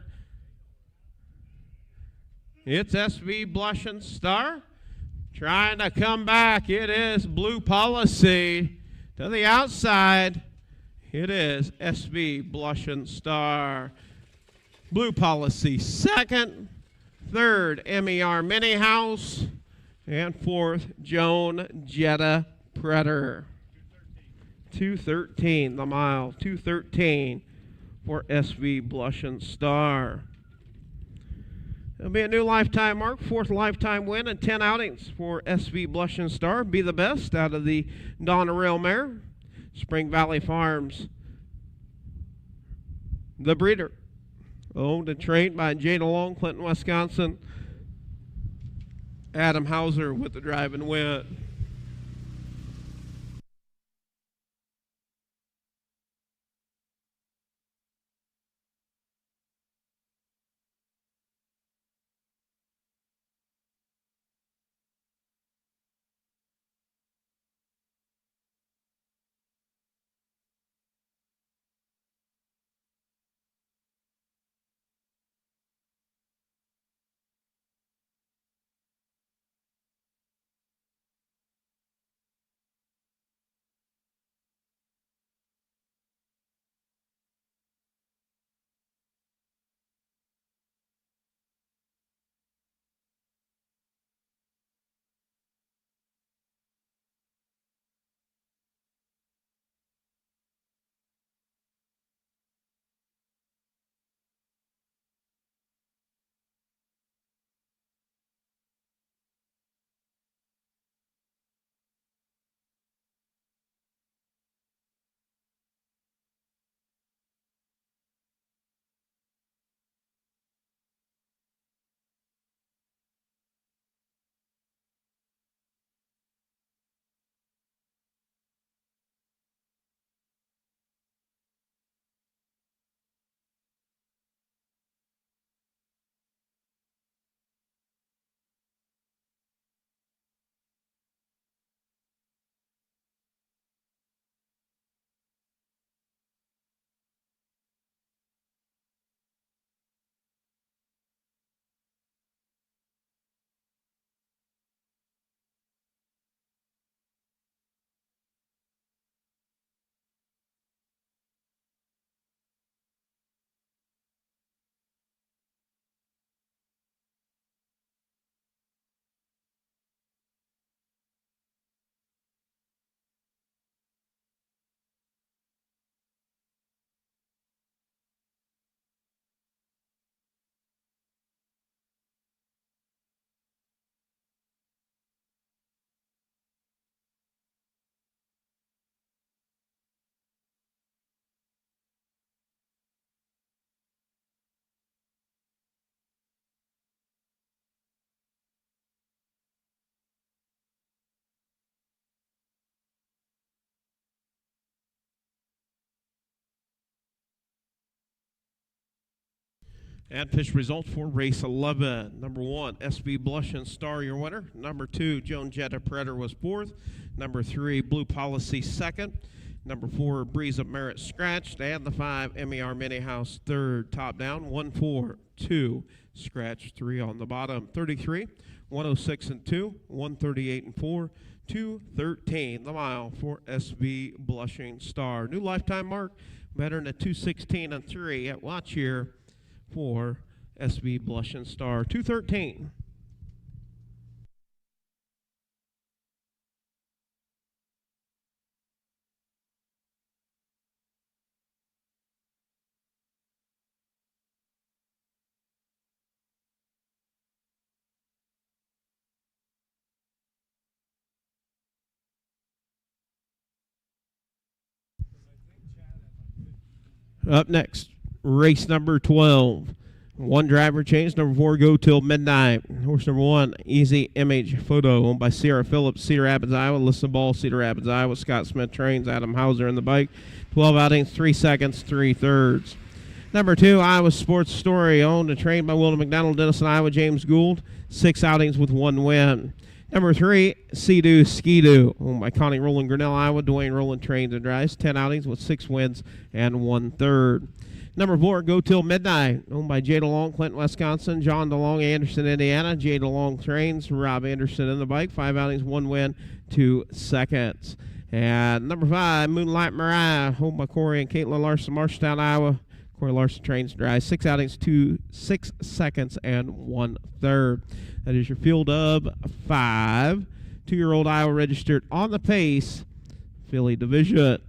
[SPEAKER 1] It's SV Blushing Star trying to come back. It is Blue Policy to the outside. It is SV Blushing Star. Blue Policy second. Third, MER Mini House. And fourth, Joan Jetta Predator. 2:13 the mile. 2:13 for SV Blushing Star. It'll be a new lifetime mark, fourth lifetime win and 10 outings for SV Blushing Star. Be the best out of the Donna Rail Mare. Spring Valley Farms, the breeder. Owned and trained by Jada Long, Clinton, Wisconsin. Adam Hauser with the drive and win. And fish results for race 11. Number 1, SV Blushing Star, your winner. Number 2, Joan Jetta Predator was 4th. Number 3, Blue Policy 2nd. Number 4, Breeze of Merit scratched. And the 5, MER Mini House 3rd. Top down, 1-4-2. Scratch 3 on the bottom. 33, 106 and 2, 138 and 4, 2:13 the mile for SV Blushing Star. New lifetime mark, better than a 2:16 and 3 at watch here for SV Blushing Star. 2:13. Up next, race number 12. One driver change. Number 4, go till midnight. Horse number 1, Easy Image Photo, owned by Sarah Phillips, Cedar Rapids, Iowa. Alyssa Ball, Cedar Rapids, Iowa. Scott Smith trains. Adam Hauser in the bike. 12 outings, 3 seconds, 3 thirds. Number 2, Iowa Sports Story, owned and trained by Wilton McDonald, Denison, Iowa, James Gould, 6 outings with 1 win. Number 3, Sea-Doo Ski-Doo, owned by Connie Rowland, Grinnell, Iowa, Dwayne Rowland trains and drives, 10 outings with 6 wins and 1 third. Number 4, Go Till Midnight, owned by Jay DeLong, Clinton, Wisconsin, John DeLong, Anderson, Indiana. Jay DeLong trains, Rob Anderson in the bike, 5 outings, 1 win, 2 seconds. And number 5, Moonlight Mariah, owned by Corey and Caitlin Larson, Marshalltown, Iowa. Corey Larson trains drives, 6 outings, 6 seconds, and 1 third. That is your field of 5. 2-year-old Iowa registered on the Pace Filly Division.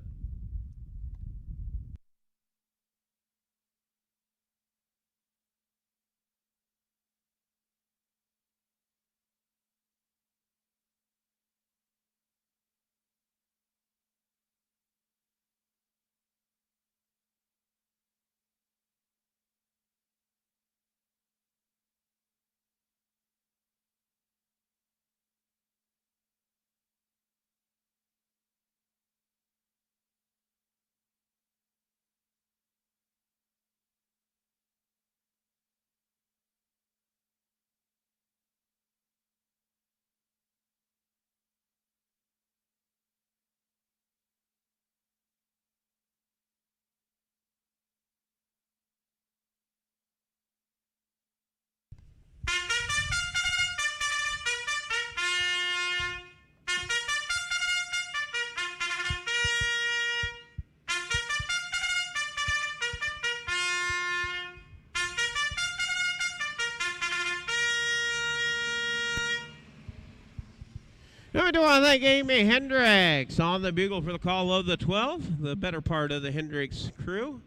[SPEAKER 1] Now we do want to thank Amy Hendricks on the bugle for the call of the 12, the better part of the Hendricks crew.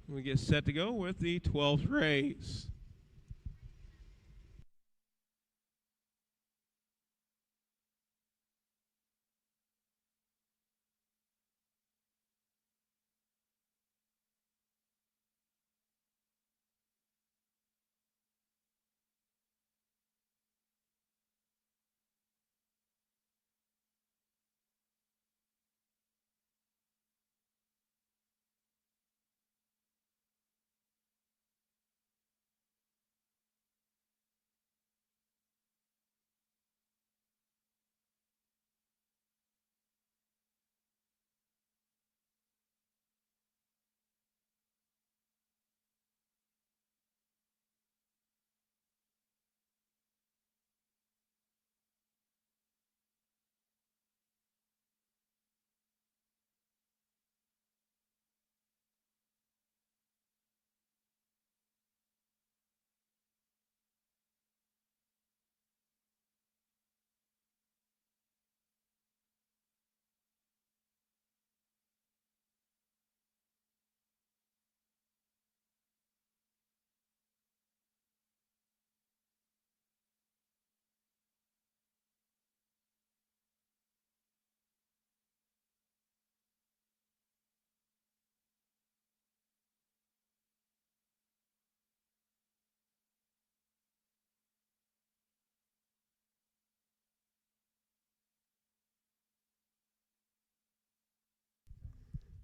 [SPEAKER 1] We get set to go with the 12th race.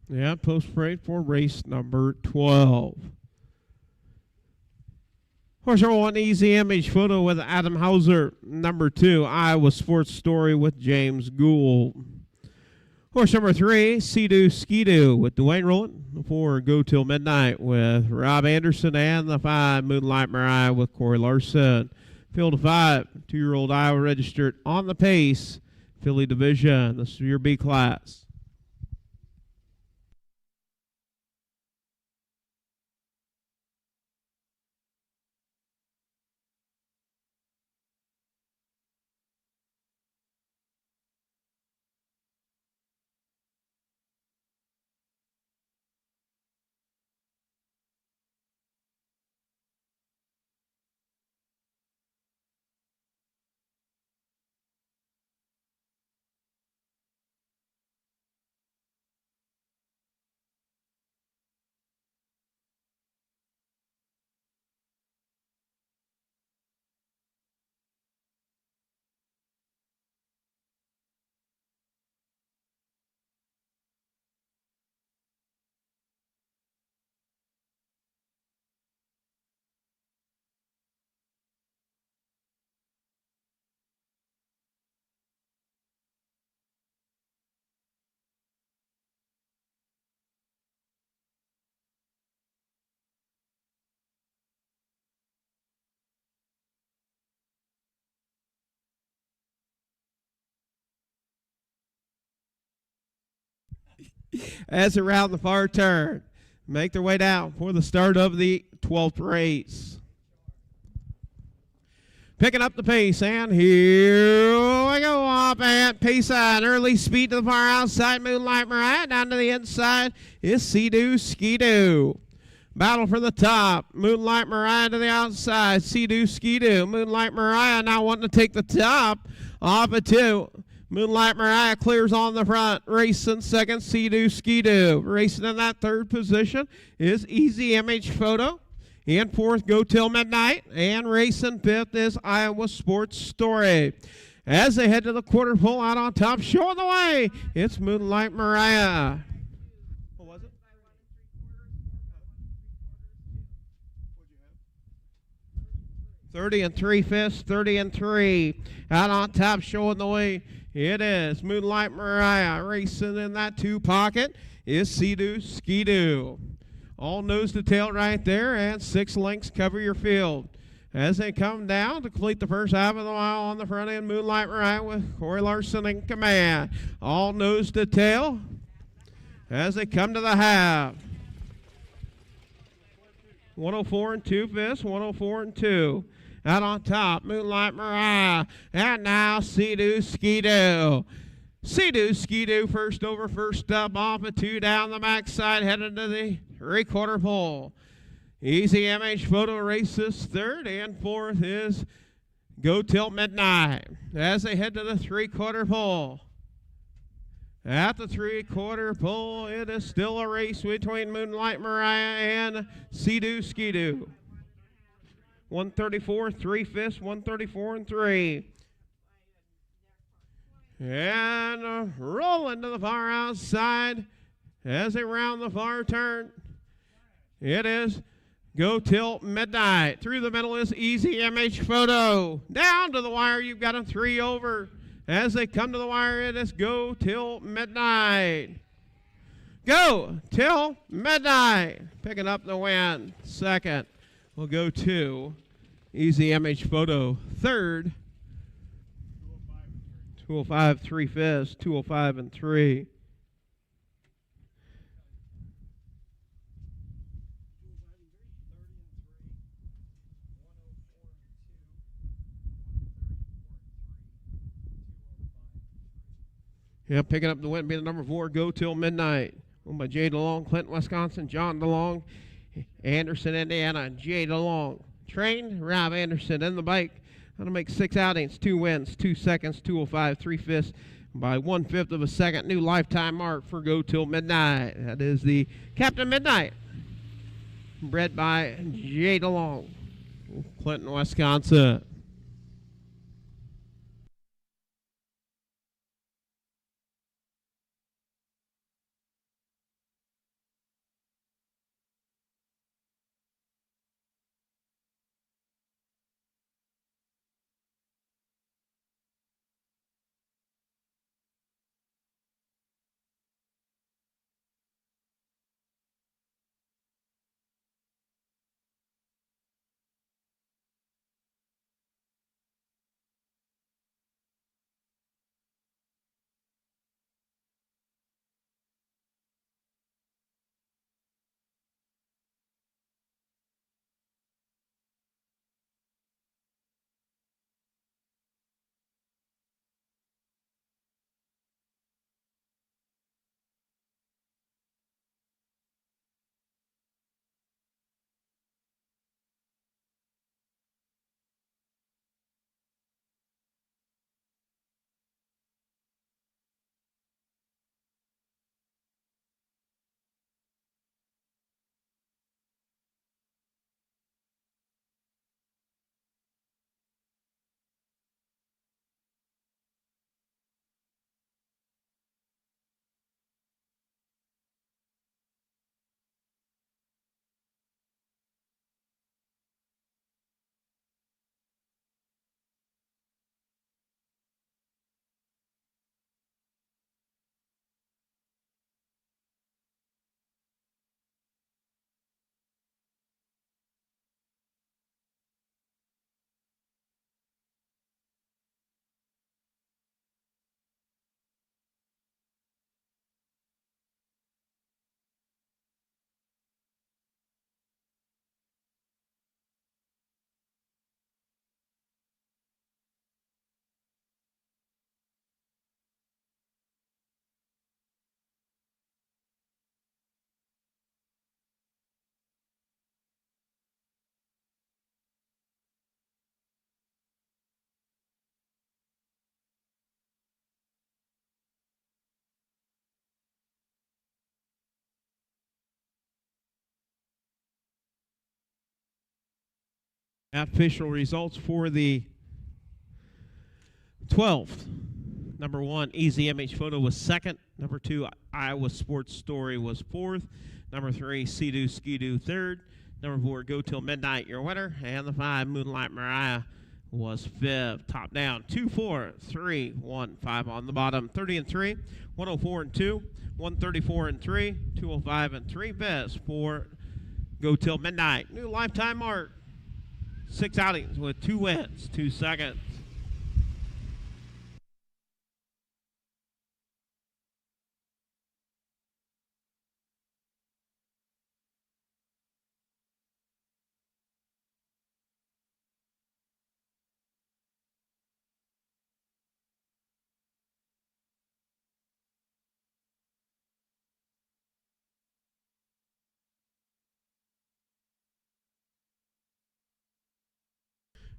[SPEAKER 1] Yeah, post parade for race number 12. Horse number 1, Easy Image Photo with Adam Hauser. Number 2, Iowa Sports Story with James Gould. Horse number 3, Sea-Doo Ski-Doo with Dwayne Rowland. 4, Go Till Midnight with Rob Anderson. And the 5, Moonlight Mariah with Corey Larson. Field of 5, 2-year-old Iowa registered on the Pace Filly Division. This is your B class. as around the far turn. Make their way down for the start of the 12th race. Picking up the pace, and here we go off at Pace and early speed to the far outside. Moonlight Mariah down to the inside is Sea-Doo Ski-Doo. Battle for the top. Moonlight Mariah to the outside. Sea-Doo Ski-Doo. Moonlight Mariah now wanting to take the top off of 2. Moonlight Mariah clears on the front. Racing second, Sea-Doo Ski-Doo. Racing in that third position is Easy Image Photo. In fourth, Go Till Midnight. And racing fifth is Iowa Sports Story. As they head to the quarter pole, out on top, showing the way, it's Moonlight Mariah. What was it? 30 3/5, 30 3. Out on top, showing the way, it is Moonlight Mariah. Racing in that 2 pocket is Sea-Doo Ski-Doo. All nose to tail right there, and 6 lengths cover your field. As they come down to complete the first half of the mile on the front end, Moonlight Mariah with Corey Larson in command. All nose to tail as they come to the half. 104 2/5, 104 2. Out on top, Moonlight Mariah, and now Sea-Doo Ski-Doo. Sea-Doo Ski-Doo first over, first up, off of 2 down the backside, headed to the 3/4 pole. Easy Image Photo races third, and fourth is Go Till Midnight. As they head to the 3/4 pole. At the 3/4 pole, it is still a race between Moonlight Mariah and Sea-Doo Ski-Doo. 134 3/5, 134 3. And rolling to the far outside as they round the far turn. It is Go Till Midnight. Through the middle is Easy Image Photo. Down to the wire, you've got a 3 over. As they come to the wire, it is Go Till Midnight. Go Till Midnight. Picking up the win. Second will go to Easy Image Photo. Third, 205 3/5, 205 3. Yeah, picking up the win, being the number 4, Go Till Midnight. Owned by Jay DeLong, Clinton, Wisconsin, John DeLong, Anderson, Indiana, Jay DeLong. Trained, Rob Anderson, and the bike. That'll make 6 outings, 2 wins, 2 seconds, 205 3/5 by 1/5 of a second. New lifetime mark for Go Till Midnight. That is the Captain Midnight. Bred by Jay DeLong, Clinton, Wisconsin. Official results for the 12th. Number 1, Easy Image Photo was second. Number 2, Iowa Sports Story was fourth. Number 3, Sea-Doo Ski-Doo third. Number 4, Go Till Midnight, your winner. And the 5, Moonlight Mariah was fifth. Top down, 2, 4, 3, 1, 5 on the bottom. 30 and 3, 104 and 2, 134 and 3, 205 and 3. Best for Go Till Midnight. New lifetime mark. 6 outings with 2 wins, 2 seconds.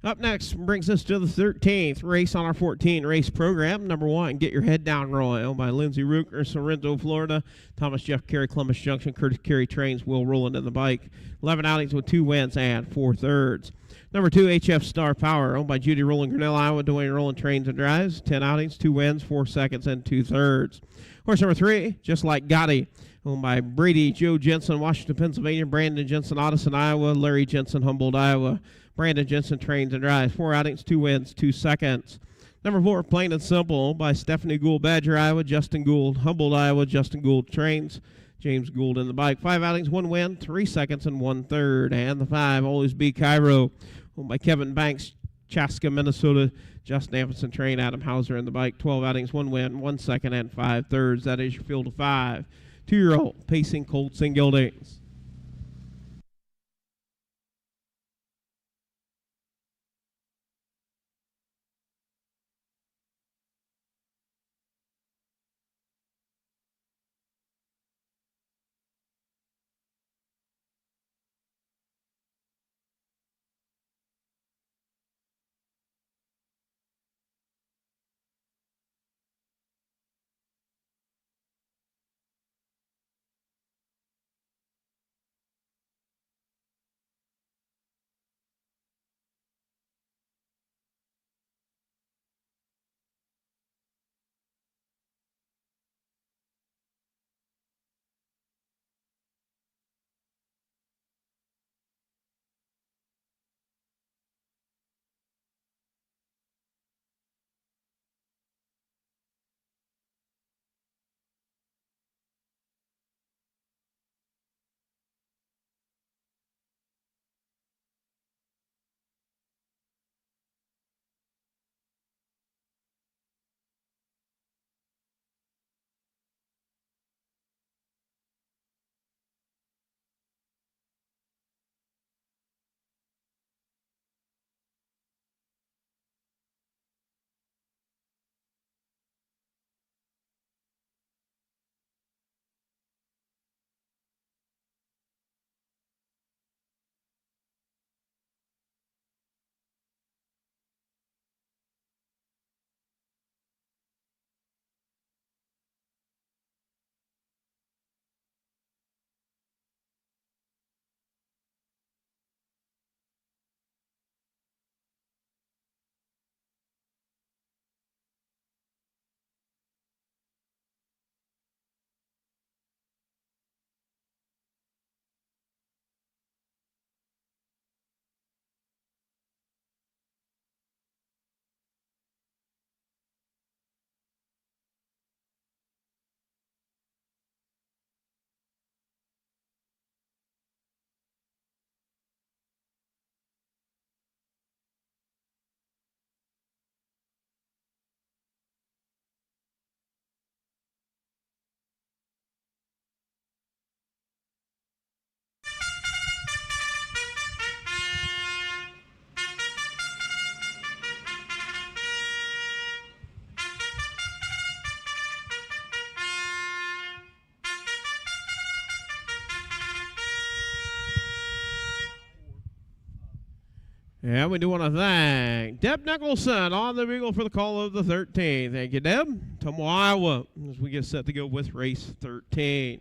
[SPEAKER 1] Up next brings us to the 13th race on our 14 race program. Number 1, Get Your Head Down Roy, owned by Lindsay Ruker, Sorrento, Florida. Thomas Jeff Carey, Columbus Junction. Curtis Carey trains, Will Rowland in the bike. 11 outings with 2 wins and 4 thirds. Number 2, HF Star Power, owned by Judy Rowland, Grinnell, Iowa. Dwayne Rowland trains and drives. 10 outings, 2 wins, 4 seconds, and 2 thirds. Horse number 3, Just Like Gotti, owned by Brady Joe Jensen, Washington, Pennsylvania. Brandon Jensen, Odison, Iowa. Larry Jensen, Humboldt, Iowa. Brandon Jensen trains and drives. 4 outings, 2 wins, 2 seconds. Number 4, Plain and Simple, by Stephanie Gould, Badger, Iowa. Justin Gould, Humboldt, Iowa. Justin Gould trains. James Gould in the bike. 5 outings, 1 win, 3 seconds, and 1 third. And the 5, Always Be Cairo, owned by Kevin Banks, Chaska, Minnesota. Justin Amundsen train. Adam Hauser in the bike. 12 outings, 1 win, 1 second, and 5 thirds. That is your field of 5. 2-year-old Pacing Colts and Geldings. And we do want to thank Deb Nicholson on the Beagle for the call of the 13th. Thank you, Deb. Tomo, Iowa, as we get set to go with race 13.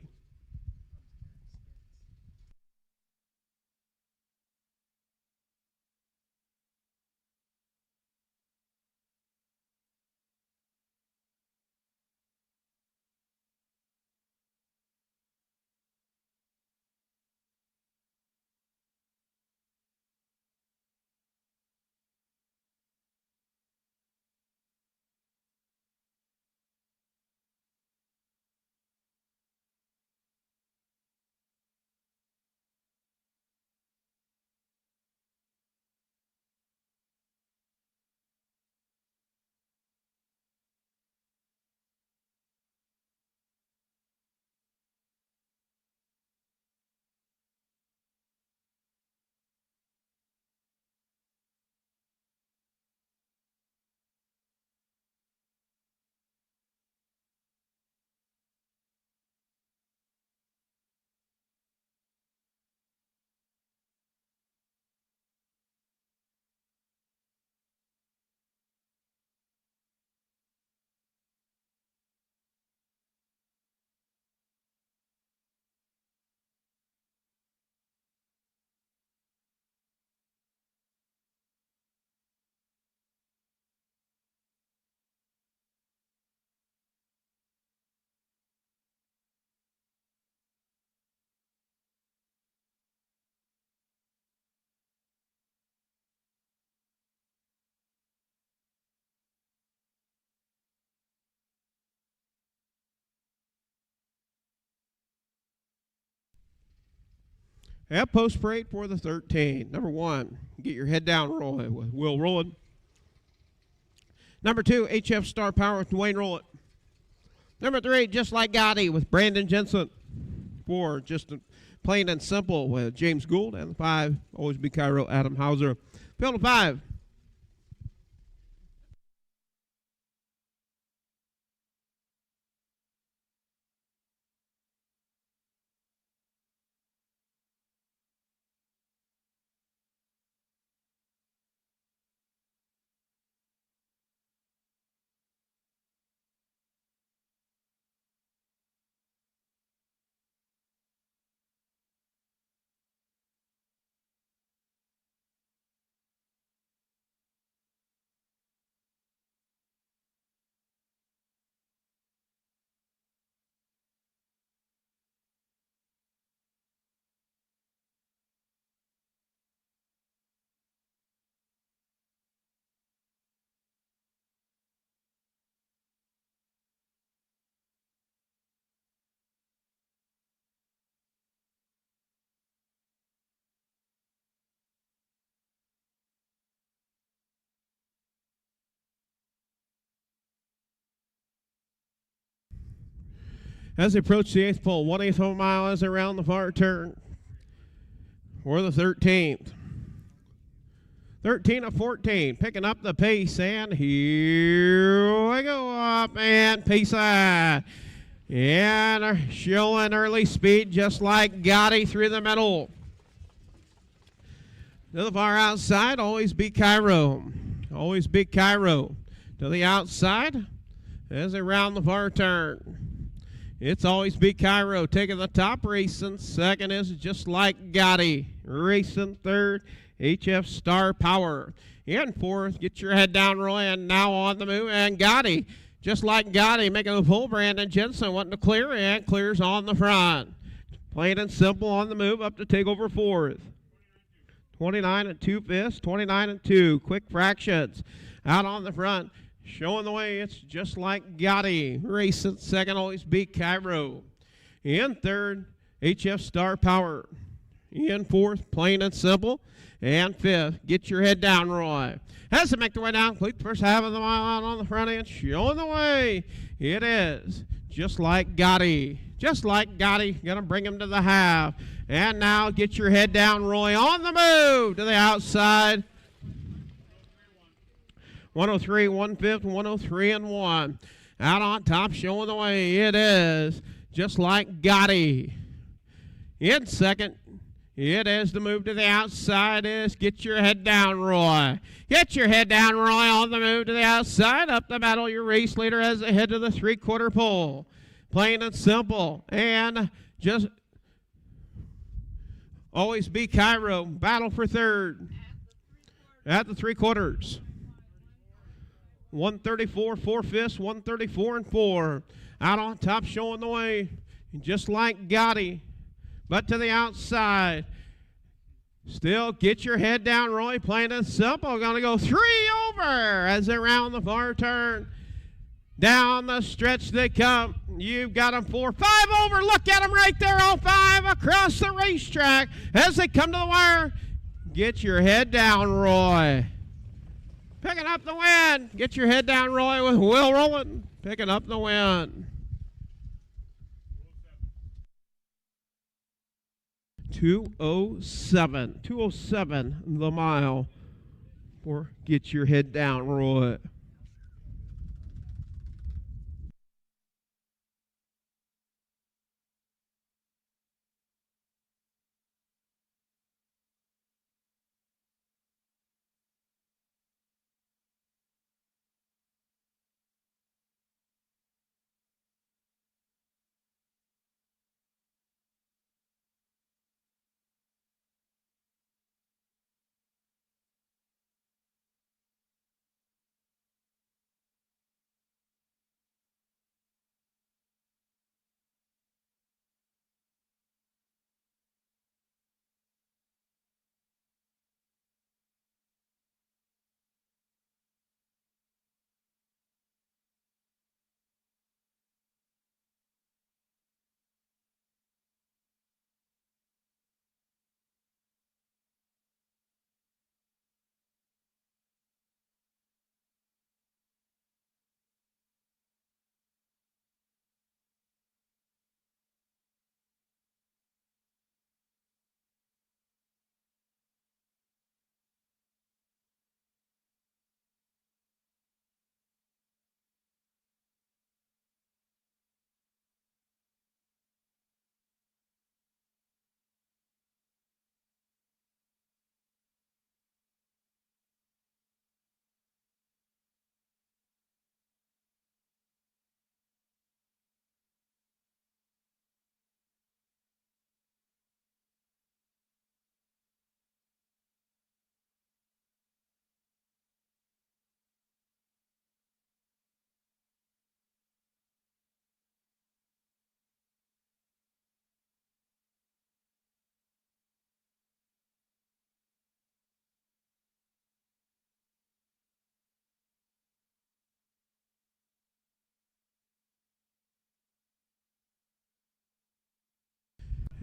[SPEAKER 1] And post parade for the 13. Number 1, Get Your Head Down, Roy, with Will Rowland. Number 2, HF Star Power with Dwayne Rowland. Number 3, Just Like Gotti with Brandon Jensen. 4, Just Plain and Simple with James Gould. And 5, Always Be Cairo, Adam Hauser. Field of 5. As they approach the 8th pole, 1/8 of a mile as they round the far turn for the 13th. 13 of 14, picking up the pace, and here we go up, and Pace and showing early speed just like Gotti through the middle. To the far outside, Always Be Cairo. Always Be Cairo. To the outside as they round the far turn. It's Always Be Cairo taking the top, racing. Second is Just Like Gotti. Racing third, HF Star Power. In fourth, Get Your Head Down, Roy, and now on the move. And Gotti, Just Like Gotti, making the pull. Brandon Jensen wanting to clear, and clears on the front. Plain and Simple on the move up to take over fourth. 29 and 2/5, 29 and 2. Quick Fractions out on the front. Showing the way, it's Just Like Gotti. Racing second, Always Be Cairo. In third, HF Star Power. In fourth, Plain and Simple. And fifth, Get Your Head Down, Roy. Has to make the way down, complete the first half of the mile out on the front end. Showing the way, it is Just Like Gotti. Just Like Gotti, gonna bring him to the half. And now Get Your Head Down, Roy, on the move to the outside. 103, 1/5, 103 and 1. Out on top, showing the way, it is Just Like Gotti. In second, it is the move to the outside is Get Your Head Down, Roy. Get Your Head Down, Roy, on the move to the outside. Up the battle, your race leader as they head to the 3/4 pole. Plain and Simple, and just Always Be Cairo. Battle for third at the 3/4. 134, 4/5, 134 and 4. Out on top, showing the way, Just Like Gotti. But to the outside, still Get Your Head Down, Roy. Plain and Simple. Going to go 3 over as they round the far turn. Down the stretch they come. You've got them 4, 5 over. Look at them right there, all 5 across the racetrack as they come to the wire. Get Your Head Down, Roy. Picking up the win. Get Your Head Down, Roy, with Will Rowland. Picking up the win. 2:07. 2:07 the mile for Get Your Head Down, Roy.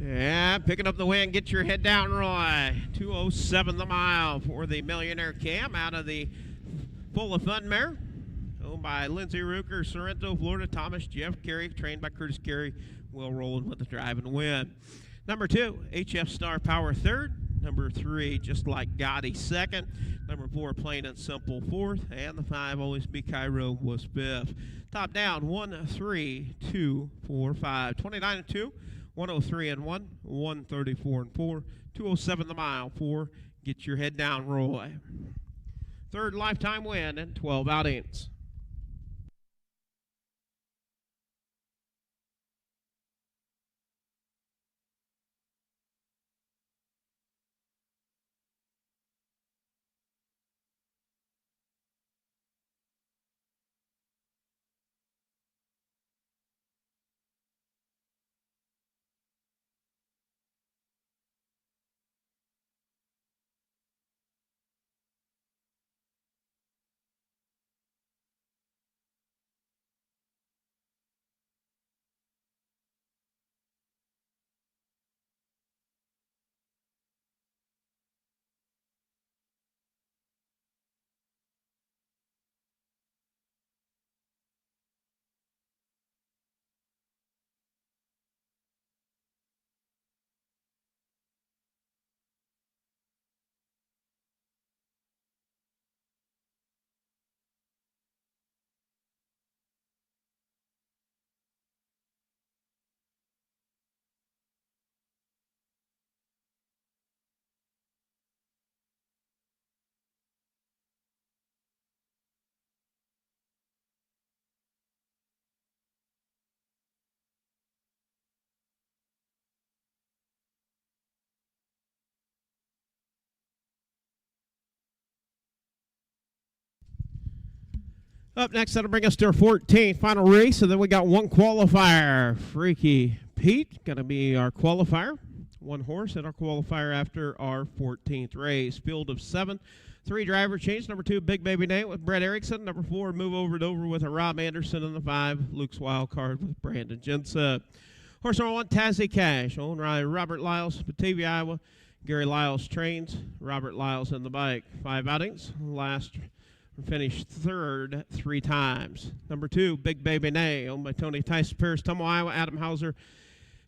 [SPEAKER 1] Yeah, picking up the win. Get your head down, Roy. 2:07 the mile for the Millionaire Cam out of the Full of Fun mare. Owned by Lindsay Ruker, Sorrento, Florida. Thomas Jeff Carey, trained by Curtis Carey. Will rolling with the drive and win. Number 2, HF Star Power third. Number 3, Just Like Gotti second. Number 4, Plain and Simple fourth. And the 5, Always Be Cairo, was fifth. Top down, 1, 3, 2, 4, 5. 29 and 2, 103 and 1, 134 and 4, 2:07 the mile for Get Your Head Down, Roy. Third lifetime win and 12 outings. Up next, that'll bring us to our 14th final race, and then we got one qualifier. Freaky Pete, going to be our qualifier. One horse at our qualifier after our 14th race. Field of 7. 3 driver change. Number 2, Big Baby Nate with Brett Erickson. Number 4, Move Over and Over with a Rob Anderson. And the 5, Luke's Wild Card with Brandon Jensen. Horse number 1, Tazzy Cash, owned by Robert Lyles, Batavia, Iowa. Gary Lyles trains. Robert Lyles in the bike. 5 outings. Last finished third 3 times. Number 2, Big Baby Nay, owned by Tony Tyson Pierce, Tummo, Iowa. Adam Hauser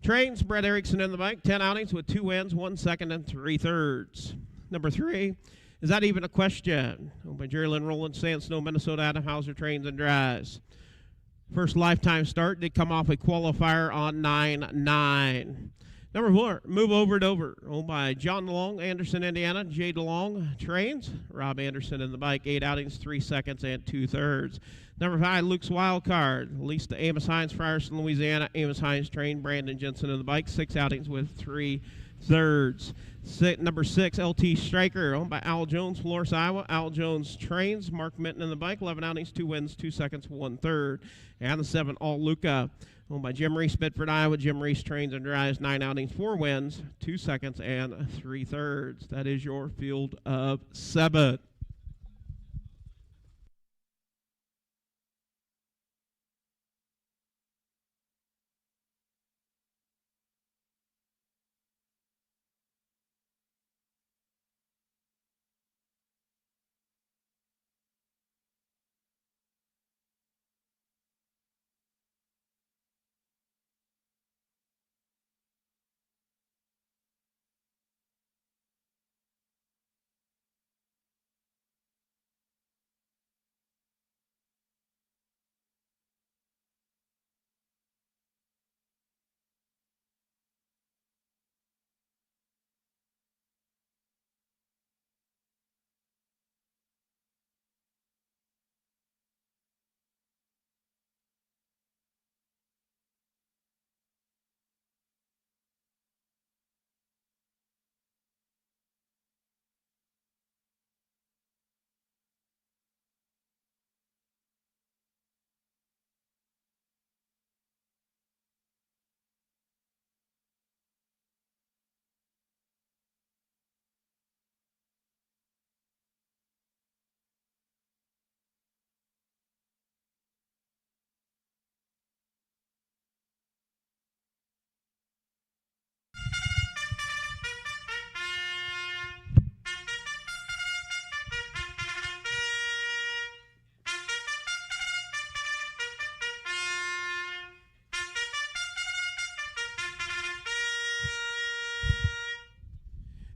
[SPEAKER 1] trains. Brett Erickson in the bike. 10 outings with 2 wins, 1 second, and 3 thirds. Number 3, Is That Even a Question? Owned by Jerry Lynn Rowland, Sand Snow, Minnesota. Adam Hauser trains and drives. First lifetime start. Did come off a qualifier on 9-9. Number 4, Move Over and Over, owned by John DeLong, Anderson, Indiana. Jay DeLong trains. Rob Anderson in the bike. 8 outings, 3 seconds, and 2 thirds. Number 5, Luke's Wild Card, leased to Amos Hines, Frierson, Louisiana. Amos Hines trained. Brandon Jensen in the bike. 6 outings with 3 thirds. Number 6, LT Striker, owned by Al Jones, Florence, Iowa. Al Jones trains. Mark Minton in the bike. 11 outings, 2 wins, 2 seconds, 1 third. And the 7, All Luca, owned by Jim Reese, Bedford, Iowa. Jim Reese trains and drives. 9 outings, 4 wins, 2 seconds, and 3 thirds. That is your field of 7.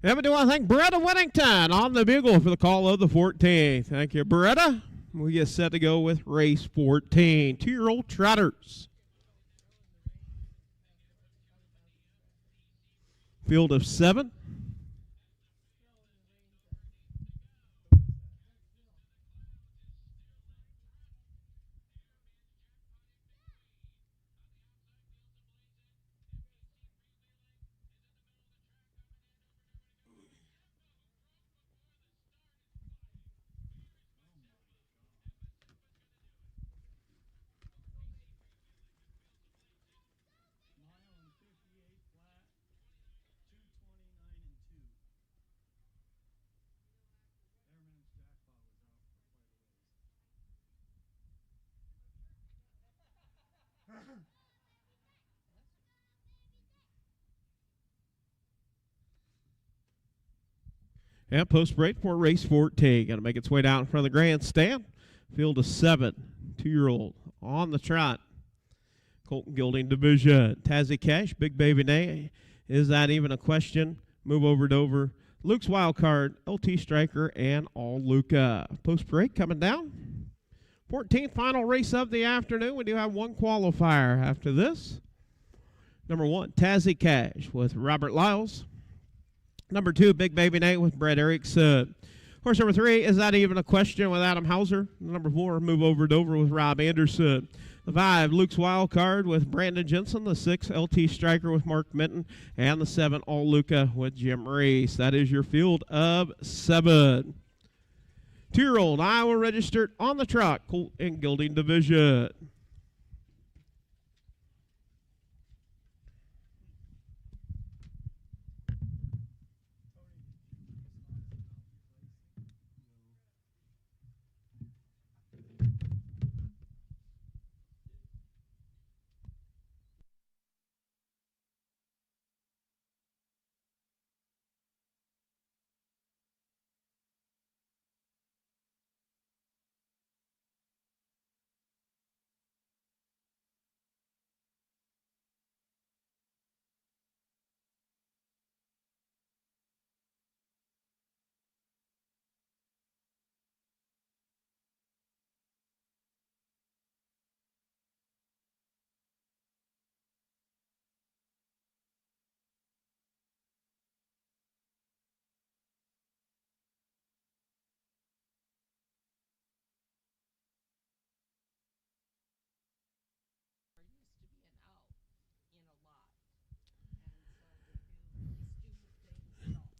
[SPEAKER 1] And we do want to thank Beretta Whittington on the bugle for the call of the 14th. Thank you, Beretta. We get set to go with race 14, 2-year-old trotters. Field of 7. And post break for race 14. Going to make its way down in front of the grandstand. Field of 7, 2-year-old on the trot. Colton Gilding division. Tazzy Cash, Big Baby Nay. Is that even a question? Move over to over. Luke's Wild Card, LT Striker, and All Luca. Post break coming down. 14th final race of the afternoon. We do have one qualifier after this. Number 1, Tazzy Cash with Robert Lyles. Number 2, Big Baby Nate with Brett Erickson. Horse number 3, Is That Even a Question with Adam Hauser. Number 4, Move Over Dover with Rob Anderson. The 5, Luke's Wild Card with Brandon Jensen. The 6, LT Striker with Mark Minton. And the 7, All Luca with Jim Reese. That is your field of 7. 2-year-old Iowa registered on the trot, Colt and Gilding division.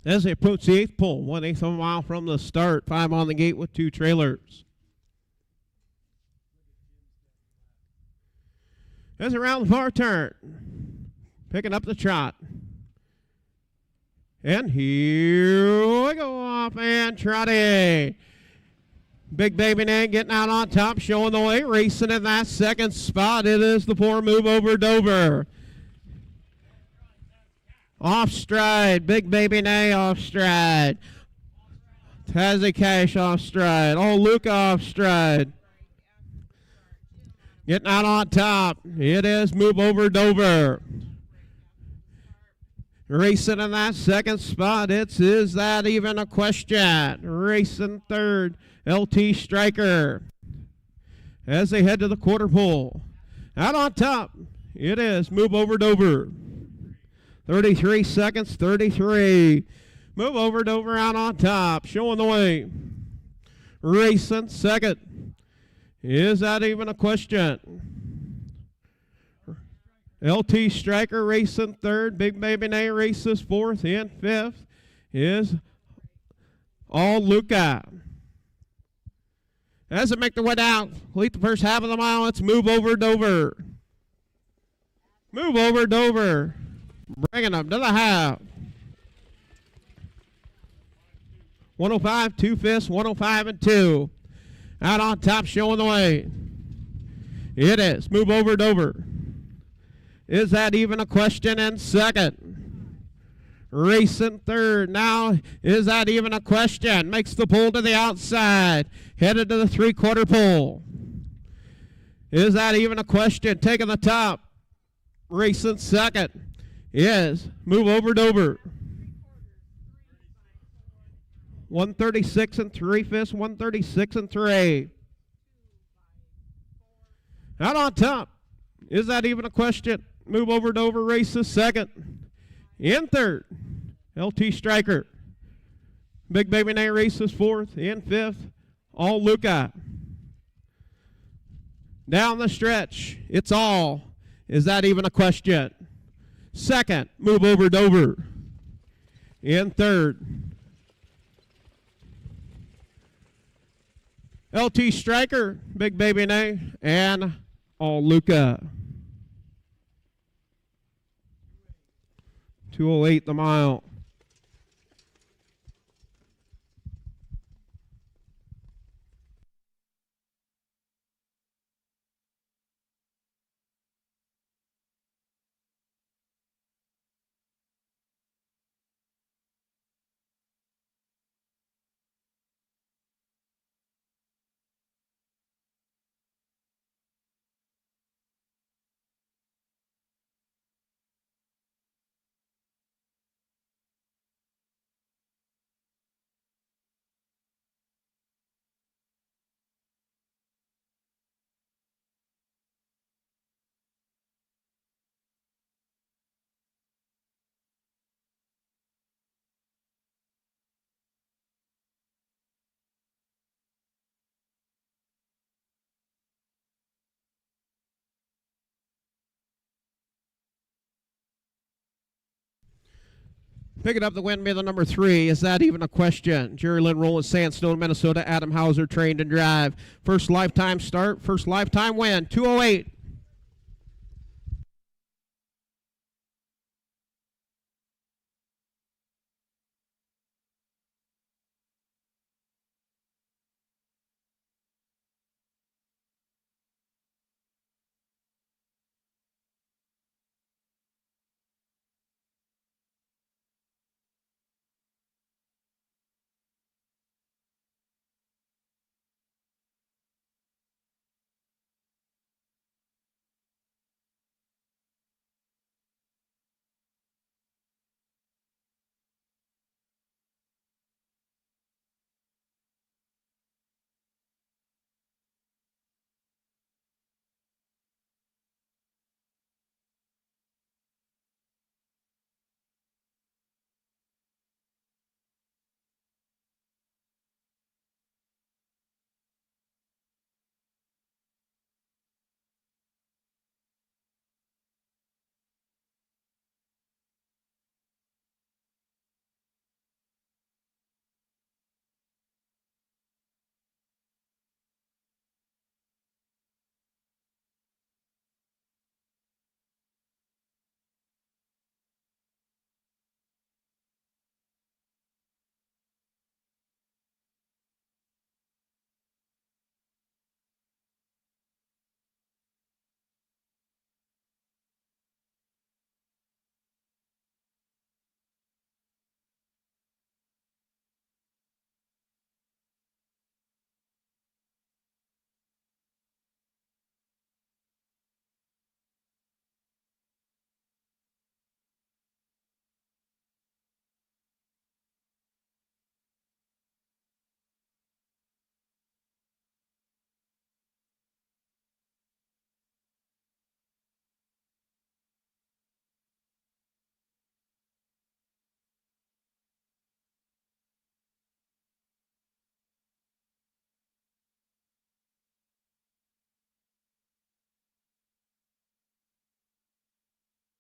[SPEAKER 1] As they approach the 8th pole, 1/8 of a mile from the start, 5 on the gate with 2 trailers. As around the far turn, picking up the trot. And here we go off and trotting. Big Baby Nate getting out on top, showing the way, racing in that second spot. It is the poor Move Over Dover. Off stride, Big Baby Nay off stride. Tazzy Cash off stride. Oh, Luca off stride. Getting out on top. It is Move Over Dover. Racing in that second spot. Is that even a question? Racing third, LT Striker. As they head to the quarter pole. Out on top. It is Move Over Dover. 33 seconds, 33. Move Over Dover out on top, showing the way. Racing second. Is that even a question? LT Striker racing third. Big Baby Nay races fourth. And 5th is All Luca. As they make their way down, complete the first half of the mile, it's Move Over Dover. Move Over Dover. Bringing them to the half. 105, 2/5, 105 and 2. Out on top, showing the way. It is Move Over Dover. Is that even a question in second? Racing third. Now, is that even a question? Makes the pull to the outside. Headed to the 3/4 pole. Is that even a question? Taking the top. Racing second. Is Move Over Dover. 136 and 3/5, 136 and 3. Out on top. Is that even a question? Move over to over races second. In third, LT Striker. Big Baby Nay races fourth. In fifth, All Luca. Down the stretch, it's All. Is that even a question? Second, Move Over Dover. In third, LT Striker, Big Baby Nay, and All Luca. 2:08 the mile. Picking up the win by the number 3. Is that even a question? Jerry Lynn Roland, Sandstone, Minnesota. Adam Hauser, trained and drive. First lifetime start, first lifetime win. 2:08.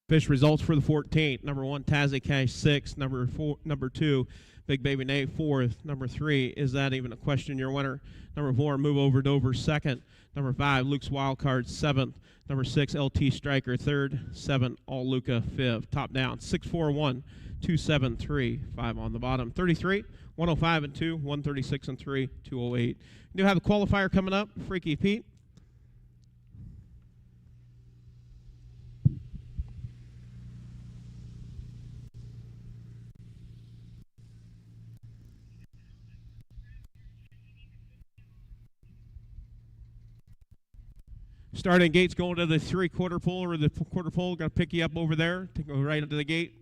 [SPEAKER 1] Fish results for the 14th. Number 1, Tazzy Cash 6th. Number 2, Big Baby Nay 4th. Number 3, Is That Even a Question? Your winner. Number 4, Move Over Dover 2nd. Number 5, Luke's Wildcard 7th. Number 6, LT Striker 3rd. 7, All Luca 5th. Top down 641 273. 5 on the bottom. 33, 105 and 2, 136 and 3, 208. We do have a qualifier coming up. Freaky Pete. Starting gates going to the 3/4 pole or the quarter pole. Got to pick you up over there to go right into the gate.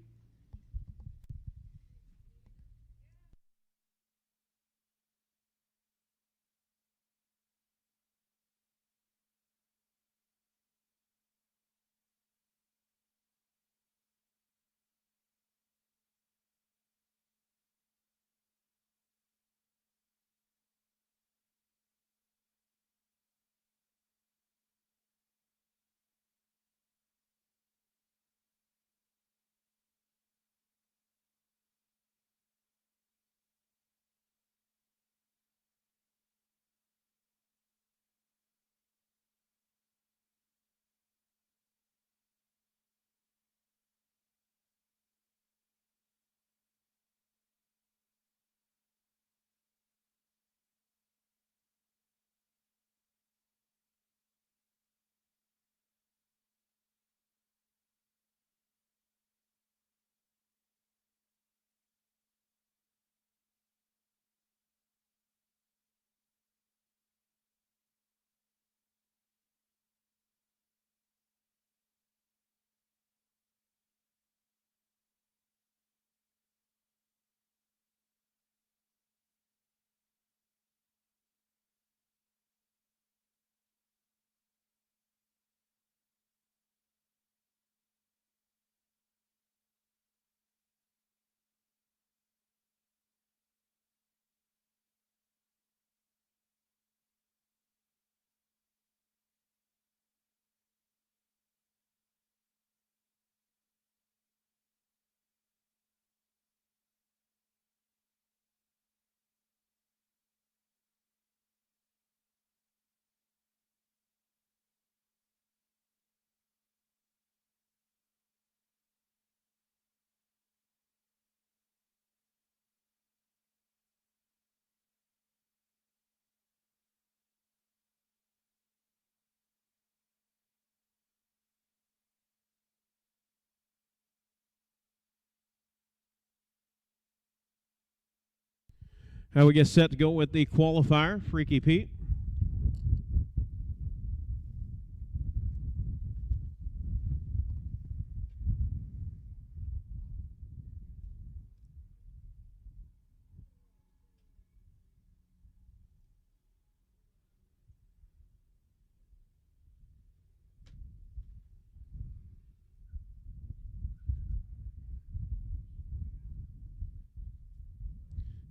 [SPEAKER 1] How we get set to go with the qualifier, Freaky Pete.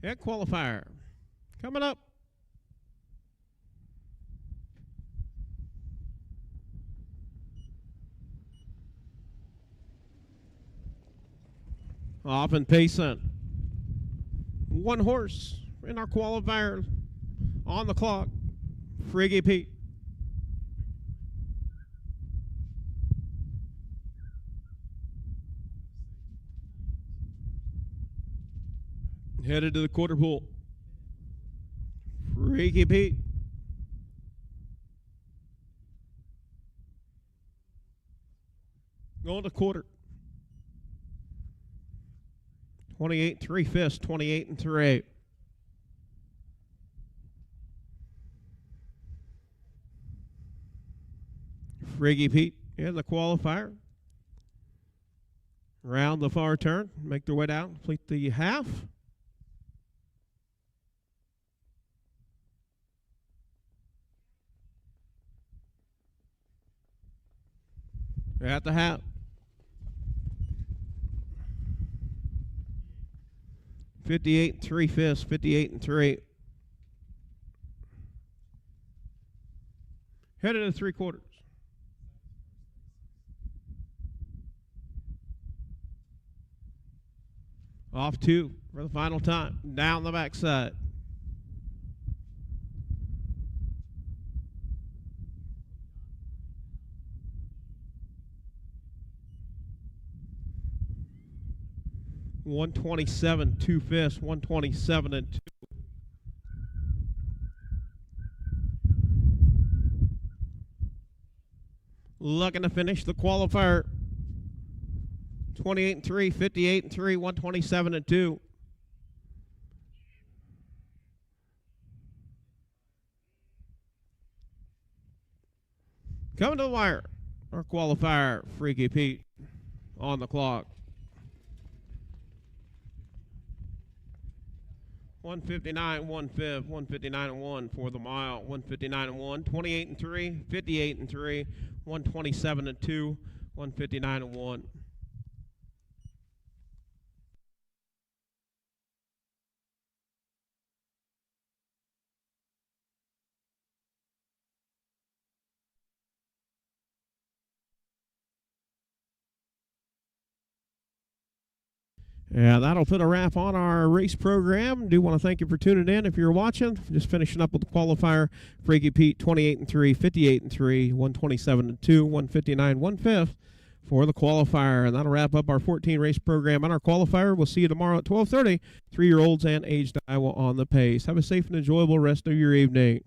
[SPEAKER 1] And qualifier coming up. Off and pacing. One horse in our qualifier on the clock. Freaky Pete. Headed to the quarter pool. Freaky Pete. Going to quarter. 28 3/5, 28 and 3. Freaky Pete in the qualifier. Round the far turn, make their way down, complete the half. At the half. 58 3/5, 58 and 3. Headed to 3/4. Off 2 for the final time. Down the backside. $127 2/5, 127 and 2. Looking to finish the qualifier. 28 and 3, 58 and 3, 127 and 2. Coming to the wire, our qualifier, Freaky Pete, on the clock. 159 1/5, 159 and 1 for the mile. 159 and 1, 28 and 3, 58 and 3, 127 and 2, 159 and 1. Yeah, that'll put a wrap on our race program. Do want to thank you for tuning in. If you're watching, just finishing up with the qualifier. Freaky Pete, 28 and 3, 58 and 3, 127 and 2, 159 1/5 for the qualifier. And that'll wrap up our 14 race program on our qualifier. We'll see you tomorrow at 12:30. 3-year-olds and aged Iowa on the pace. Have a safe and enjoyable rest of your evening.